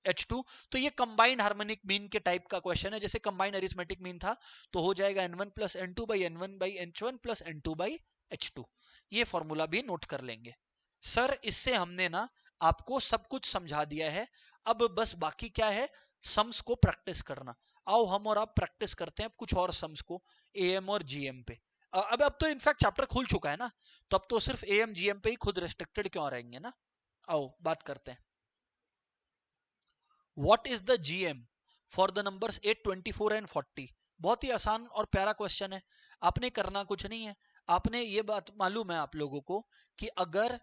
H2। तो ये कंबाइंड हार्मोनिक मीन के टाइप का क्वेश्चन है, जैसे कंबाइंड अरिथमेटिक मीन था तो हो जाएगा N1 plus N2 by N1 by H1 plus N2 by H2। ये फॉर्मूला भी नोट कर लेंगे। सर इससे हमने ना आपको सब कुछ समझा दिया है, अब बस बाकी क्या है, सम्स को प्रैक्टिस करना। आओ हम और आप प्रैक्टिस करते हैं कुछ और सम्स को एएम और जीएम पे। अब तो इनफैक्ट चैप्टर खुल चुका है ना, तो अब तो सिर्फ एएम जीएम पे ही खुद रेस्ट्रिक्टेड क्यों रहेंगे ना। आओ बात करते हैं। What is the GM for the numbers 8, 24 and 40? बहुत ही आसान और प्यारा क्वेश्चन है, आपने करना कुछ नहीं है। आपने ये बात मालूम है आप लोगों को कि अगर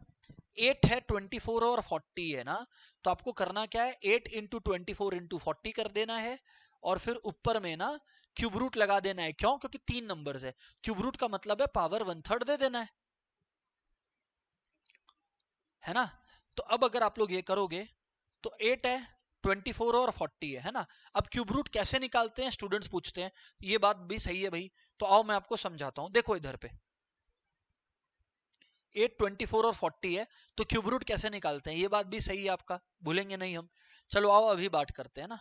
8 है, 24 और 40 है ना, तो आपको करना क्या है, 8 इंटू 24 इंटू 40 कर देना है और फिर ऊपर में ना क्यूब रूट लगा देना है। क्यों? क्योंकि 3 नंबर्स है, क्यूब रूट का मतलब है पावर 1/3 दे देना है ना। तो अब अगर आप लोग ये करोगे तो 8 है, 24 और 40 है ना। अब क्यूब रूट कैसे निकालते हैं स्टूडेंट्स पूछते हैं, ये बात भी सही है भाई, तो आओ मैं आपको समझाता हूं। देखो इधर पे 8, 24 और 40 है, तो क्यूब रूट कैसे निकालते हैं, ये बात भी सही है आपका, भूलेंगे नहीं हम। चलो आओ अभी बात करते हैं ना।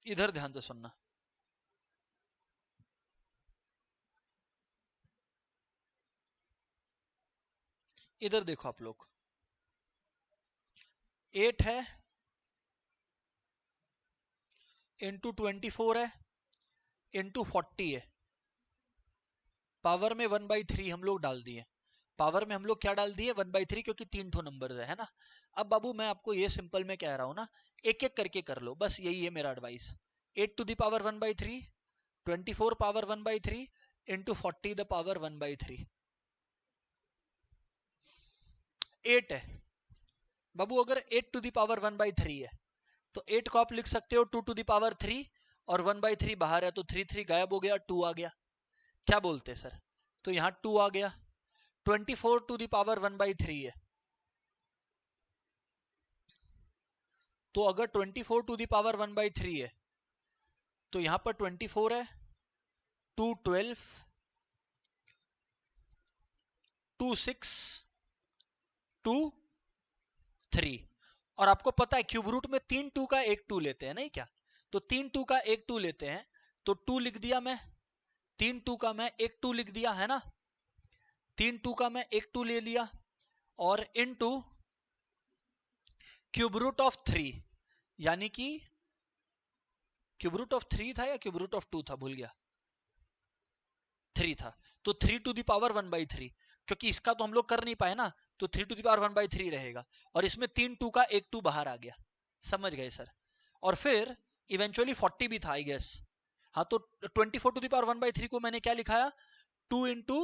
इधर ध्यान से सुनना। इधर देखो आप लोग, 8 है इंटू 24 है इंटू 40 है, पावर में 1/3 हम लोग डाल दिए। पावर में हम लोग क्या डाल दिए, 1/3, क्योंकि 3 ठो नंबर है ना। अब बाबू मैं आपको ये सिंपल में कह रहा हूं ना, एक एक करके कर लो, बस यही है मेरा advice. 8 to the power 1/3, 24 power 1/3 into 40 the power 1/3। 8 है बाबू, अगर 8 टू द पावर 1/3 है तो 8 को आप लिख सकते हो 2 टू द पावर 3, और 1/3 बाहर है तो 3 3 गायब हो गया, 2 आ गया। क्या बोलते हैं सर, तो यहां 2 आ गया। 24 टू द पावर 1/3 है, तो अगर 24 टू द पावर 1/3 है तो यहां पर 24 है, 2 12, 2 6, 2 3। और आपको पता है क्यूब रूट में 3 2 का एक 2 लेते हैं नहीं क्या, तो 3 2 का एक 2 लेते हैं, तो 2 लिख दिया मैं, 3 2 का मैं एक 2 लिख दिया है ना, 3 2 का मैं एक 2 ले लिया, और इनटू क्यूब रूट ऑफ 3, यानी कि क्यूब रूट ऑफ 3 था या क्यूब रूट ऑफ 2 था, भूल गया, 3 था। तो 3 टू द पावर 1/3, क्योंकि इसका तो हम लोग कर नहीं पाए ना, तो 3 टू द पावर 1/3 रहेगा, और इसमें 3 2 का एक 2 बाहर आ गया। समझ गए सर। और फिर इवेंचुअली 40 भी था आई गेस। हाँ, तो 24 टू द पावर 1/3 को मैंने क्या लिखाया, 2 इंटू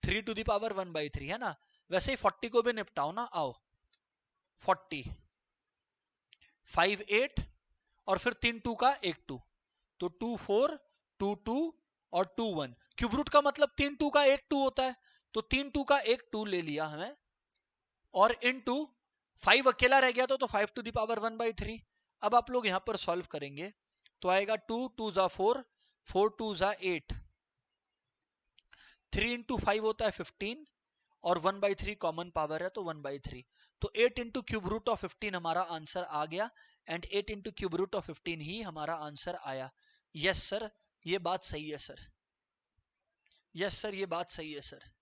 3 टू द पावर 1/3 है ना। वैसे ही 40 को भी निपटाओ ना, आओ 40, 5 8, और फिर 3 2 का एक 2, तो 2 4, 2 2 और 2 1। क्यूब रूट का मतलब 3 2 का एक 2 होता है, तो 3 2 का एक 2 ले लिया हमें, और इन टू 5 अकेला रह गया तो 5 टू द पावर 1/3। अब आप लोग यहां पर सॉल्व करेंगे तो आएगा 2 2 जा 4, 4 2 जा 8, 3 इंटू 5 होता है 15, और 1/3 कॉमन पावर है तो 1/3। तो 8 इंटू क्यूब रूट ऑफ 15 हमारा आंसर आ गया, and 8 into cube root of 15 ही हमारा आंसर आया। यस सर, ये बात सही है सर। यस सर, ये बात सही है सर।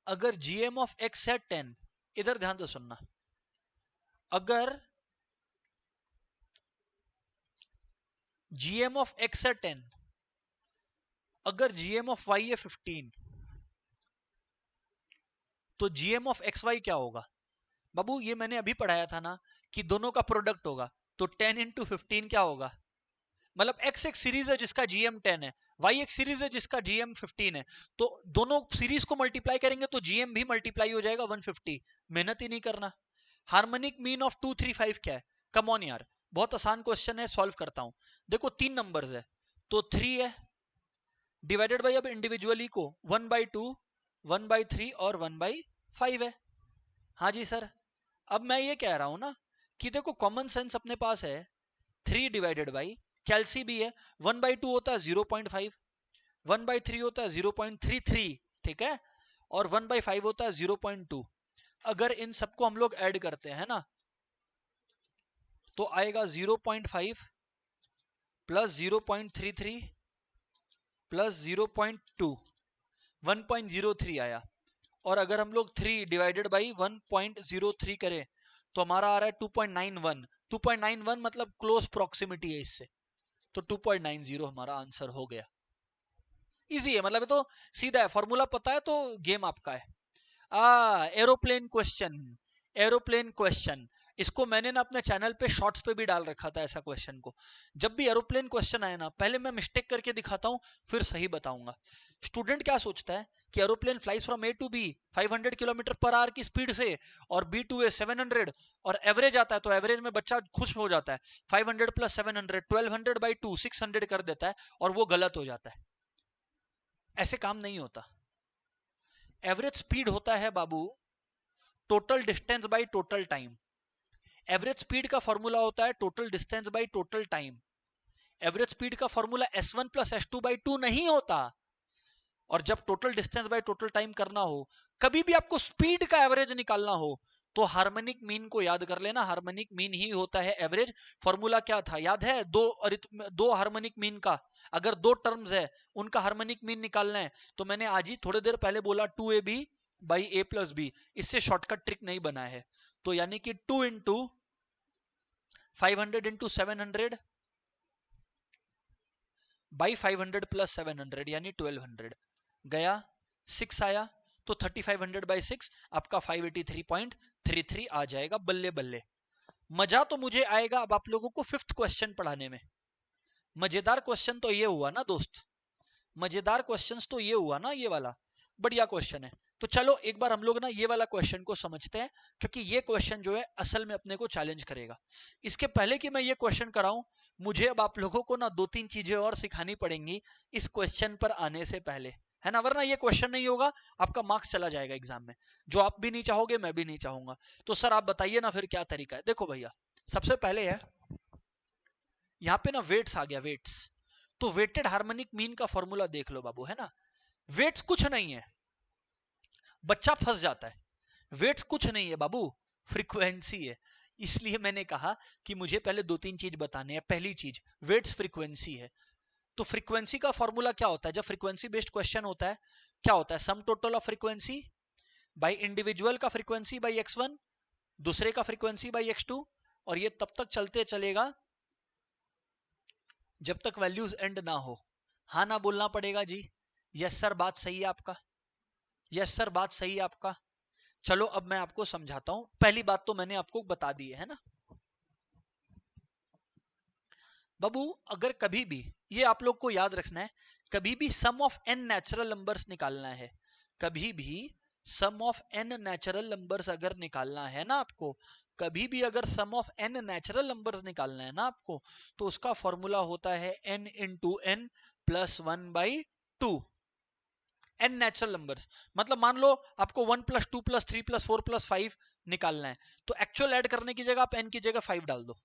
अगर जीएम ऑफ एक्स है 10, इधर ध्यान से सुनना, अगर जीएम ऑफ एक्स है 10, अगर जीएम ऑफ वाई है 15, तो जीएम ऑफ एक्स वाई क्या होगा। बाबू ये मैंने अभी पढ़ाया था ना कि दोनों का प्रोडक्ट होगा, तो 10 इंटू 15 क्या होगा, मतलब एक्स एक सीरीज है जिसका जीएम 10 है, वाई एक सीरीज है जिसका जीएम 15 है, तो दोनों सीरीज को मल्टीप्लाई करेंगे तो जीएम भी मल्टीप्लाई हो जाएगा 150। मेहनत ही नहीं करना। हार्मोनिक मीन ऑफ 2 3 5 क्या है, कम ऑन यार, बहुत आसान क्वेश्चन है, सॉल्व करता हूं। देखो 3 नंबर्स है, तो 3 है, डिवाइडेड बाई अब इंडिविजुअली को 1/2, 1/3 और 1/5 है। हाँ जी सर। अब मैं ये कह रहा हूं ना कि देखो कॉमन सेंस अपने पास है 3 डिवाइडेड बाई कैलसी भी है, 1/2 होता है 0.5, 1/3 होता है 0.33, ठीक है, और 1/5 होता है 0.2। अगर इन सबको हम लोग ऐड करते हैं ना तो आएगा 0.5 प्लस 0.33 प्लस 0.2, 1.03 आया। और अगर हम लोग 3 डिवाइडेड बाई 1.03 करें तो हमारा आ रहा है 2.91। 2.91 मतलब क्लोज प्रॉक्सिमिटी है इससे, तो 2.90 हमारा आंसर हो गया। इजी है, मतलब ये तो सीधा है, फॉर्मूला पता है तो गेम आपका है। एरोप्लेन क्वेश्चन, एरोप्लेन क्वेश्चन, इसको मैंने ना अपने चैनल पे शॉर्ट्स पे भी डाल रखा था ऐसा क्वेश्चन को। जब भी एरोप्लेन क्वेश्चन आए ना पहले मैं मिस्टेक करके दिखाता हूं फिर सही बताऊंगा। स्टूडेंट क्या सोचता है कि aeroplane flies from A to B 500 kilometre per hour की स्पीड से और बी टू ए 700, और एवरेज आता है तो एवरेज में बच्चा खुश हो जाता है, 500 प्लस 700 1200/2 600 कर देता है, और वो गलत हो जाता है। ऐसे काम नहीं होता। एवरेज स्पीड होता है बाबू total distance by total time. Average speed का फॉर्मूला होता है total distance by total time. Average speed का फॉर्मूला s1 प्लस s2/2 नहीं होता। और जब total distance by total time करना हो, कभी भी आपको स्पीड का एवरेज निकालना हो, तो हार्मोनिक मीन को याद कर लेना, हार्मोनिक मीन ही होता है एवरेज। फॉर्मूला क्या था याद है? दो हार्मोनिक मीन का, अगर दो टर्म्स है उनका हार्मोनिक मीन निकालना है तो मैंने आज ही थोड़ी देर पहले बोला 2ab by a plus B, इससे शॉर्टकट ट्रिक नहीं बना है। तो यानी कि 2 इंटू 500 इंटू 700 बाई 500 प्लस 700 यानी 1200 गया, 6 आया तो 3500 बाई 6 आपका 583.33 आ जाएगा। बल्ले बल्ले। मजा तो मुझे आएगा अब आप लोगों को 5th क्वेश्चन पढ़ाने में। मजेदार क्वेश्चन तो ये हुआ ना दोस्त, मजेदार क्वेश्चन तो ये हुआ ना, ये वाला बढ़िया क्वेश्चन है। तो चलो एक बार हम लोग ना ये वाला क्वेश्चन को समझते हैं, क्योंकि ये क्वेश्चन जो है असल में अपने को चैलेंज करेगा। इसके पहले कि मैं ये क्वेश्चन कराऊं, मुझे अब आप लोगों को ना 2-3 चीजें और सिखानी पड़ेंगी इस क्वेश्चन पर आने से पहले, है ना, वरना ये क्वेश्चन नहीं होगा आपका मार्क्स चला जाएगा एग्जाम में, जो आप भी नहीं चाहोगे मैं भी नहीं चाहूंगा। तो सर आप बताइए ना फिर क्या तरीका है। देखो भैया, सबसे पहले है यहाँ पे ना वेट्स आ गया, वेट्स। तो वेटेड हार्मोनिक मीन का फॉर्मूला देख लो बाबू, है ना। वेट्स कुछ नहीं है, बच्चा फंस जाता है। वेट्स कुछ नहीं है बाबू, फ्रीक्वेंसी है। इसलिए मैंने कहा कि मुझे पहले 2-3 चीज बताने हैं। पहली चीज, वेट्स फ्रीक्वेंसी है। तो फ्रीक्वेंसी का फॉर्मूला क्या होता है जब फ्रीक्वेंसी बेस्ड क्वेश्चन होता है? क्या होता है? Sum total of frequency by individual का फ्रीक्वेंसी बाई x1, दूसरे का फ्रीक्वेंसी बाई x2, और ये तब तक चलते चलेगा जब तक वैल्यूज एंड ना हो। हाँ ना बोलना पड़ेगा जी। यस सर बात सही है आपका, यस सर बात सही है आपका। चलो अब मैं आपको समझाता हूं। पहली बात तो मैंने आपको बता दी है ना बाबू, अगर कभी भी, ये आप लोग को याद रखना है, कभी भी सम ऑफ n नेचुरल नंबर्स निकालना है, कभी भी सम ऑफ n नेचुरल नंबर्स अगर निकालना है ना आपको, कभी भी अगर sum of n natural numbers निकालना है ना आपको, तो उसका फॉर्मूला होता है n into n plus 1/2। n natural numbers मतलब मान लो आपको 1 प्लस 2 प्लस 3 प्लस 4 प्लस 5 निकालना है, तो एक्चुअल ऐड करने की जगह आप n की जगह 5 डाल दो।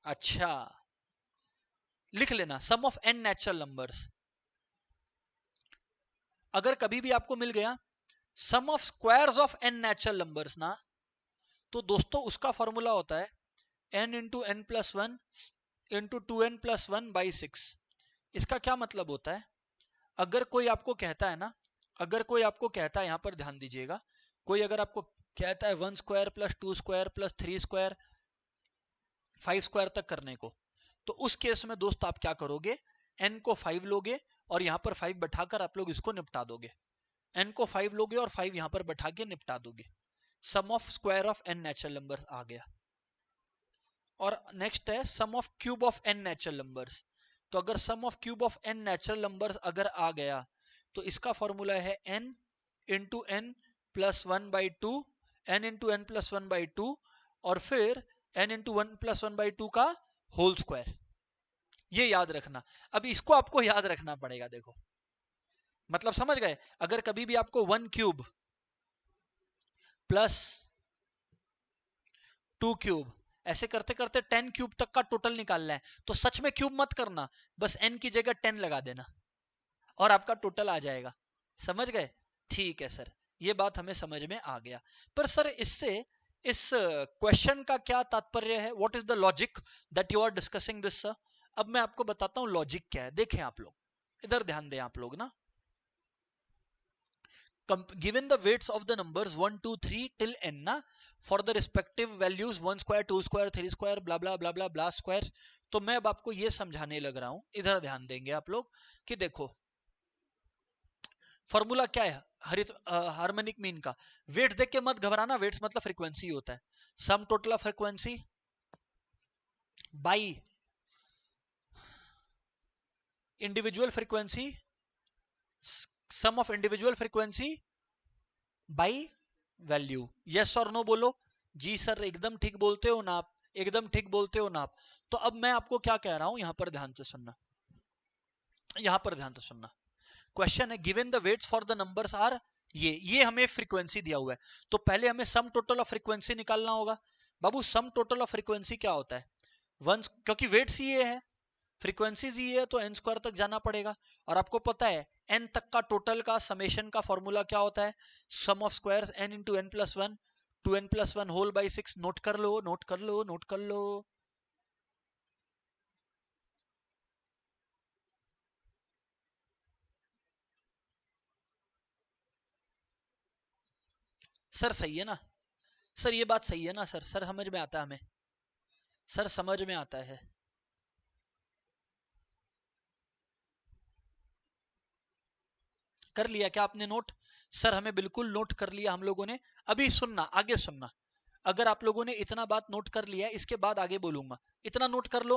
अच्छा, लिख लेना sum of n natural numbers. अगर कभी भी आपको मिल गया sum of squares of n natural numbers ना, तो दोस्तों उसका फॉर्मूला होता है n into n plus 1 into 2n plus 1 by 6। इसका क्या मतलब होता है? अगर कोई आपको कहता है ना, अगर कोई आपको कहता है, यहां पर ध्यान दीजिएगा, कोई अगर आपको कहता है 1 square plus 2 square plus 3 square 5 square तक करने को, तो उस केस में दोस्त आप क्या करोगे? n को 5 लोगे और यहां पर 5 बैठाकर आप लोग इसको निपटा दोगे। n को 5 लोगे और 5 यहां पर बैठा के निपटा दोगे। Sum of square of n natural numbers आ गया। और नेक्स्ट है sum of cube of n natural numbers. तो अगर sum of cube of n natural numbers अगर आ गया, तो इसका फॉर्मूला है n into n plus 1/2, n into n plus 1/2, और फिर n इंटू 1 प्लस 1/2 का होल स्क्वायर। ये याद रखना। अब इसको आपको याद रखना पड़ेगा। देखो मतलब समझ गए? अगर कभी भी आपको 1 क्यूब प्लस 2 क्यूब, ऐसे करते करते 10 क्यूब तक का टोटल निकालना है, तो सच में क्यूब मत करना, बस n की जगह 10 लगा देना और आपका टोटल आ जाएगा। समझ गए? ठीक है सर, ये बात हमें समझ में आ गया। पर सर इससे इस क्वेश्चन का क्या तात्पर्य है? What is the logic that you are discussing this sir? अब मैं आपको बताता हूं लॉजिक क्या है। देखें आप लोग, इधर ध्यान दें आप लोग ना। Given the weights of the numbers 1 2 3 till n ना, for the respective values 1 square 2 square 3 square blah blah blah blah blah square, तो मैं अब आपको ये समझाने लग रहा हूं, इधर ध्यान देंगे आप लोग कि देखो फॉर्मूला क्या है हरित हार्मोनिक मीन का। वेट्स देख के मत घबराना, वेट्स मतलब फ्रीक्वेंसी होता है, sum total of frequency by individual frequency, sum of individual frequency by value. Yes और नो बोलो। जी सर एकदम ठीक बोलते हो ना आप, एकदम ठीक बोलते हो ना आप। तो अब मैं आपको क्या कह रहा हूं, यहां पर ध्यान से सुनना, यहां पर ध्यान से सुनना। क्वेश्चन है given the weights for the numbers are, ये हमें फ्रीक्वेंसी दिया हुआ है, तो पहले हमें सम टोटल ऑफ फ्रीक्वेंसी निकालना होगा। बाबू सम टोटल ऑफ फ्रीक्वेंसी क्या होता है? वन, क्योंकि वेट्स ये है, फ्रीक्वेंसीज ये है, तो एन स्क्वायर तक जाना पड़ेगा। और आपको पता है एन तक का टोटल का समेशन का फॉर्मूला क्या होता है? Sum of squares n into N plus one, two N plus one whole by 6। Note कर लो, नोट कर लो, नोट कर लो। सर सही है ना? सर ये बात सही है ना? सर सर समझ में आता है हमें, सर समझ में आता है। कर लिया क्या आपने नोट? सर हमें बिल्कुल नोट कर लिया हम लोगों ने। अभी सुनना, आगे सुनना। अगर आप लोगों ने इतना बात नोट कर लिया, इसके बाद आगे बोलूंगा, इतना नोट कर लो।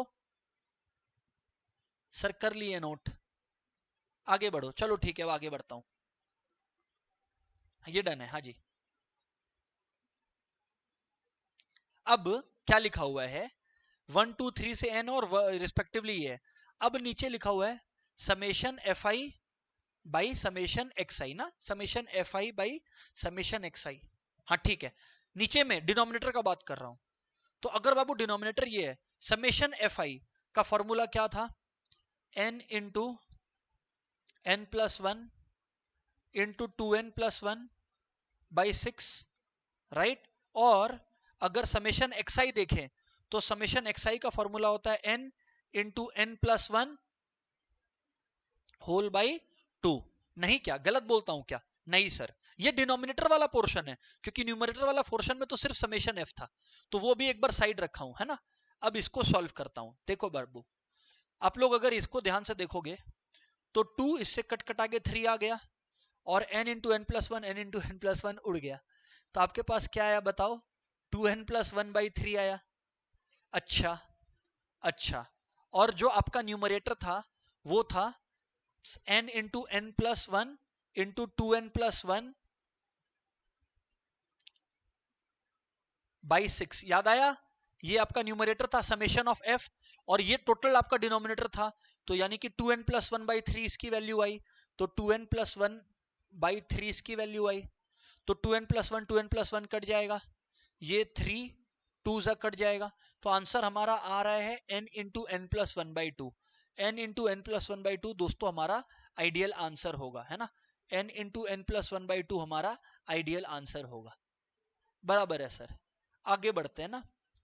सर कर लिए नोट, आगे बढ़ो। चलो ठीक है, अब आगे बढ़ता हूं। ये डन है, हाँ जी। अब क्या लिखा हुआ है? 1 2 3 से n और रिस्पेक्टिवली ये है। अब नीचे लिखा हुआ है summation f i by summation x i ना, summation f i by summation x i. हाँ ठीक है, नीचे में डिनोमिनेटर का बात कर रहा हूं। तो अगर बाबू डिनोमिनेटर ये है, समेशन एफ आई का फॉर्मूला क्या था? n into N plus one into two N plus one by 6, right. और अगर समेशन एक्स आई देखें, तो समेशन एक्स आई का फॉर्मूला होता है n into N plus one whole by 2। नहीं, क्या गलत बोलता हूं क्या? नहीं सर, ये डिनोमिनेटर वाला पोर्शन है, क्योंकि न्यूमरेटर वाला पोर्शन में तो सिर्फ समेशन एफ था, तो वो भी एक बार साइड रखा हूं, है ना। अब इसको सॉल्व करता हूं। देखो बाबू, आप लोग अगर इसको ध्यान से देखोगे, तो 2 इससे कट कटा के 3 आ गया, और n into N plus one, N into N plus one उड़ गया। तो आपके पास क्या आया बताओ? 2n प्लस वन बाई 3 आया। अच्छा, अच्छा। और जो आपका न्यूमरेटर था वो था n into N plus one into two N plus one by 6। याद आया? ये आपका न्यूमरेटर था समेशन ऑफ f, और ये टोटल आपका डिनोमिनेटर था। तो यानी कि 2n प्लस वन बाई 3 इसकी वैल्यू आई, तो 2n प्लस वन बाई 3 इसकी वैल्यू आई। तो 2n plus one, 2n plus one cut जाएगा, ये 3 2 जा कट जाएगा। तो आंसर हमारा आ रहा है n into N plus one by two. N into N plus one by two दोस्तों हमारा आइडियल आंसर होगा, है ना। n into N plus one by two हमारा आइडियल आंसर होगा। बराबर है सर। आगे बढ़ते हैं ना,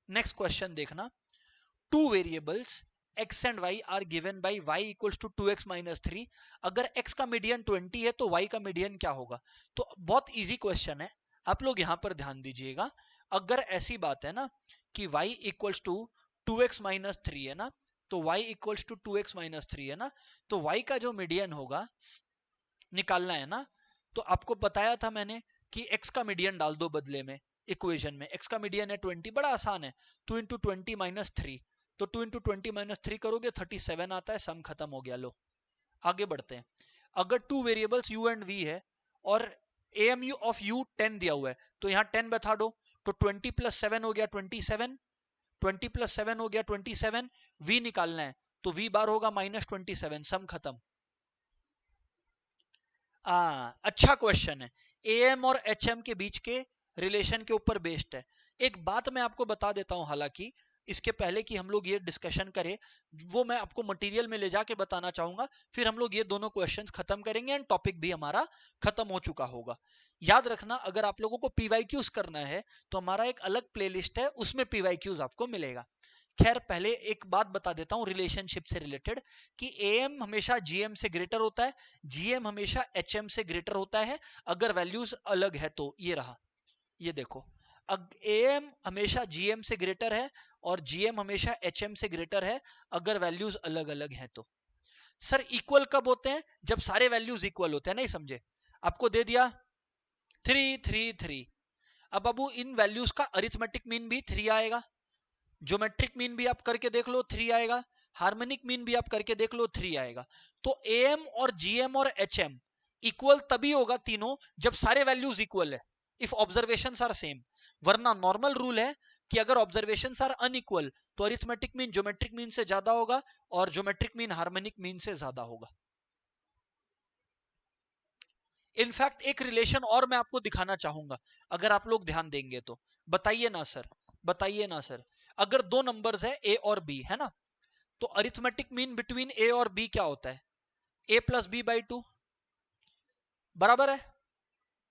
नेक्स्ट क्वेश्चन देखना। Two variables x and y are given by y equals to 2x minus 3। अगर x का मीडियन 20 है तो y का मीडियन क्या होगा? तो बहुत इजी क्वेश्चन है, आप लोग यहां पर ध्यान दीजिएगा। अगर ऐसी बात है ना कि y equals to 2x minus 3 है ना, तो y equals to 2x minus 3 है ना, तो y का जो मीडियन होगा निकालना है ना। तो आपको बताया था मैंने कि x का मीडियन डाल दो बदले में इक्वेशन में। x का मीडियन है 20, बड़ा आसान है, 2 इंटू ट्वेंटी माइनस थ्री। तो 2 इंटू ट्वेंटी माइनस थ्री करोगे 37 आता है, सम खत्म हो गया। लो आगे बढ़ते हैं। अगर two variables u and v है और AMU ऑफ u 10 दिया हुआ है, तो यहाँ 10 बैठा दो, तो 20 प्लस 7 हो गया 27, 20 प्लस 7 हो गया 27। v निकालना है, तो v बार होगा माइनस 27, सम खत्म। अच्छा क्वेश्चन है, एएम और एचएम के बीच के रिलेशन के ऊपर बेस्ड है। एक बात मैं आपको बता देता हूं, हालांकि इसके पहले कि हम लोग ये डिस्कशन करें, वो मैं आपको मटेरियल में ले जाके बताना चाहूंगा, फिर हम लोग ये दोनों क्वेश्चंस खत्म करेंगे एंड टॉपिक भी हमारा खत्म हो चुका होगा। याद रखना, अगर आप लोगों को पीवाईक्यूज करना है तो हमारा एक अलग प्लेलिस्ट है, उसमें पीवाईक्यूज आपको मिलेगा। खैर पहले एक बात बता देता हूं रिलेशनशिप से रिलेटेड, कि एएम हमेशा जीएम से ग्रेटर होता है, जीएम हमेशा एचएम से ग्रेटर होता है, अगर वैल्यूज अलग है तो। ये रहा, ये देखो, एएम हमेशा जीएम से ग्रेटर है और जीएम हमेशा एचएम से ग्रेटर है, अगर वैल्यूज अलग अलग हैं तो। सर इक्वल कब होते हैं? जब सारे वैल्यूज इक्वल होते हैं। नहीं समझे? आपको दे दिया 3 3 3, अब बाबू इन वैल्यूज का अरिथमेटिक मीन भी 3 आएगा, ज्योमेट्रिक मीन भी आप करके देख लो 3 आएगा, हार्मोनिक मीन भी आप करके देख लो 3 आएगा। तो एएम और जीएम और एचएम इक्वल तभी होगा तीनों जब सारे वैल्यूज इक्वल है, इफ ऑब्जर्वेशंस आर सेम। वरना नॉर्मल रूल है कि अगर ऑब्जर्वेशंस आर अनइक्वल तो अरिथमेटिक मीन ज्योमेट्रिक मीन से ज्यादा होगा और ज्योमेट्रिक मीन हार्मोनिक मीन से ज्यादा होगा। इनफैक्ट एक रिलेशन और मैं आपको दिखाना चाहूंगा, अगर आप लोग ध्यान देंगे तो। बताइए ना सर, बताइए ना सर, अगर दो नंबर्स है ए और बी है ना, तो अरिथमेटिक मीन बिटवीन ए और बी क्या होता है? ए प्लस बी बाई 2, बराबर है?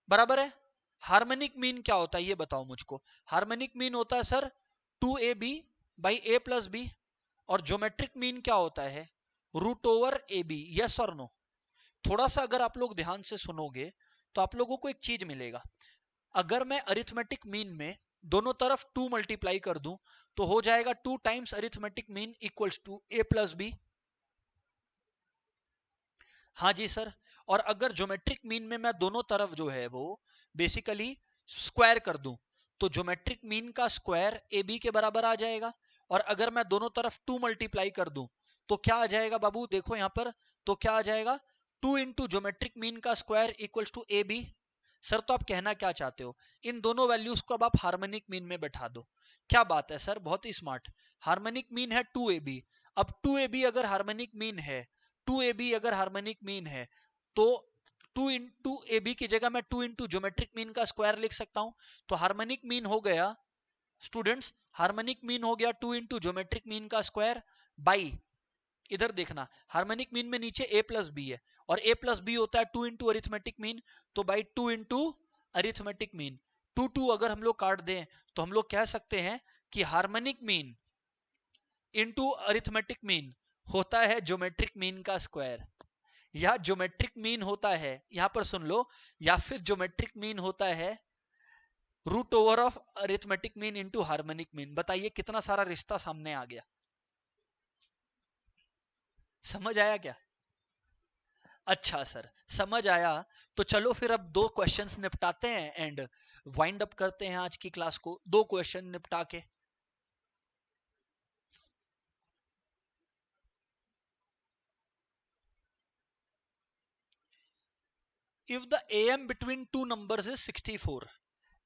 बराबर है। हार्मोनिक मीन क्या होता है ये बताओ मुझको? हार्मोनिक मीन होता है sir 2ab by A plus B, और ज्योमेट्रिक मीन क्या होता है? Root over A B. Yes और नो? थोड़ा सा अगर आप लोग ध्यान से सुनोगे तो आप लोगों को एक चीज मिलेगा। अगर मैं अरिथमेटिक मीन में दोनों तरफ 2 मल्टीप्लाई कर दूं तो हो जाएगा 2 times arithmetic mean equals to A plus B. हाँ जी सर। और अगर ज्योमेट्रिक मीन में मैं दोनों तरफ जो है वो बेसिकली स्क्वायर कर दूं तो ज्योमेट्रिक मीन का स्क्वायर ए बी के बराबर आ जाएगा। और अगर मैं दोनों तरफ 2 मल्टीप्लाई कर दूं तो क्या आ जाएगा बाबू? देखो यहां पर, तो क्या आ जाएगा? 2 इंटू ज्योमेट्रिक मीन का square equals to A B. Sir तो आप कहना क्या चाहते हो? इन दोनों वैल्यूज को अब आप हार्मोनिक मीन में बैठा दो। क्या बात है सर, बहुत ही स्मार्ट। हार्मोनिक मीन है 2ab। अब 2ab अगर हार्मोनिक मीन है, 2ab अगर हार्मोनिक मीन है तो 2 इंटू ए बी की जगह मैं 2 इंटू ज्योमेट्रिक मीन का स्क्वायर लिख सकता हूं। तो हार्मोनिक मीन हो गया स्टूडेंट्स, हार्मोनिक मीन हो गया 2 इंटू ज्योमेट्रिक मीन का स्क्वायर बाई, इधर देखना हार्मोनिक मीन में नीचे a प्लस बी है और a प्लस बी होता है 2 इंटू अरिथमेटिक मीन, तो बाई 2 इंटू अरिथमेटिक मीन। 2 अगर हम लोग काट दें तो हम लोग कह सकते हैं कि harmonic mean into arithmetic mean होता है ज्योमेट्रिक मीन का स्क्वायर, या ज्योमेट्रिक मीन होता है, यहां पर सुन लो, या फिर ज्योमेट्रिक मीन होता है root over of arithmetic mean into harmonic mean. बताइए कितना सारा रिश्ता सामने आ गया। समझ आया क्या? अच्छा सर, समझ आया। तो चलो फिर अब दो क्वेश्चंस निपटाते हैं एंड वाइंड अप करते हैं आज की क्लास को, दो क्वेश्चन निपटा के। If the am between two numbers is 64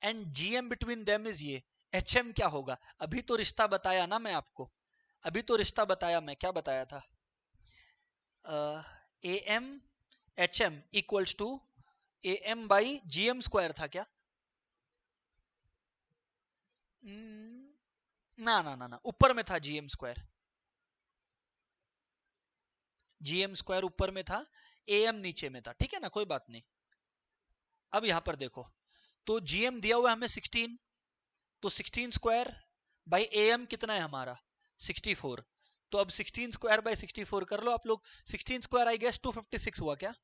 and GM between them is ये, एचएम क्या होगा? अभी तो रिश्ता बताया ना मैं आपको, अभी तो रिश्ता बताया मैं, क्या बताया था? A M H M equals to A M by G M square था क्या? ना ना ना ना, ऊपर में था जीएम स्क्वायर, जीएम स्क्वायर ऊपर में था, ए एम नीचे में था, ठीक है ना, कोई बात नहीं। अब यहां पर देखो, तो जीएम दिया हुआ है हमें 16, तो 16 स्क्वायर बाई ए एम कितना है हमारा? 64। तो अब 16 स्क्वायर बाई 64 कर लो आप लोग। 16 स्क्वायर आई गेस 256 हुआ क्या?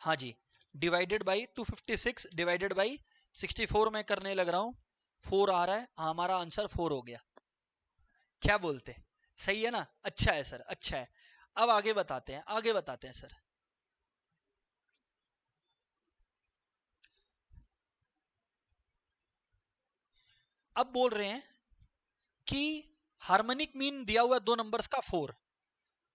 हाँ जी, डिवाइडेड बाई 256 डिवाइडेड बाई 64 में करने लग रहा हूं, 4 आ रहा है, हाँ हमारा आंसर 4 हो गया। क्या बोलते? सही है ना? अच्छा है सर, अच्छा है। अब आगे बताते हैं, आगे बताते हैं सर। अब बोल रहे हैं कि हार्मोनिक मीन दिया हुआ है दो नंबर्स का 4,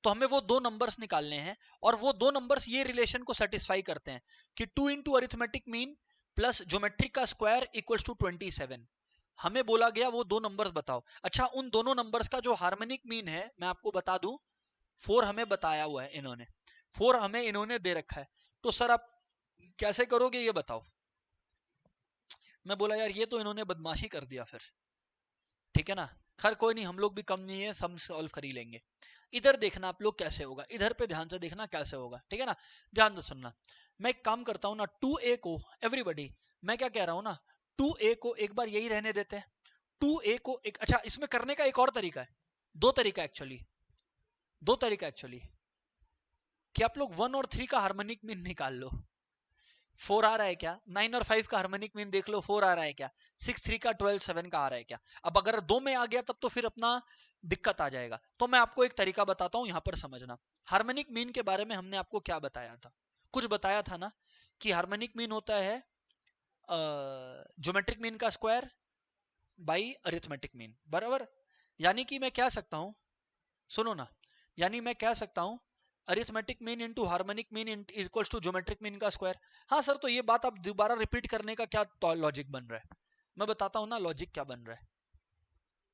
तो हमें वो दो नंबर्स निकालने हैं और वो दो नंबर्स ये रिलेशन को सेटिस्फाई करते हैं कि 2 into arithmetic mean plus geometric का स्क्वायर इक्वल्स टू 27। हमें बोला गया वो दो नंबर्स बताओ। अच्छा, उन दोनों नंबर्स का जो हार्मोनिक मीन है मैं आपको बता दूं, 4 हमें बताया हुआ है इन्होंने, 4 हमें इन्होंने दे रखा है। तो सर आप कैसे करोगे ये बताओ? मैं बोला यार ये तो इन्होंने बदमाशी कर दिया फिर, ठीक है ना। खैर कोई नहीं, हम लोग भी कम नहीं है, हम सॉल्व कर ही लेंगे। इधर देखना आप लोग कैसे होगा, इधर पे ध्यान से देखना कैसे होगा, ठीक है ना। ध्यान से सुनना, मैं एक काम करता हूं ना, 2a को एवरीबॉडी, मैं क्या कह रहा हूं ना, 2a को एक बार यही रहने देते हैं। 2a को एक, अच्छा इसमें करने का एक और तरीका है, दो तरीका एक्चुअली, दो तरीका एक्चुअली, कि आप लोग 1 और 3 का हार्मोनिक मीन निकाल लो। 4 आ रहा है क्या, 9 और 5 का हार्मोनिक मीन देख लो, 4 आ रहा है क्या, 6 3 का 12 7 का आ रहा है क्या। अब अगर 2 में आ गया तब तो फिर अपना दिक्कत आ जाएगा। तो मैं आपको एक तरीका बताता हूं, यहां पर समझना। हार्मोनिक मीन के बारे में हमने आपको क्या बताया था, कुछ बताया था ना, कि हार्मोनिक मीन होता है ज्योमेट्रिक मीन का स्क्वायर बाई अरिथमेटिक मीन, बराबर। यानी कि मैं कह सकता हूं, सुनो ना, यानी मैं कह सकता हूं arithmetic mean into harmonic mean equals to geometric mean का स्क्वायर। हाँ सर, तो ये बात आप दोबारा रिपीट करने का क्या लॉजिक बन रहा है, मैं बताता हूं ना लॉजिक क्या बन रहा है।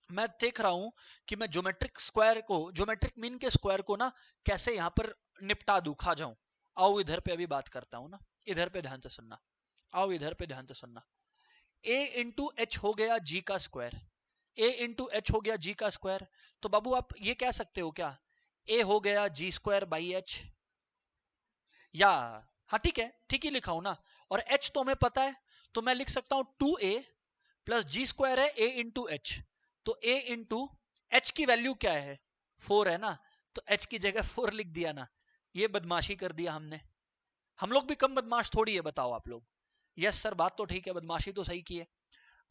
मैं देख रहा हूं कि मैं ज्योमेट्रिक स्क्वायर को, ज्योमेट्रिक मीन के स्क्वायर को ना कैसे यहां पर निपटा दूं, खा जाऊं। आओ इधर पे अभी बात करता हूं ना, इधर पे ध्यान से सुनना, आओ इधर पे ध्यान से सुनना। a इंटू एच हो गया g का स्क्वायर, a इंटू एच हो गया g का स्क्वायर। तो बाबू आप ये कह सकते हो क्या, a हो गया g स्क्वायर बाई एच, या हाँ ठीक है, ठीक ही लिखा हूं ना, और h तो हमें पता है, तो मैं लिख सकता हूं 2a प्लस जी स्क्वायर है a इंटू एच। तो a इंटू एच की वैल्यू क्या है, 4 है ना, तो h की जगह 4 लिख दिया ना। ये बदमाशी कर दिया हमने, हम लोग भी कम बदमाश थोड़ी है, बताओ आप लोग। यस सर, बात तो ठीक है, बदमाशी तो सही की है।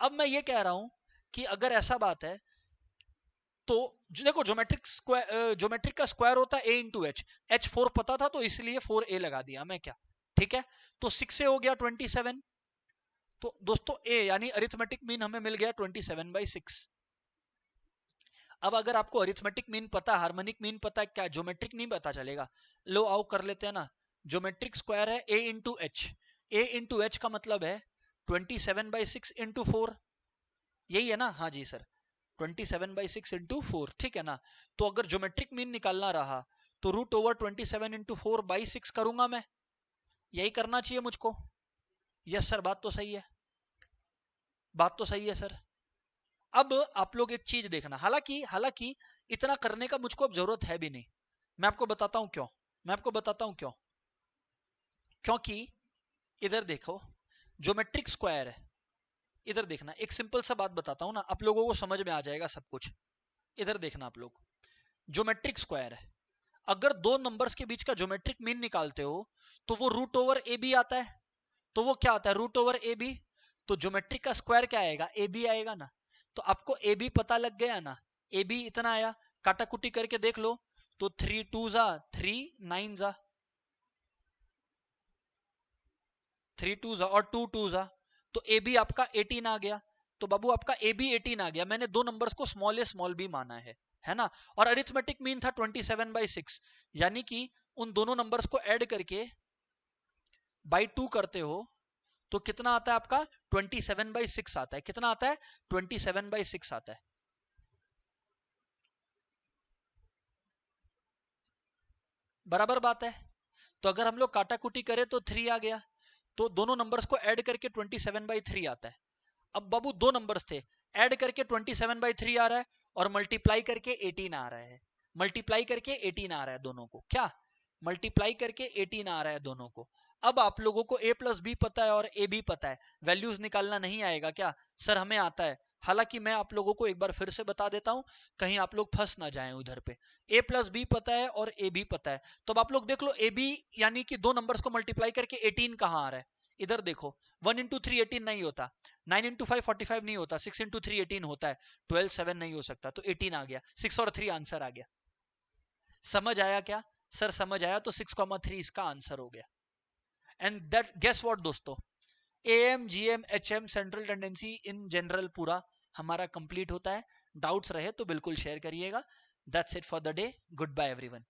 अब मैं ये कह रहा हूं कि अगर ऐसा बात है तो देखो, ज्योमेट्रिक स्क्वायर, ज्योमेट्रिक का स्क्वायर होता है a इंटू एच, एच 4 पता था तो इसलिए 4a लगा दिया मैं, क्या ठीक है। तो 6 से हो गया 27, तो दोस्तों a यानी अरिथमेटिक मीन हमें मिल गया 27/6। अब अगर आपको अरिथमेटिक मीन पता है, हार्मोनिक मीन पता है, क्या ज्योमेट्रिक नहीं पता चलेगा। लो आओ कर लेते हैं ना, ज्योमेट्रिक स्क्वायर है a into H, a into H का मतलब है 27/6 इंटू 4, यही है ना, हाँ जी सर, 27/6 इंटू 4, ठीक है ना। तो अगर ज्योमेट्रिक मीन निकालना रहा तो रूट ओवर 27 इंटू 4/6 करूंगा मैं, यही करना चाहिए मुझको। यस सर, बात तो सही है, बात तो सही है सर। अब आप लोग एक चीज देखना, हालांकि हालांकि इतना करने का मुझको अब जरूरत है भी नहीं, मैं आपको बताता हूं क्यों, मैं आपको बताता हूं क्यों। क्योंकि इधर देखो, ज्योमेट्रिक स्क्वायर है, इधर देखना, एक सिंपल सा बात बताता हूं ना, आप लोगों को समझ में आ जाएगा सब कुछ। इधर देखना आप लोग, ज्योमेट्रिक स्क्वायर है, अगर दो नंबर्स के बीच का ज्योमेट्रिक मीन निकालते हो तो वो रूट ओवर ए बी आता है। तो वो क्या आता है, रूट ओवर ए बी। तो ज्योमेट्रिक का स्क्वायर क्या आएगा, ए बी आएगा ना। तो आपको ए बी पता लग गया ना, ए बी इतना आया, काटाकुटी करके देख लो, तो 3 2 जा 3, 9 जा 3 2 जा और 2 2 जा, तो ए बी आपका 18 आ गया। तो बाबू आपका ए बी 18 आ गया, मैंने दो नंबर्स को स्मॉल ए स्मॉल बी माना है ना। और अरिथमेटिक मीन था 27/6, यानी कि उन दोनों नंबर्स को ऐड करके बाई 2 करते हो तो कितना आता है आपका, 27/6 आता है। कितना आता है, 27/6 आता है। बराबर बात है। तो अगर हम लोग काटाकुटी करें तो 3 आ गया, तो दोनों नंबर्स को ऐड करके 27/3 आता है। अब बाबू दो नंबर्स थे, ऐड करके 27/3 आ रहा है और मल्टीप्लाई करके 18 आ रहा है, मल्टीप्लाई करके 18 आ रहा है दोनों को, क्या मल्टीप्लाई करके 18 आ रहा है दोनों को। अब आप लोगों को a प्लस बी पता है और ए बी पता है, वैल्यूज निकालना नहीं आएगा क्या, सर हमें आता है। हालांकि मैं आप लोगों को एक बार फिर से बता देता हूं, कहीं आप लोग फंस ना जाएं उधर पे। a प्लस बी पता है और ए बी पता है, तो अब आप लोग देख लो ए बी यानी कि दो नंबर्स को मल्टीप्लाई करके 18 कहां आ रहा है, इधर देखो। 1 इंटू 3 18 नहीं होता, 9 इंटू 5 45 नहीं होता, 6 इंटू 3 18 होता है, 12 7 नहीं हो सकता, तो 18 आ गया, 6 और 3 आंसर आ गया। समझ आया क्या, सर समझ आया, तो 6,3 इसका आंसर हो गया। एंड दैट गेस व्हाट दोस्तों, am GM HM central tendency in general पूरा हमारा कंप्लीट होता है। डाउट्स रहे तो बिल्कुल शेयर करिएगा। That's it for the day, good bye everyone.